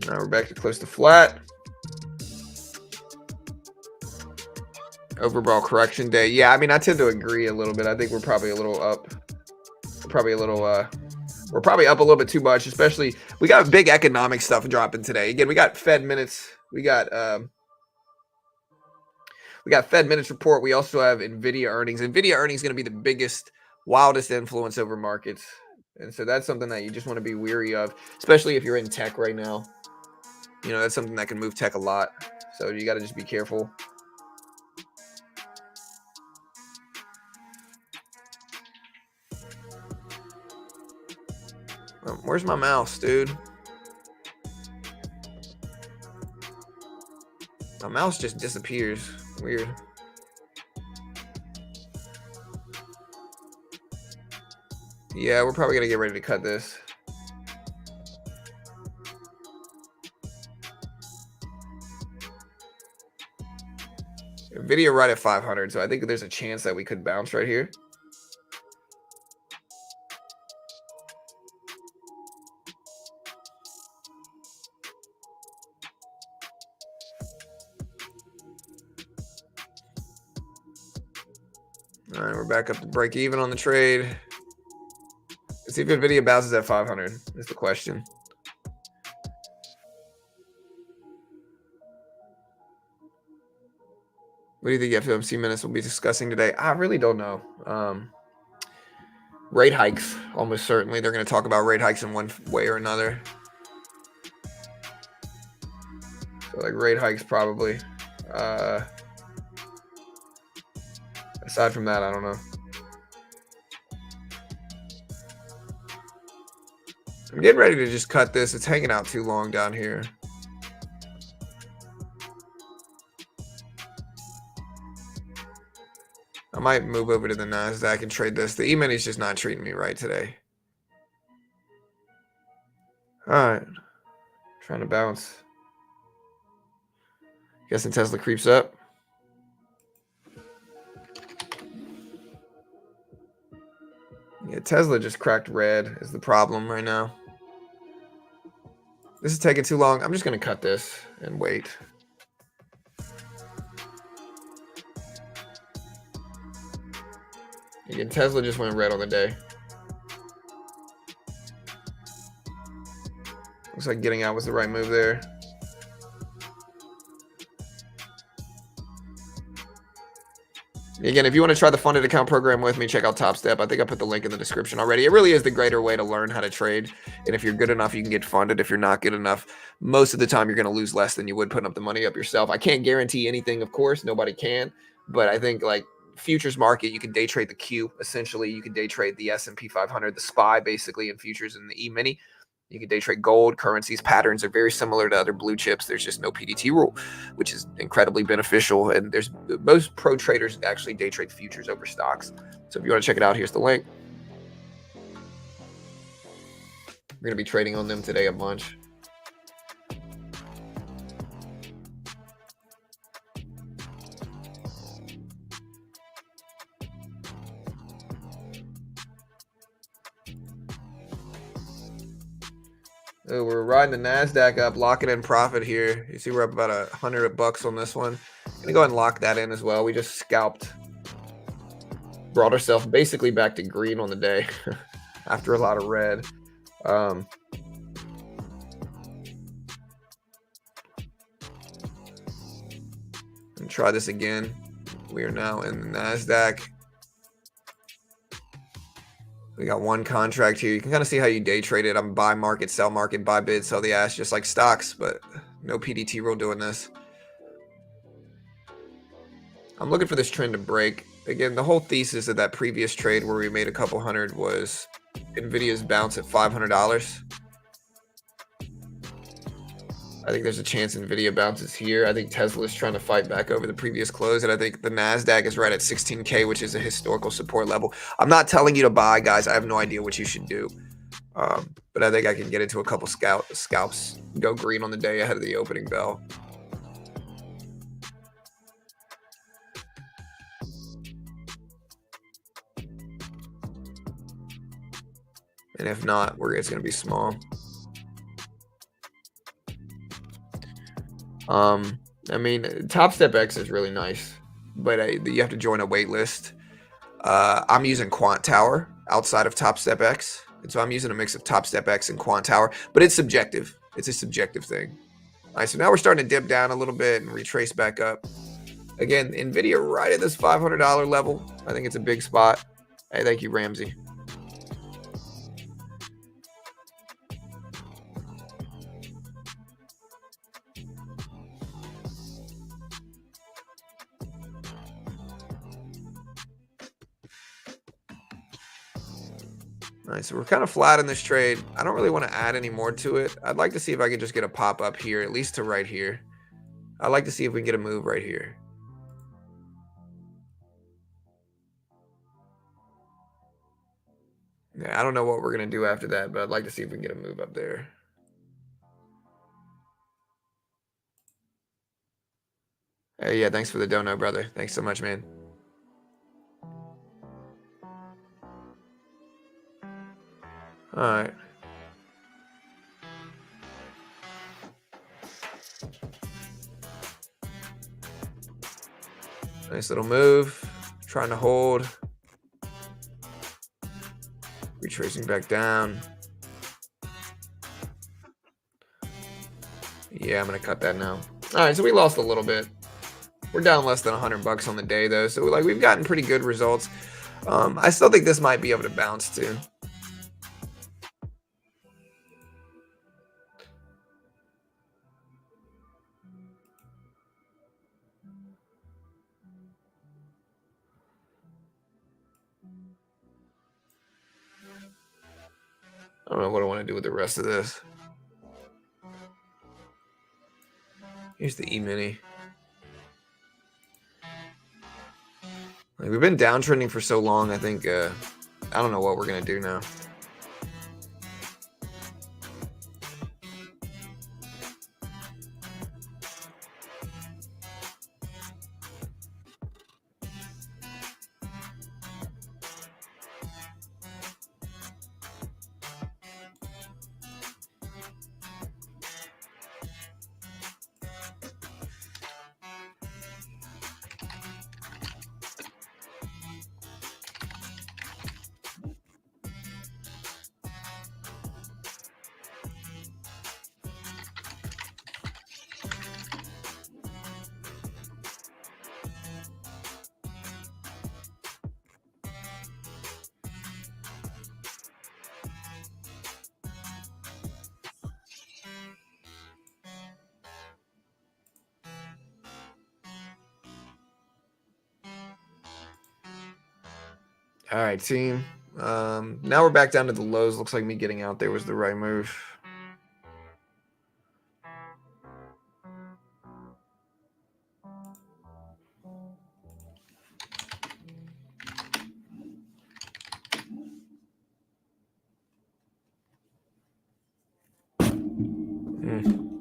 Now we're back to close to flat. Overall correction day. Yeah, I mean, I tend to agree a little bit. I think we're probably a little up. We're probably up a little bit too much, especially we got big economic stuff dropping today. Again, we got Fed minutes. We got Fed minutes report. We also have NVIDIA earnings. NVIDIA earnings is going to be the biggest, wildest influence over markets. And so that's something that you just want to be weary of, especially if you're in tech right now. You know, that's something that can move tech a lot. So you got to just be careful. Where's my mouse, dude? My mouse just disappears. Weird. Yeah, we're probably gonna get ready to cut this. Video right at 500, so I think there's a chance that we could bounce right here. All right, we're back up to break even on the trade. Let's see if NVIDIA bounces at 500 is the question. What do you think FOMC minutes will be discussing today? I really don't know. Rate hikes, almost certainly. They're going to talk about rate hikes in one way or another. So like rate hikes probably. Aside from that, I don't know. I'm getting ready to just cut this. It's hanging out too long down here. I might move over to the NASDAQ and trade this. The E-mini is just not treating me right today. All right. Trying to bounce. Guessing Tesla creeps up. Yeah, Tesla just cracked red is the problem right now. This is taking too long. I'm just going to cut this and wait. Again, Tesla just went red on the day. Looks like getting out was the right move there. Again, if you want to try the funded account program with me, check out Topstep. I think I put the link in the description already. It really is the greater way to learn how to trade. And if you're good enough, you can get funded. If you're not good enough, most of the time you're going to lose less than you would putting up the money up yourself. I can't guarantee anything, of course. Nobody can. But I think like futures market, you can day trade the Q. Essentially, you can day trade the S&P 500, the SPY basically in futures and the E-mini. You can day trade gold, currencies, patterns are very similar to other blue chips. There's just no PDT rule, which is incredibly beneficial. And there's most pro traders actually day trade futures over stocks. So if you want to check it out, here's the link. We're going to be trading on them today a bunch. Oh, we're riding the NASDAQ up, locking in profit here. You see we're up about $100 on this one. Gonna go ahead and lock that in as well. We just scalped. Brought ourselves basically back to green on the day after a lot of red. And try this again. We are now in the NASDAQ. We got one contract here. You can kind of see how you day trade it. I'm buy market, sell market, buy bid, sell the ash, just like stocks, but no PDT rule doing this. I'm looking for this trend to break. Again, the whole thesis of that previous trade where we made a couple hundred was NVIDIA's bounce at $500. I think there's a chance NVIDIA bounces here. I think Tesla is trying to fight back over the previous close, and I think the NASDAQ is right at 16K, which is a historical support level. I'm not telling you to buy, guys. I have no idea what you should do. But I think I can get into a couple scalps, go green on the day ahead of the opening bell. And if not, it's going to be small. I mean, topstep X is really nice, but you have to join a wait list. I'm using Quant Tower outside of topstep X, and so I'm using a mix of topstep X and Quant Tower, but it's subjective. It's a subjective thing. All right, so now we're starting to dip down a little bit and retrace back up. Again, NVIDIA right at this $500 level. I think it's a big spot. Hey, thank you, Ramsey. All right, so we're kind of flat in this trade. I don't really want to add any more to it. I'd like to see if I can just get a pop up here, at least to right here. I'd like to see if we can get a move right here. Yeah, I don't know what we're going to do after that, but I'd like to see if we can get a move up there. Hey, yeah, thanks for the dono, brother. Thanks so much, man. All right. Nice little move. Trying to hold. Retracing back down. Yeah, I'm going to cut that now. All right, so we lost a little bit. We're down less than $100 on the day, though. So like we've gotten pretty good results. I still think this might be able to bounce, too. I don't know what I want to do with the rest of this. Here's the E-mini. Like we've been downtrending for so long, I think, I don't know what we're going to do now. All right, team. Now we're back down to the lows. Looks like me getting out there was the right move.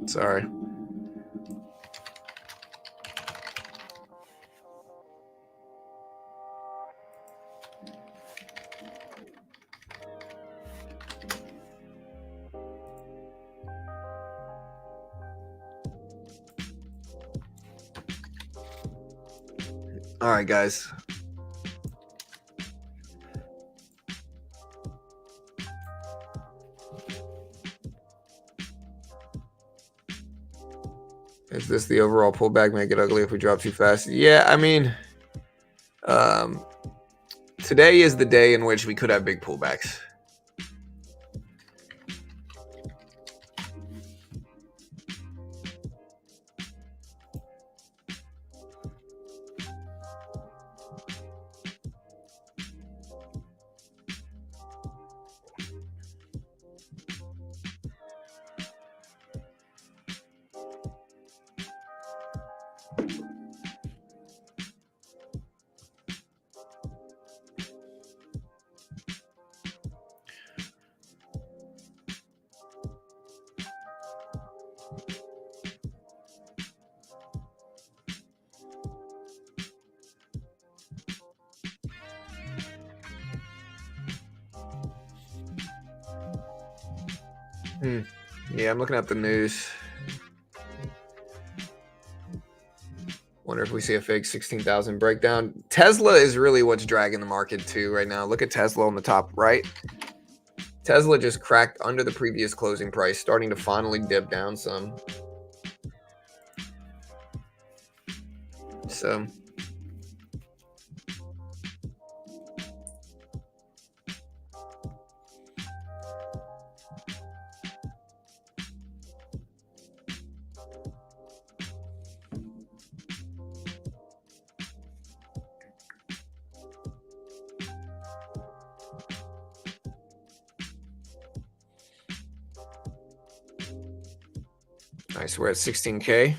Sorry. All right, guys. Is this the overall pullback? Make it ugly if we drop too fast? Yeah, I mean, today is the day in which we could have big pullbacks. Yeah, I'm looking at the news. Wonder if we see a fake 16,000 breakdown. Tesla is really what's dragging the market too right now. Look at Tesla on the top right. Tesla just cracked under the previous closing price, starting to finally dip down some. So nice, we're at 16K.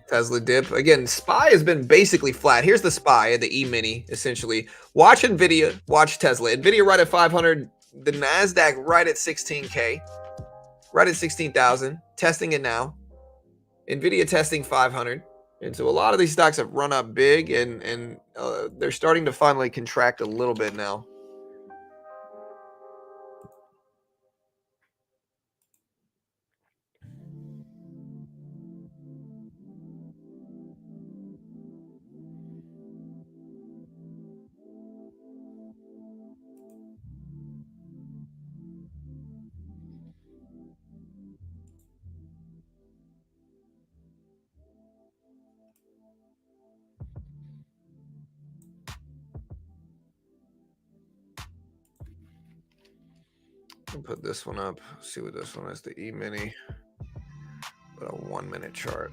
Tesla dip. Again, SPY has been basically flat. Here's the SPY, the E-mini, essentially. Watch NVIDIA, watch Tesla. NVIDIA right at 500, the NASDAQ right at 16K, right at 16,000, testing it now. NVIDIA testing 500. And so a lot of these stocks have run up big, and they're starting to finally contract a little bit now. I'll put this one up. See what this one is. The E-mini. A 1 minute chart.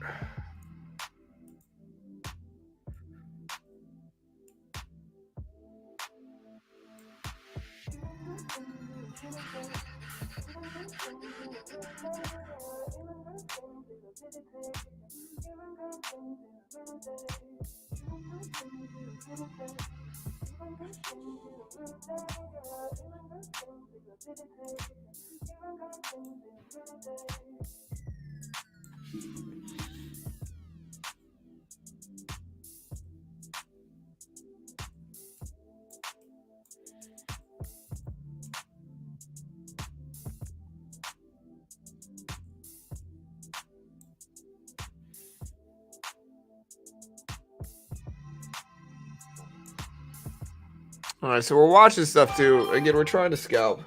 All right, so we're watching stuff too. Again, we're trying to scalp,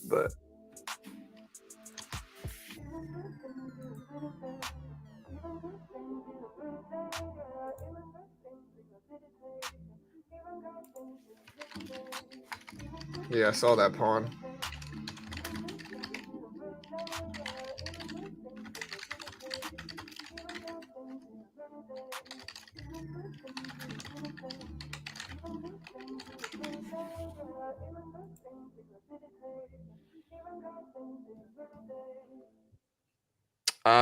but yeah, I saw that pawn.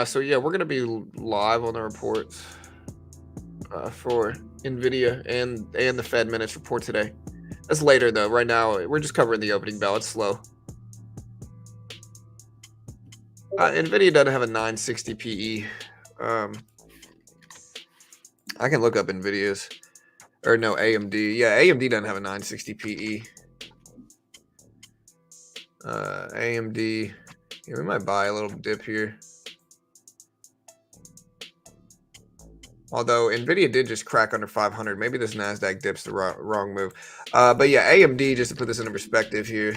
So yeah, we're gonna be live on the reports for NVIDIA and the Fed minutes report today. That's later though. Right now, we're just covering the opening bell. It's slow. NVIDIA doesn't have a 960 PE. I can look up NVIDIA's, or no, AMD. Yeah, AMD doesn't have a 960 PE. AMD, yeah, we might buy a little dip here. Although NVIDIA did just crack under 500. Maybe this NASDAQ dip's the wrong move. But yeah, AMD, just to put this into perspective here.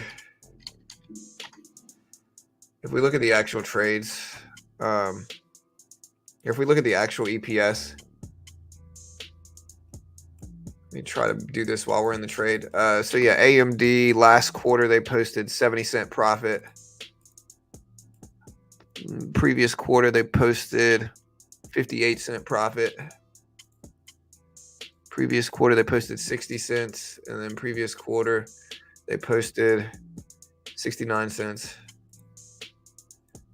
If we look at the actual trades, if we look at the actual EPS, let me try to do this while we're in the trade. So yeah, AMD last quarter, they posted 70-cent profit. Previous quarter, they posted 58-cent profit. Previous quarter, they posted 60 cents. And then previous quarter, they posted 69 cents.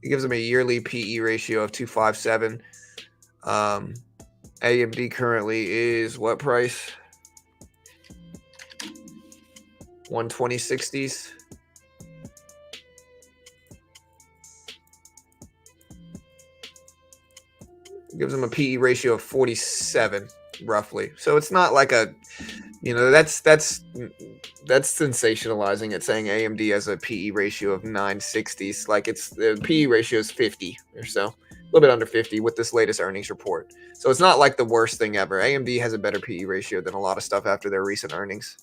It gives them a yearly PE ratio of 257. AMD currently is what price? 120.60s. It gives them a PE ratio of 47, roughly. So it's not like a You know, that's sensationalizing it, saying AMD has a PE ratio of 960s. Like it's the PE ratio is 50 or so, a little bit under 50 with this latest earnings report. So it's not like the worst thing ever. AMD has a better PE ratio than a lot of stuff after their recent earnings.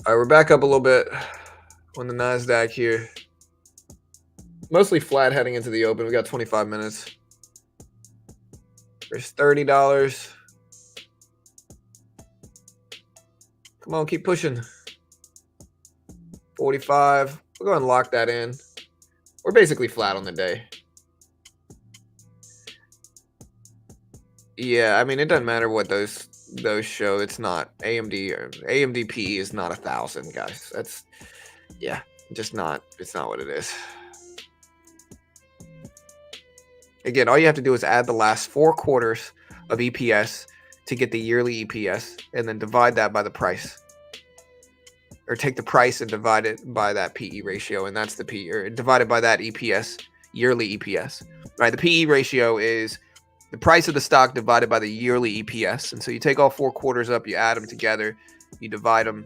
All right, we're back up a little bit on the NASDAQ here. Mostly flat heading into the open. We got 25 minutes. There's $30. Come on, keep pushing. 45. We'll go ahead and lock that in. We're basically flat on the day. Yeah, I mean, it doesn't matter what those show. It's not AMD or AMD PE is not 1,000, guys. That's just not. It's not what it is. Again, all you have to do is add the last 4 quarters of EPS to get the yearly EPS, and then divide that by the price, or take the price and divide it by that PE ratio, and that's the PE, or divided by that EPS, yearly EPS. Right? The PE ratio is the price of the stock divided by the yearly EPS. And so you take all 4 quarters up, you add them together, you divide them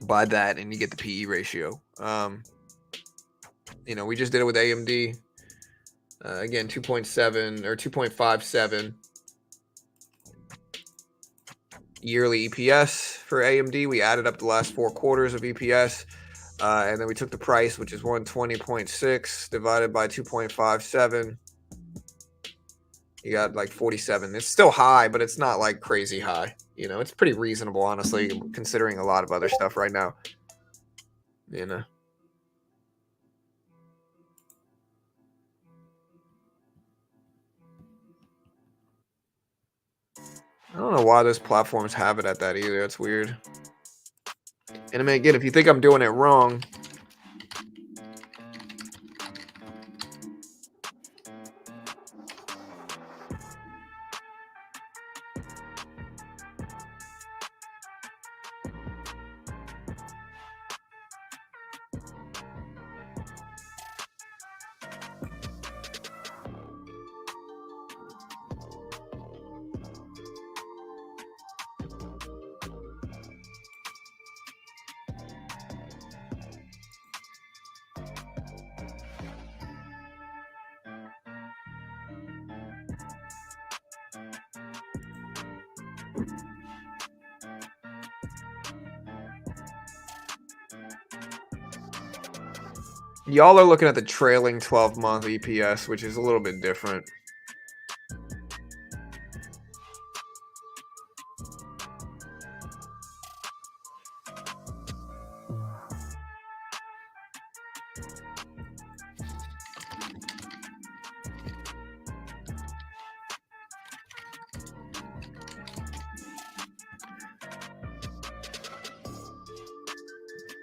by that, and you get the PE ratio. You know, we just did it with AMD. Again, 2.7 or 2.57 yearly EPS for AMD. We added up the last 4 quarters of EPS. And then we took the price, which is 120.6 divided by 2.57. You got like 47. It's still high, but it's not like crazy high. You know, it's pretty reasonable, honestly, considering a lot of other stuff right now. You know. I don't know why those platforms have it at that either. That's weird. And I mean, again, if you think I'm doing it wrong, y'all are looking at the trailing 12-month EPS, which is a little bit different.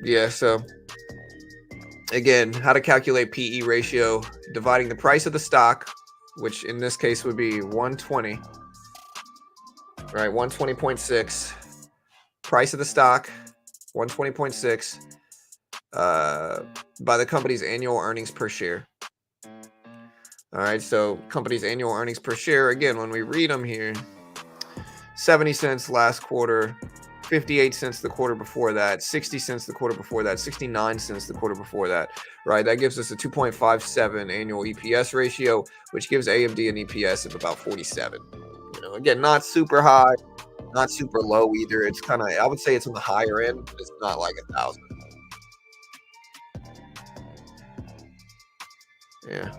Yeah, so again, how to calculate PE ratio, dividing the price of the stock, which in this case would be 120, right? 120.6. Price of the stock, 120.6, by the company's annual earnings per share. All right, so company's annual earnings per share, again, when we read them here, 70 cents last quarter, 58 cents the quarter before that, 60 cents the quarter before that, 69 cents the quarter before that, right? That gives us a 2.57 annual EPS ratio, which gives AMD an EPS of about 47. You know, again, not super high, not super low either. It's kind of, I would say it's on the higher end, but it's not like 1,000. Yeah.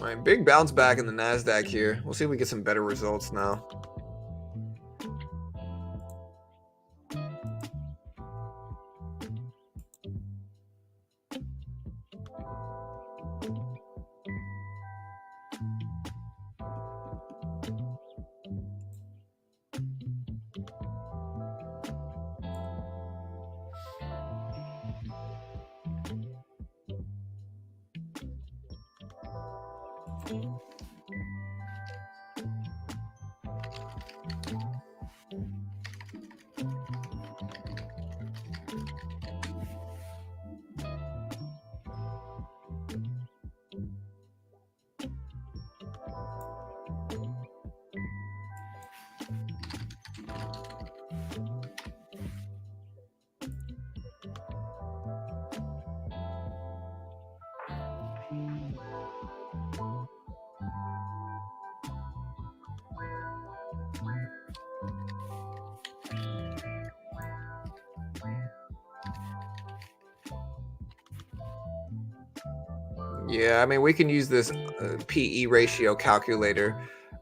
All right, big bounce back in the NASDAQ here. We'll see if we get some better results now. Yeah, I mean, we can use this PE ratio calculator.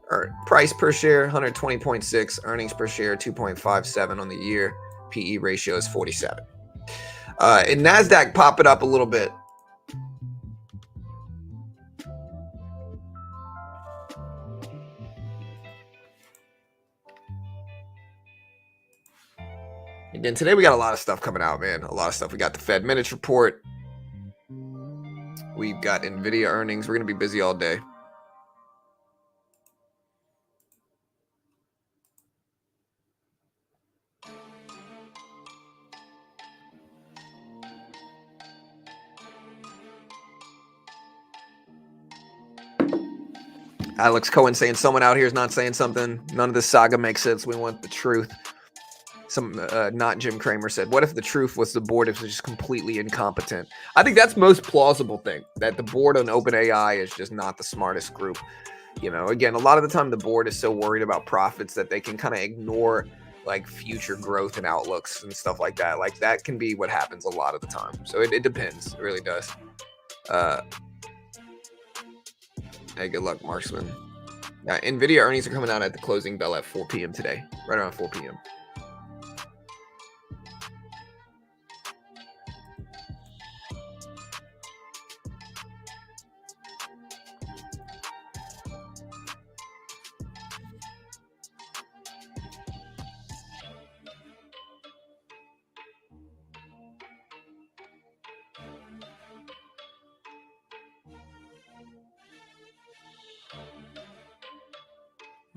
Or price per share 120.6, earnings per share 2.57 on the year. PE ratio is 47. And NASDAQ pop it up a little bit. Again, today we got a lot of stuff coming out, man. A lot of stuff. We got the Fed minutes report. We've got NVIDIA earnings. We're going to be busy all day. Alex Cohen saying someone out here is not saying something. None of this saga makes sense. We want the truth. Some not Jim Cramer said, what if the truth was the board is just completely incompetent? I think that's most plausible thing, that the board on OpenAI is just not the smartest group. You know, again, a lot of the time the board is so worried about profits that they can kind of ignore like future growth and outlooks and stuff like that. Like that can be what happens a lot of the time. So it depends. It really does. Hey, good luck, Marksman. NVIDIA earnings are coming out at the closing bell at 4 p.m. today, right around 4 p.m.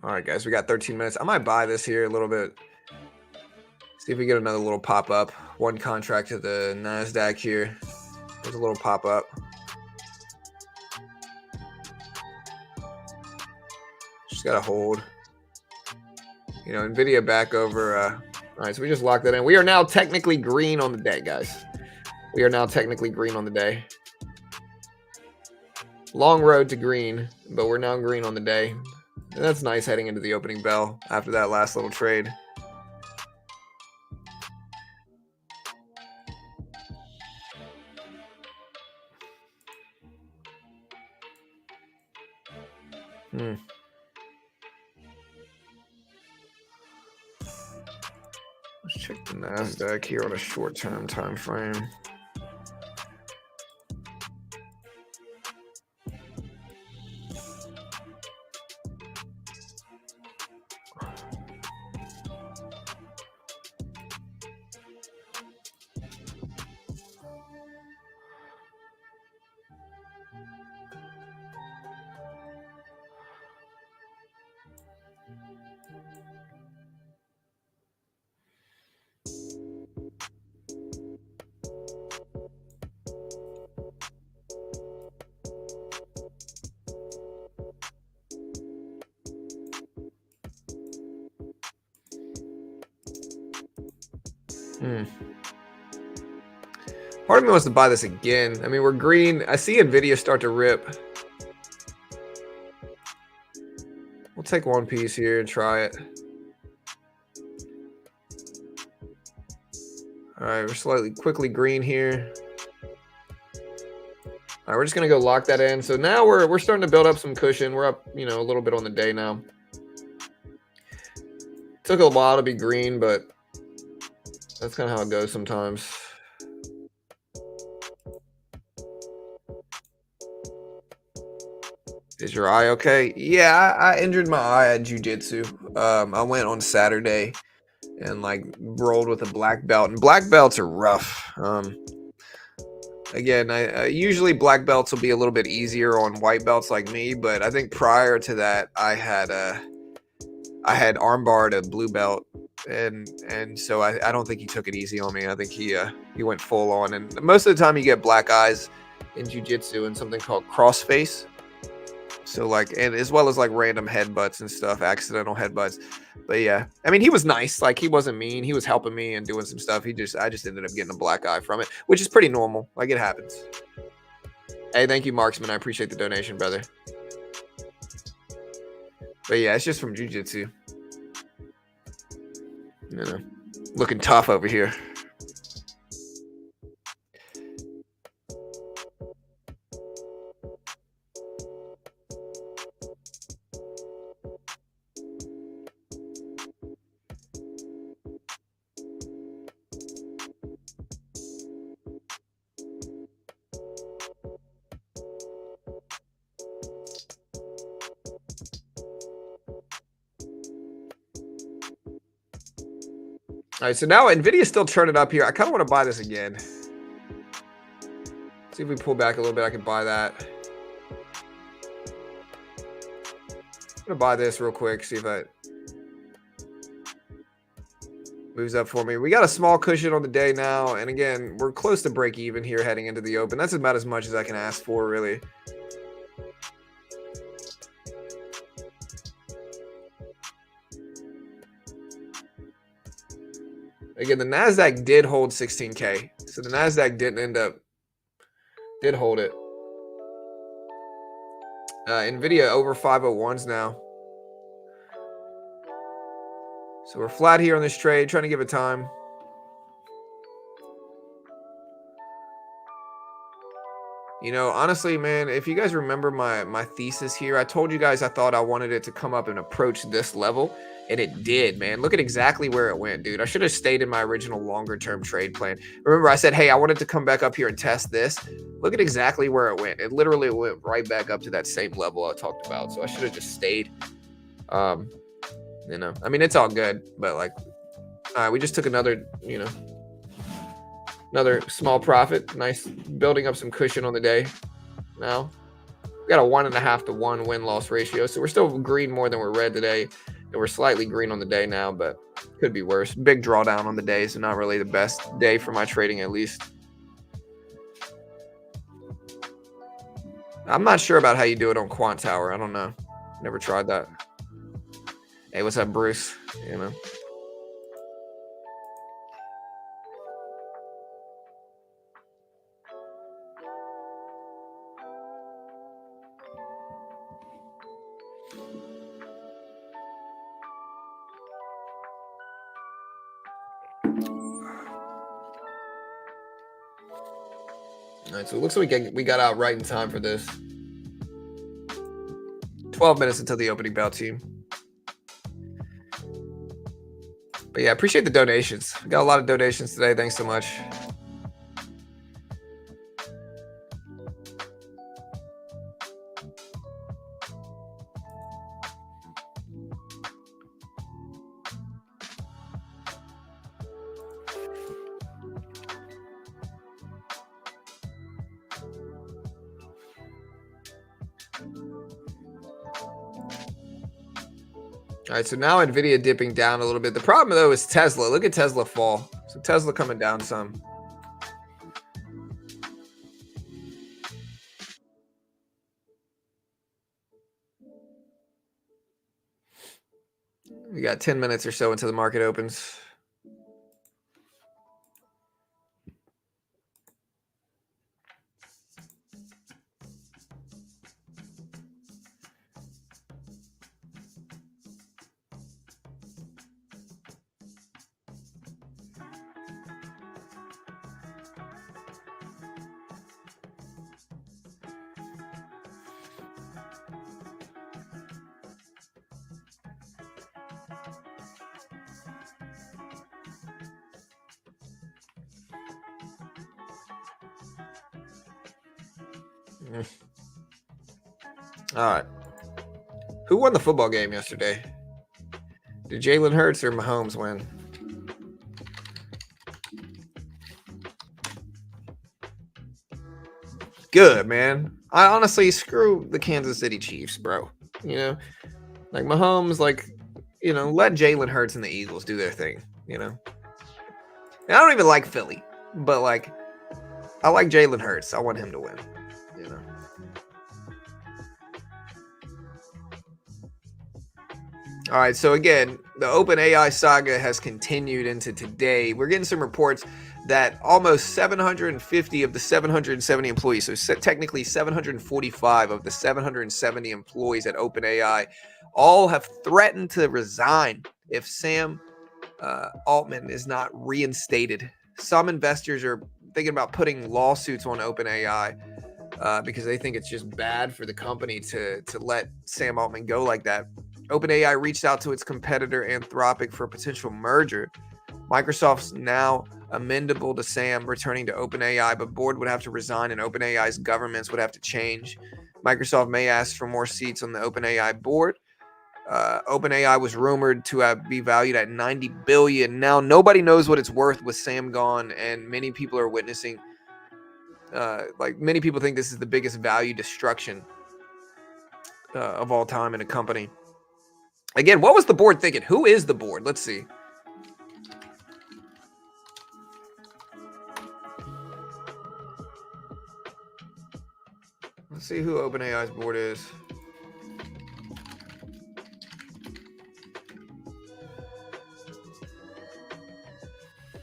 All right, guys, we got 13 minutes. I might buy this here a little bit. See if we get another little pop-up. One contract to the NASDAQ here. There's a little pop-up. Just got to hold. You know, NVIDIA back over. All right, so we just locked that in. We are now technically green on the day, guys. We are now technically green on the day. Long road to green, but we're now green on the day. And that's nice heading into the opening bell after that last little trade. Let's check the NASDAQ here on a short-term time frame. Part of me wants to buy this again. I mean, we're green. I see NVIDIA start to rip. We'll take one piece here and try it. All right, we're quickly green here. All All right, we're just gonna go lock that in. So now we're starting to build up some cushion. We're up, you know, a little bit on the day now. Took a while to be green, but that's kind of how it goes sometimes. Is your eye okay? Yeah, I injured my eye at jiu-jitsu. I went on Saturday and like rolled with a black belt, and black belts are rough. Again, I usually black belts will be a little bit easier on white belts like me, but I think prior to that, I had armbarred a blue belt, and so I don't think he took it easy on me. I think he went full on, and most of the time you get black eyes in jiu-jitsu and something called crossface. So like, and as well as like random headbutts and stuff, accidental headbutts. But yeah, I mean, he was nice. Like, he wasn't mean. He was helping me and doing some stuff. I just ended up getting a black eye from it, which is pretty normal. Like, it happens. Hey, thank you, Marksman. I appreciate the donation, brother. But yeah, it's just from jiu-jitsu. You know, looking tough over here. All right, so now NVIDIA's still turning up here. I kind of want to buy this again. See if we pull back a little bit, I can buy that. I'm gonna buy this real quick, see if that moves up for me. We got a small cushion on the day now, and again, we're close to break even here heading into the open. That's about as much as I can ask for, really. Again, the NASDAQ did hold 16K. So the NASDAQ did hold it. NVIDIA over 501s now. So we're flat here on this trade, trying to give it time. You know, honestly, man, if you guys remember my thesis here, I told you guys I thought I wanted it to come up and approach this level, and it did, man. Look at exactly where it went, dude. I should have stayed in my original longer-term trade plan. Remember, I said, hey, I wanted to come back up here and test this. Look at exactly where it went. It literally went right back up to that same level I talked about, so I should have just stayed. You know, I mean, it's all good, but like, all right, we just took another, you know, another small profit. Nice, building up some cushion on the day. Now we got a 1.5 to 1 win-loss ratio, so we're still green more than we're red today, and we're slightly green on the day now, but could be worse. Big drawdown on the day, so not really the best day for my trading, at least. I'm not sure about how you do it on Quant Tower. I don't know. Never tried that. Hey, what's up, Bruce? You know. All right, so it looks like we got out right in time for this. 12 minutes until the opening bell, team. But yeah, I appreciate the donations. We got a lot of donations today. Thanks so much. All right, so now NVIDIA dipping down a little bit. The problem, though, is Tesla. Look at Tesla fall. So Tesla coming down some. We got 10 minutes or so until the market opens. All right. Who won the football game yesterday? Did Jalen Hurts or Mahomes win? Good, man. I honestly screw the Kansas City Chiefs, bro. You know, like Mahomes, like, you know, let Jalen Hurts and the Eagles do their thing, you know. And I don't even like Philly, but like, I like Jalen Hurts. I want him to win, you know. All right, so again, the OpenAI saga has continued into today. We're getting some reports that almost 750 of the 770 employees, so technically 745 of the 770 employees at OpenAI, all have threatened to resign if Sam Altman is not reinstated. Some investors are thinking about putting lawsuits on OpenAI because they think it's just bad for the company to let Sam Altman go like that. OpenAI reached out to its competitor Anthropic for a potential merger. Microsoft's now amendable to Sam returning to OpenAI, but board would have to resign and OpenAI's governance would have to change. Microsoft may ask for more seats on the OpenAI board. OpenAI was rumored to be valued at $90 billion. Now nobody knows what it's worth with Sam gone, and many people are witnessing. Many people think this is the biggest value destruction of all time in a company. Again, what was the board thinking? Who is the board? Let's see. Let's see who OpenAI's board is.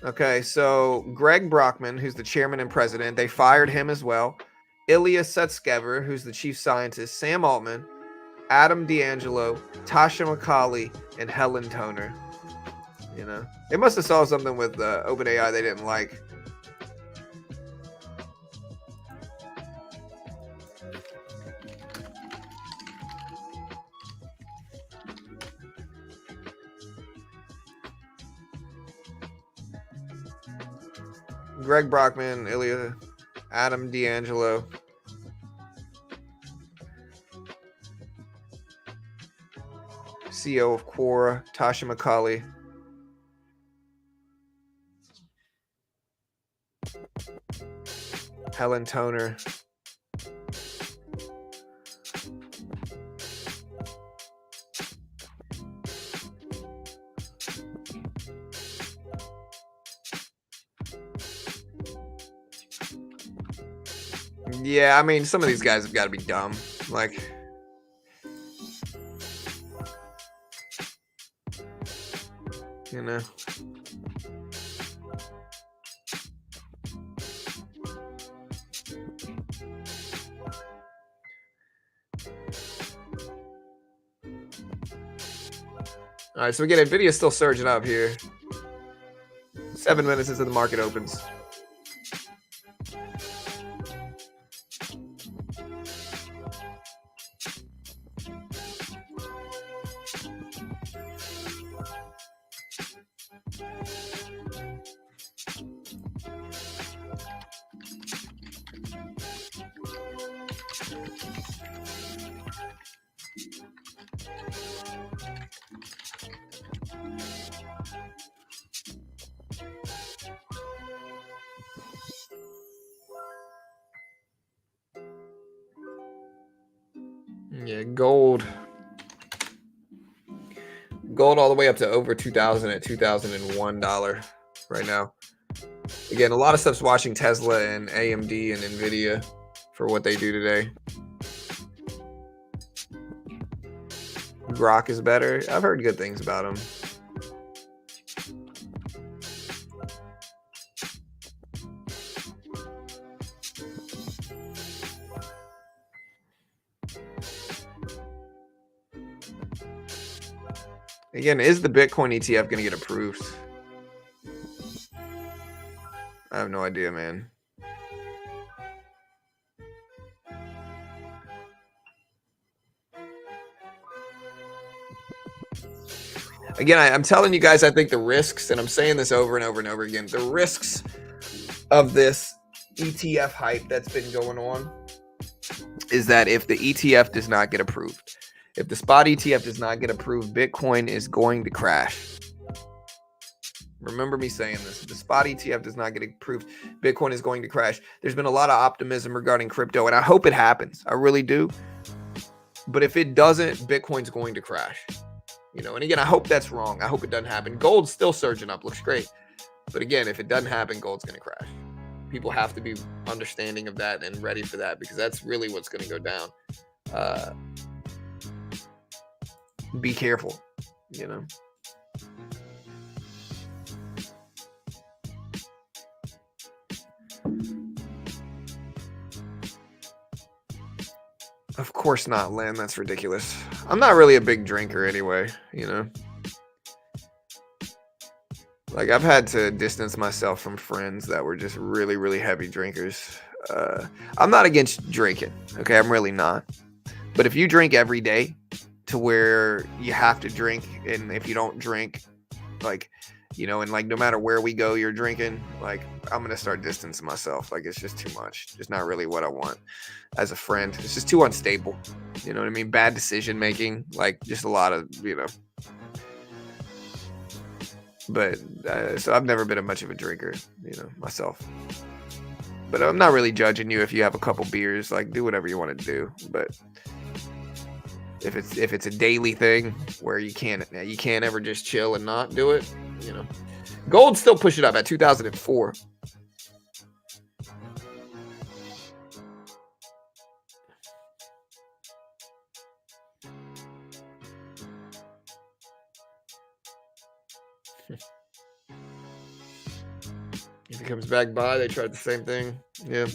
Okay, so Greg Brockman, who's the chairman and president, they fired him as well. Ilya Sutskever, who's the chief scientist, Sam Altman, Adam D'Angelo, Tasha McCauley, and Helen Toner. You know, they must have saw something with OpenAI they didn't like. Greg Brockman, Ilya, Adam D'Angelo. CEO of Quora, Tasha McCauley. Helen Toner. Yeah, I mean, some of these guys have got to be dumb. Like, you know. All right, so again, Nvidia's still surging up here. 7 minutes into the market opens. Yeah, gold all the way up to over 2000 at $2001 right now. Again, a lot of stuff's watching Tesla and AMD and Nvidia for what they do today. Grok is better. I've heard good things about him. Again, is the Bitcoin ETF going to get approved? I have no idea, man. Again, I'm telling you guys, I think the risks, and I'm saying this over and over and over again, the risks of this ETF hype that's been going on is that if the ETF does not get approved, if the spot ETF does not get approved, Bitcoin is going to crash. Remember me saying this. If the spot ETF does not get approved, Bitcoin is going to crash. There's been a lot of optimism regarding crypto, and I hope it happens. I really do. But if it doesn't, Bitcoin's going to crash. You know, and again, I hope that's wrong. I hope it doesn't happen. Gold's still surging up, looks great. But again, if it doesn't happen, gold's going to crash. People have to be understanding of that and ready for that, because that's really what's going to go down. Be careful, you know. Of course not, Len. That's ridiculous. I'm not really a big drinker anyway, you know. Like, I've had to distance myself from friends that were just really, really heavy drinkers. I'm not against drinking, okay? I'm really not. But if you drink every day to where you have to drink, and if you don't drink, like, you know, and like no matter where we go, you're drinking, like, I'm going to start distancing myself. Like, it's just too much. It's not really what I want as a friend. It's just too unstable. You know what I mean? Bad decision making, like just a lot of, you know. But so I've never been much of a drinker, you know, myself. But I'm not really judging you if you have a couple beers. Like, do whatever you want to do. But if it's a daily thing where you can't ever just chill and not do it, you know. Gold's still pushing up at 2004. If he comes back by, they tried the same thing. Yeah.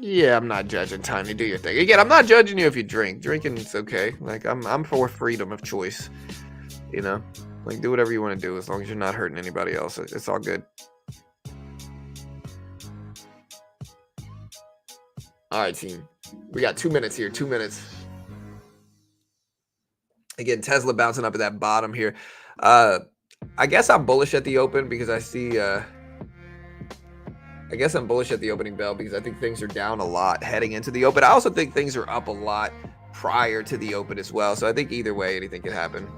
Yeah, I'm not judging. Tiny, do your thing. Again, I'm not judging you if you drink. Drinking, it's okay. Like, I'm for freedom of choice. You know, like, do whatever you want to do as long as you're not hurting anybody else. It's all good. All right, team. We got 2 minutes here. 2 minutes. Again, Tesla bouncing up at that bottom here. I guess I'm bullish at the open because I see. I guess I'm bullish at the opening bell because I think things are down a lot heading into the open. I also think things are up a lot prior to the open as well. So I think either way, anything could happen.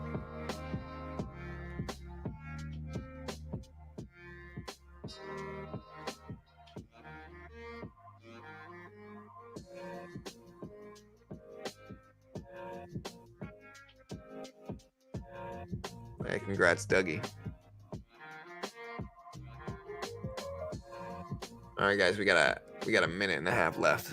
Hey, congrats, Dougie. All right, guys, we got a minute and a half left.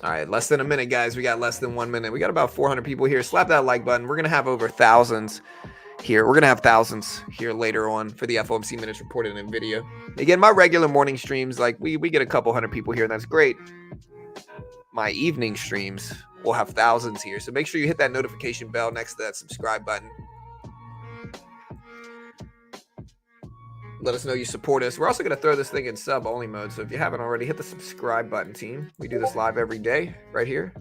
All right, less than a minute, guys. We got less than 1 minute. We got about 400 people here. Slap that like button. We're going to have over thousands here. We're going to have thousands here later on for the FOMC Minutes Report and NVIDIA. Again, my regular morning streams, like we get a couple hundred people here, and that's great. My evening streams will have thousands here. So make sure you hit that notification bell next to that subscribe button. Let us know you support us. We're also going to throw this thing in sub-only mode. So if you haven't already, hit the subscribe button, team. We do this live every day right here.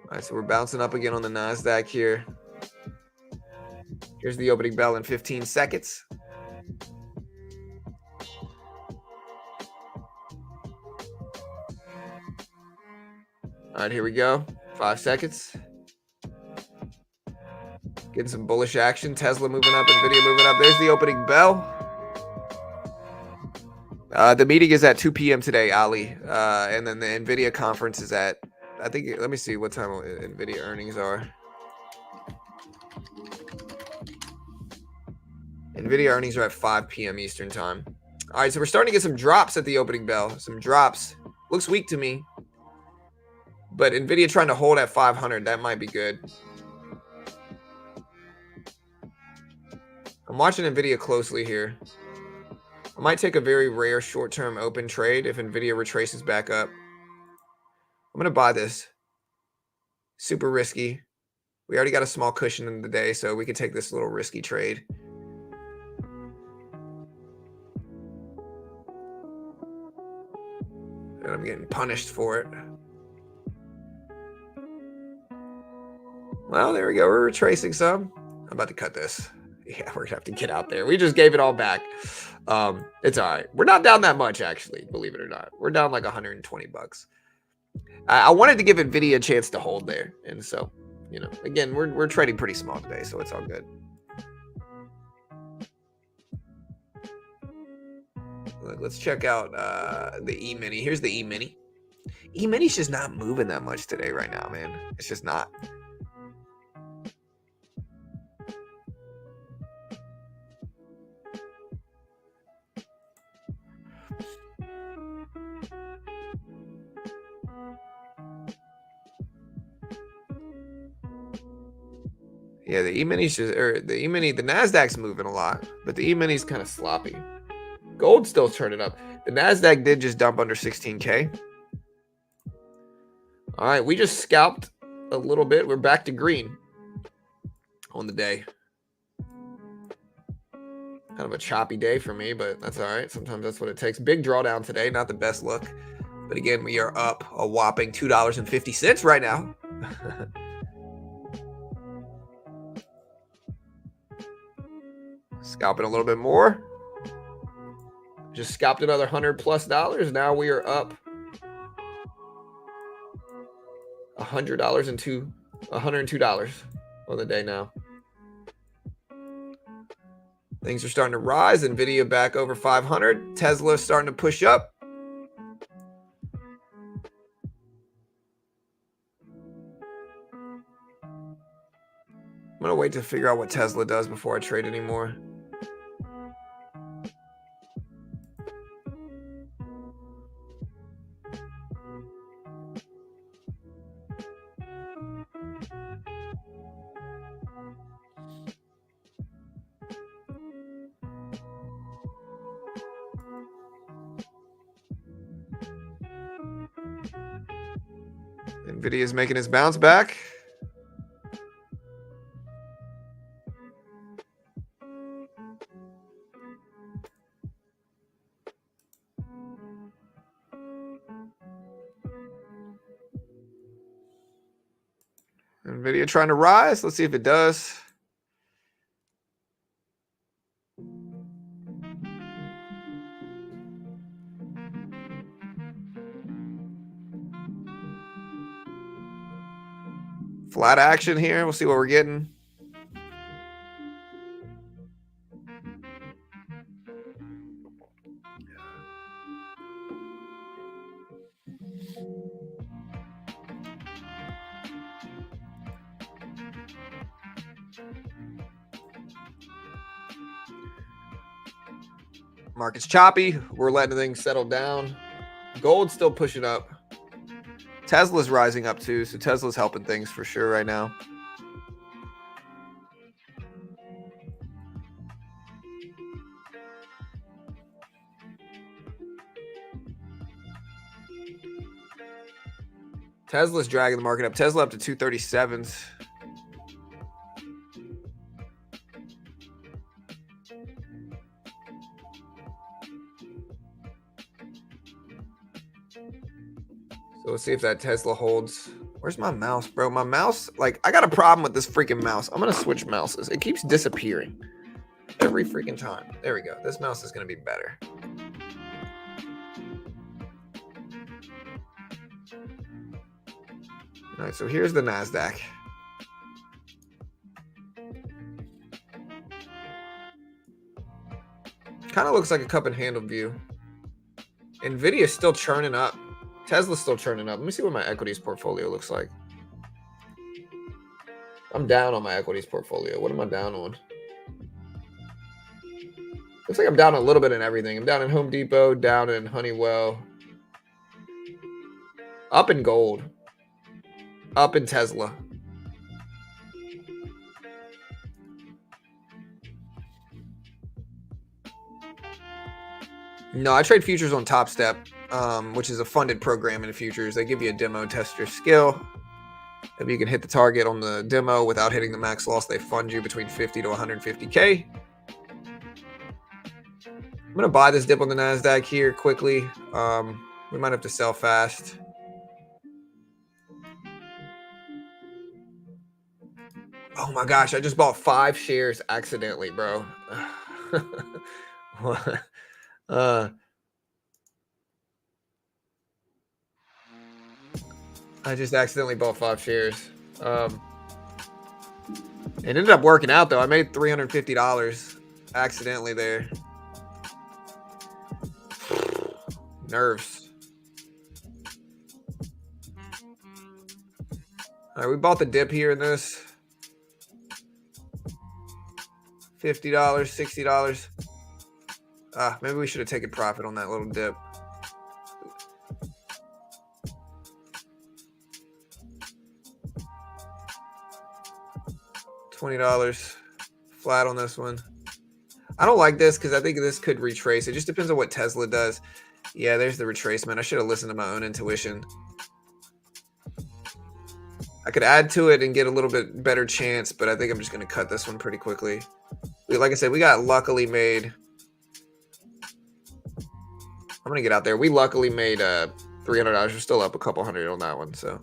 All right, so we're bouncing up again on the NASDAQ here. Here's the opening bell in 15 seconds. All right, here we go. 5 seconds. Getting some bullish action. Tesla moving up, NVIDIA moving up. There's the opening bell. The meeting is at 2 p.m. today, Ali. And then the NVIDIA conference is at, I think, let me see what time NVIDIA earnings are. NVIDIA earnings are at 5 p.m. Eastern time. All right, so we're starting to get some drops at the opening bell. Some drops. Looks weak to me. But NVIDIA trying to hold at 500. That might be good. I'm watching NVIDIA closely here. I might take a very rare short-term open trade if NVIDIA retraces back up. I'm going to buy this. Super risky. We already got a small cushion in the day, so we could take this little risky trade. And I'm getting punished for it. Well, there we go. We're retracing some. I'm about to cut this. Yeah, we're going to have to get out there. We just gave it all back. It's all right. We're not down that much, actually, believe it or not. We're down like 120 bucks. I wanted to give NVIDIA a chance to hold there. And so, you know, again, we're trading pretty small today, so it's all good. Look, let's check out the E-mini. Here's the E-mini. E-mini's just not moving that much today right now, man. It's just not. Yeah, the E-mini's just, or the E-mini, the NASDAQ's moving a lot, but the E-mini's kind of sloppy. Gold's still turning up. The NASDAQ did just dump under 16K. All right, we just scalped a little bit. We're back to green on the day. Kind of a choppy day for me, but that's all right. Sometimes that's what it takes. Big drawdown today, not the best look. But again, we are up a whopping $2.50 right now. Scalping a little bit more. Just scalped another $100+ Now we are up $100 and $102 on the day now. Things are starting to rise. NVIDIA back over 500. Tesla starting to push up. I'm going to wait to figure out what Tesla does before I trade anymore. NVIDIA is making its bounce back. NVIDIA trying to rise. Let's see if it does. Flat action here. We'll see what we're getting. Market's choppy. We're letting things settle down. Gold's still pushing up. Tesla's rising up too, so Tesla's helping things for sure right now. Tesla's dragging the market up. Tesla up to 237s. So let's see if that Tesla holds. Where's my mouse, bro? My mouse, like, I got a problem with this freaking mouse. I'm going to switch mouses. It keeps disappearing every freaking time. There we go. This mouse is going to be better. All right, so here's the NASDAQ. Kind of looks like a cup and handle view. NVIDIA is still churning up. Tesla's still churning up. Let me see what my equities portfolio looks like. I'm down on my equities portfolio. What am I down on? Looks like I'm down a little bit in everything. I'm down in Home Depot, down in Honeywell, up in gold, up in Tesla. No, I trade futures on Topstep, which is a funded program in the futures. They give you a demo, test your skill. If you can hit the target on the demo without hitting the max loss, they fund you between 50 to 150K. I'm going to buy this dip on the NASDAQ here quickly. We might have to sell fast. Oh my gosh, I just bought 5 shares accidentally, bro. I just accidentally bought 5 shares. It ended up working out though. I made $350 accidentally there. Nerves. All right, we bought the dip here in this. $50, $60. Maybe we should have taken profit on that little dip. $20 flat on this one. I don't like this because I think this could retrace. It just depends on what Tesla does. Yeah, there's the retracement. I should have listened to my own intuition. I could add to it and get a little bit better chance, but I think I'm just going to cut this one pretty quickly. Like I said, we got luckily made. I'm going to get out there. We luckily made $300. We're still up a couple hundred on that one, so.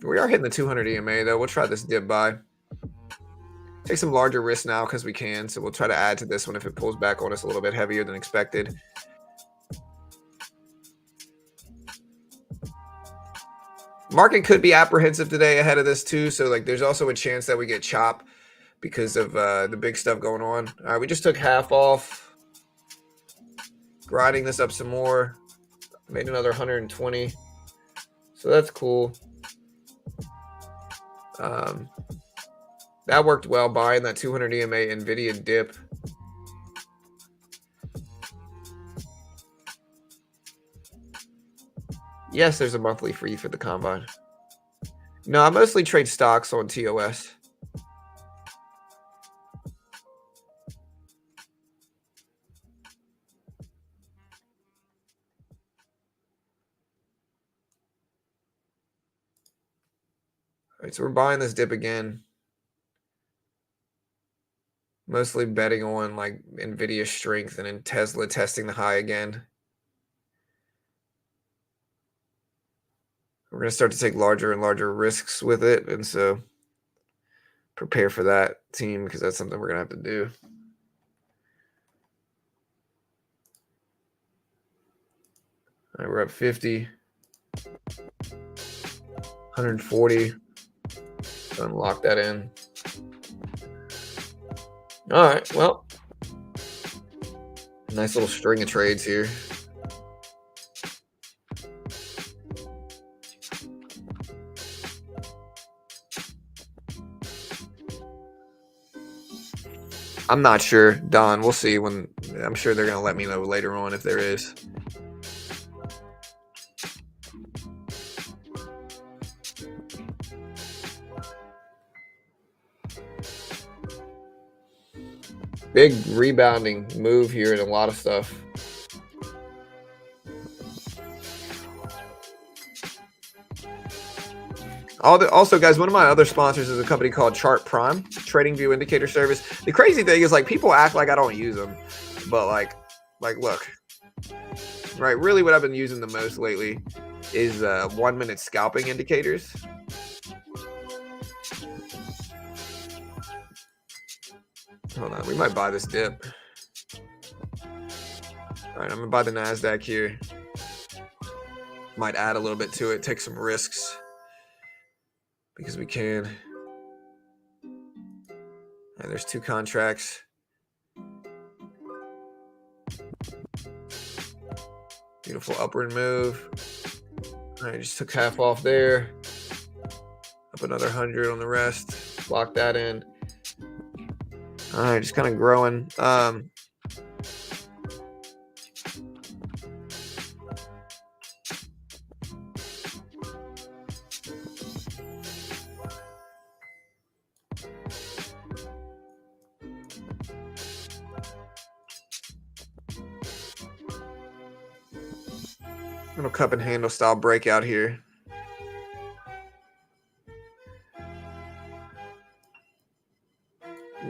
We are hitting the 200 EMA, though. We'll try this dip buy. Take some larger risks now because we can, so we'll try to add to this one if it pulls back on us a little bit heavier than expected. Market could be apprehensive today ahead of this too, so like there's also a chance that we get chop because of the big stuff going on. All right, we just took half off. Grinding this up some more. Made another 120. So that's cool. That worked well, buying that 200 EMA NVIDIA dip. Yes, there's a monthly free for the combine. No, I mostly trade stocks on TOS. All right, so we're buying this dip again. Mostly betting on like NVIDIA strength and then Tesla testing the high again. We're going to start to take larger and larger risks with it. And so prepare for that, team, because that's something we're going to have to do. All right, we're up 50. 140. Unlock that in. All right, well, nice little string of trades here. I'm not sure, Don. We'll see when. I'm sure they're going to let me know later on if there is. Big rebounding move here and a lot of stuff. Also, guys, one of my other sponsors is a company called Chart Prime, Trading View Indicator Service. The crazy thing is, like, people act like I don't use them, but like look, right? Really, what I've been using the most lately is 1-minute scalping indicators. Hold on, we might buy this dip. All right, I'm gonna buy the NASDAQ here. Might add a little bit to it, take some risks because we can. And there's 2 contracts. Beautiful upward move. All right, just took half off there. Up another 100 on the rest. Lock that in. All right, just kind of growing. Little cup and handle style breakout here.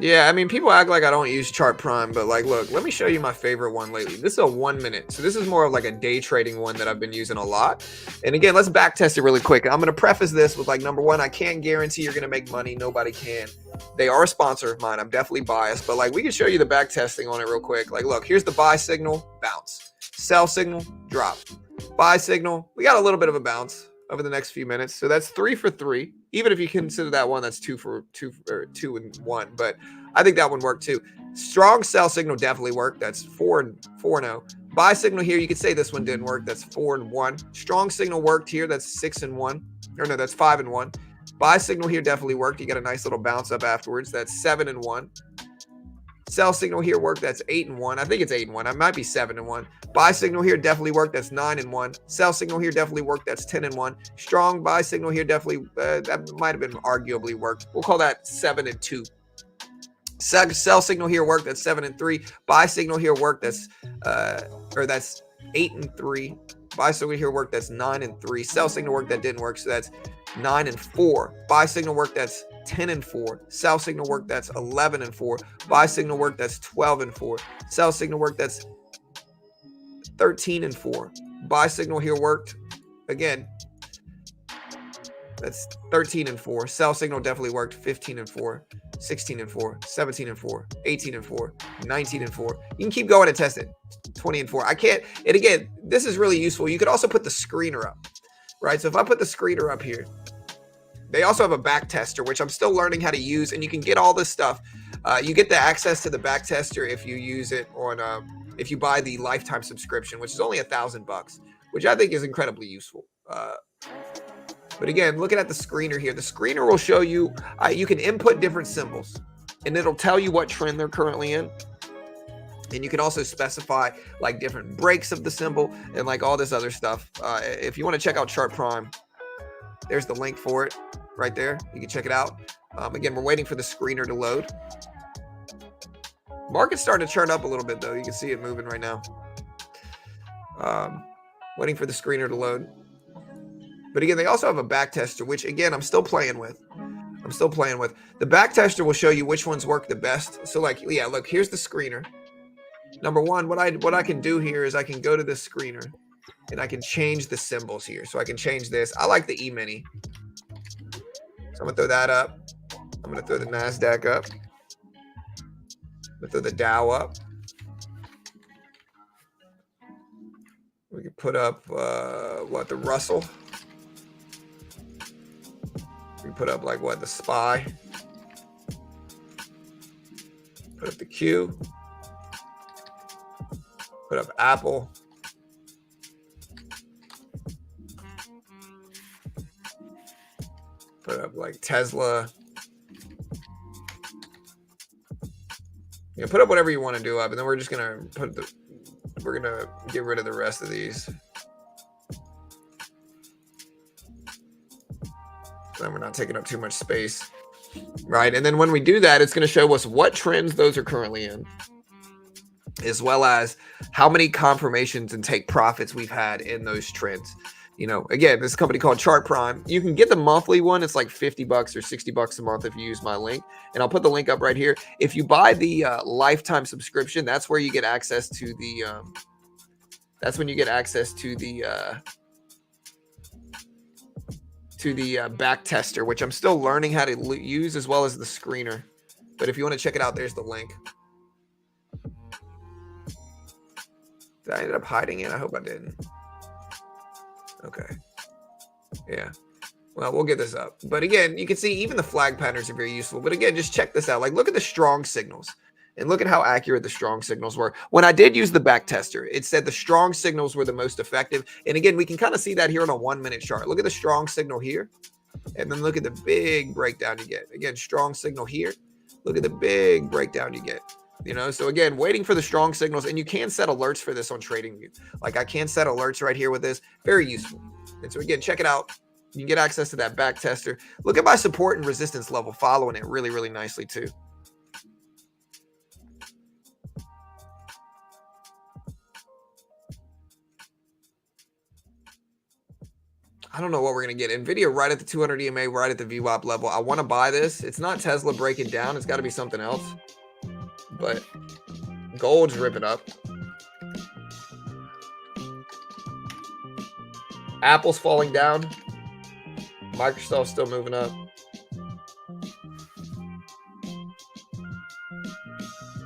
Yeah, I mean, people act like I don't use Chart Prime, but like, look, let me show you my favorite one lately. This is a 1 minute. So this is more of like a day trading one that I've been using a lot. And again, let's back test it really quick. I'm going to preface this with like, number one, I can't guarantee you're going to make money. Nobody can. They are a sponsor of mine. I'm definitely biased, but like we can show you the back testing on it real quick. Like, look, here's the buy signal, bounce. Sell signal, drop. Buy signal, we got a little bit of a bounce over the next few minutes. So that's 3 for 3. Even if you consider that one, that's 2 for 2 or 2 and 1. But I think that one worked too. Strong sell signal definitely worked. That's 4 and 0. Buy signal here, you could say this one didn't work. That's 4 and 1. Strong signal worked here. That's 6 and 1. Or no, that's 5 and 1. Buy signal here definitely worked. You got a nice little bounce up afterwards. That's 7 and 1. Sell signal here worked. That's 8 and 1. I think it's 8 and 1. I might be 7 and 1. Buy signal here definitely worked. That's 9 and 1. Sell signal here definitely worked. That's 10 and 1. Strong buy signal here definitely that might have been arguably worked. We'll call that 7 and 2. Sell signal here worked. That's 7 and 3. Buy signal here worked. That's 8 and 3. Buy signal here worked. That's 9 and 3. Sell signal worked. That didn't work. So that's 9 and 4. Buy signal worked. That's 10 and 4. Sell signal work, that's 11 and 4. Buy signal work, that's 12 and 4. Sell signal work, that's 13 and 4. Buy signal here worked. Again, that's 13 and 4. Sell signal definitely worked. 15 and 4. 16 and 4. 17 and 4. 18 and 4. 19 and 4. You can keep going and test it. 20 and 4. I can't. And again, this is really useful. You could also put the screener up, right? So if I put the screener up here, they also have a back tester, which I'm still learning how to use, and you can get all this stuff. You get the access to the back tester if you use it on, if you buy the lifetime subscription, which is only $1,000, which I think is incredibly useful. But again, looking at the screener here, the screener will show you, you can input different symbols, and it'll tell you what trend they're currently in. And you can also specify like different breaks of the symbol and like all this other stuff. If you want to check out Chart Prime, there's the link for it right there. You can check it out. Again, we're waiting for the screener to load. Market's starting to churn up a little bit, though. You can see it moving right now. Waiting for the screener to load. But again, they also have a back tester, which, again, I'm still playing with. The back tester will show you which ones work the best. So, like, yeah, look, here's the screener. Number one, what I can do here is I can go to the screener, and I can change the symbols here. So I can change this. I like the E-mini. So I'm going to throw that up. I'm going to throw the NASDAQ up. I'm going to throw the Dow up. We can put up, the Russell. We can put up, the SPY. Put up the Q. Put up Apple. Put up Tesla. Yeah, put up whatever you want to do up, and then we're just gonna get rid of the rest of these. So then we're not taking up too much space, right? And then when we do that, it's gonna show us what trends those are currently in, as well as how many confirmations and take profits we've had in those trends. You know, again, this company called Chart Prime. You can get the monthly one. It's like $50 or $60 a month if you use my link. And I'll put the link up right here. If you buy the lifetime subscription, that's where you get access to the back tester, which I'm still learning how to use, as well as the screener. But if you want to check it out, there's the link. Did I end up hiding it? I hope I didn't. Okay. Yeah. Well, we'll get this up. But again, you can see even the flag patterns are very useful. But again, just check this out. Like, look at the strong signals and look at how accurate the strong signals were. When I did use the back tester, it said the strong signals were the most effective. And again, we can kind of see that here on a 1 minute chart. Look at the strong signal here. And then look at the big breakdown you get. Again, strong signal here. Look at the big breakdown you get. You know, so again, waiting for the strong signals, and you can set alerts for this on TradingView. Like I can set alerts right here with this. Very useful. And so again, check it out. You can get access to that back tester. Look at my support and resistance level, following it really, really nicely too. I don't know what we're going to get. NVIDIA right at the 200 EMA, right at the VWAP level. I want to buy this. It's not Tesla breaking down. It's got to be something else. But gold's ripping up. Apple's falling down. Microsoft's still moving up.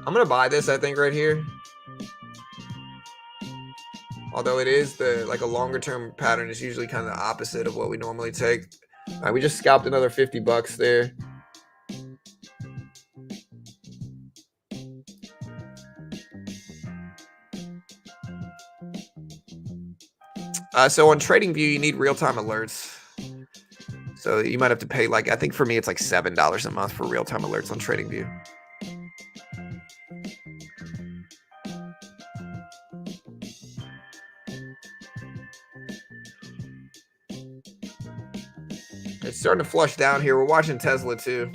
I'm going to buy this, I think, right here. Although it is like a longer term pattern is usually kind of the opposite of what we normally take. All right, we just scalped another 50 bucks there. So on TradingView, you need real-time alerts. So you might have to pay, like, I think for me, it's like $7 a month for real-time alerts on TradingView. It's starting to flush down here. We're watching Tesla too.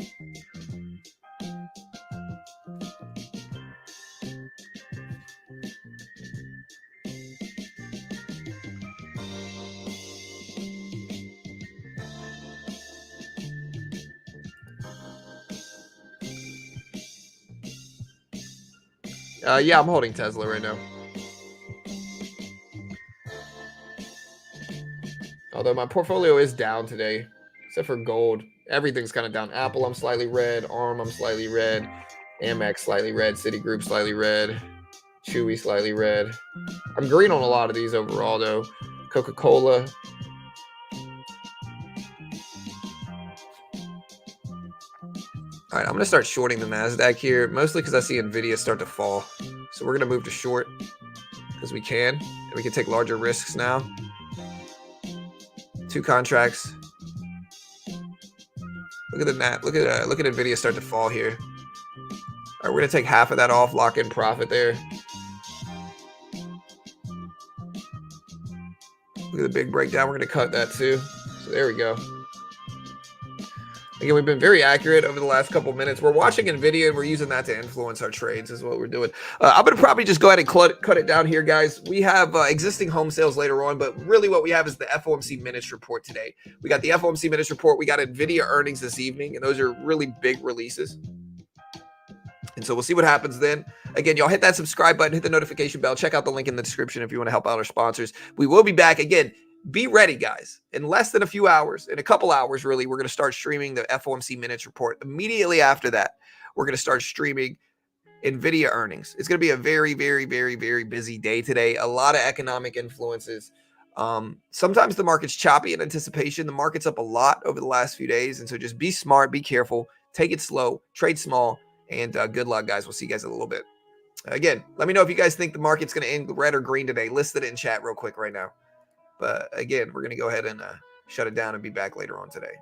Yeah, I'm holding Tesla right now. Although my portfolio is down today, except for gold. Everything's kind of down. Apple, I'm slightly red. ARM, I'm slightly red. Amex, slightly red. Citigroup, slightly red. Chewy, slightly red. I'm green on a lot of these overall, though. Coca-Cola. All right, I'm going to start shorting the NASDAQ here, mostly because I see NVIDIA start to fall. So we're going to move to short because we can. And we can take larger risks now. 2 contracts. Look at the look at NVIDIA start to fall here. All right, we're going to take half of that off, lock in profit there. Look at the big breakdown. We're going to cut that too. So there we go. Again, we've been very accurate over the last couple minutes. We're watching NVIDIA and we're using that to influence our trades is what we're doing. I'm going to probably just go ahead and cut it down here, guys. We have existing home sales later on, but really what we have is the FOMC minutes report today. We got the FOMC minutes report. We got NVIDIA earnings this evening, and those are really big releases. And so we'll see what happens then. Again, y'all hit that subscribe button, hit the notification bell. Check out the link in the description if you want to help out our sponsors. We will be back again. Be ready, guys. In less than a few hours, in a couple hours, really, we're going to start streaming the FOMC minutes report. Immediately after that, we're going to start streaming NVIDIA earnings. It's going to be a very, very, very, very busy day today. A lot of economic influences. Sometimes the market's choppy in anticipation. The market's up a lot over the last few days. And so just be smart, be careful, take it slow, trade small, and good luck, guys. We'll see you guys in a little bit. Again, let me know if you guys think the market's going to end red or green today. List it in chat real quick right now. But again, we're going to go ahead and shut it down and be back later on today.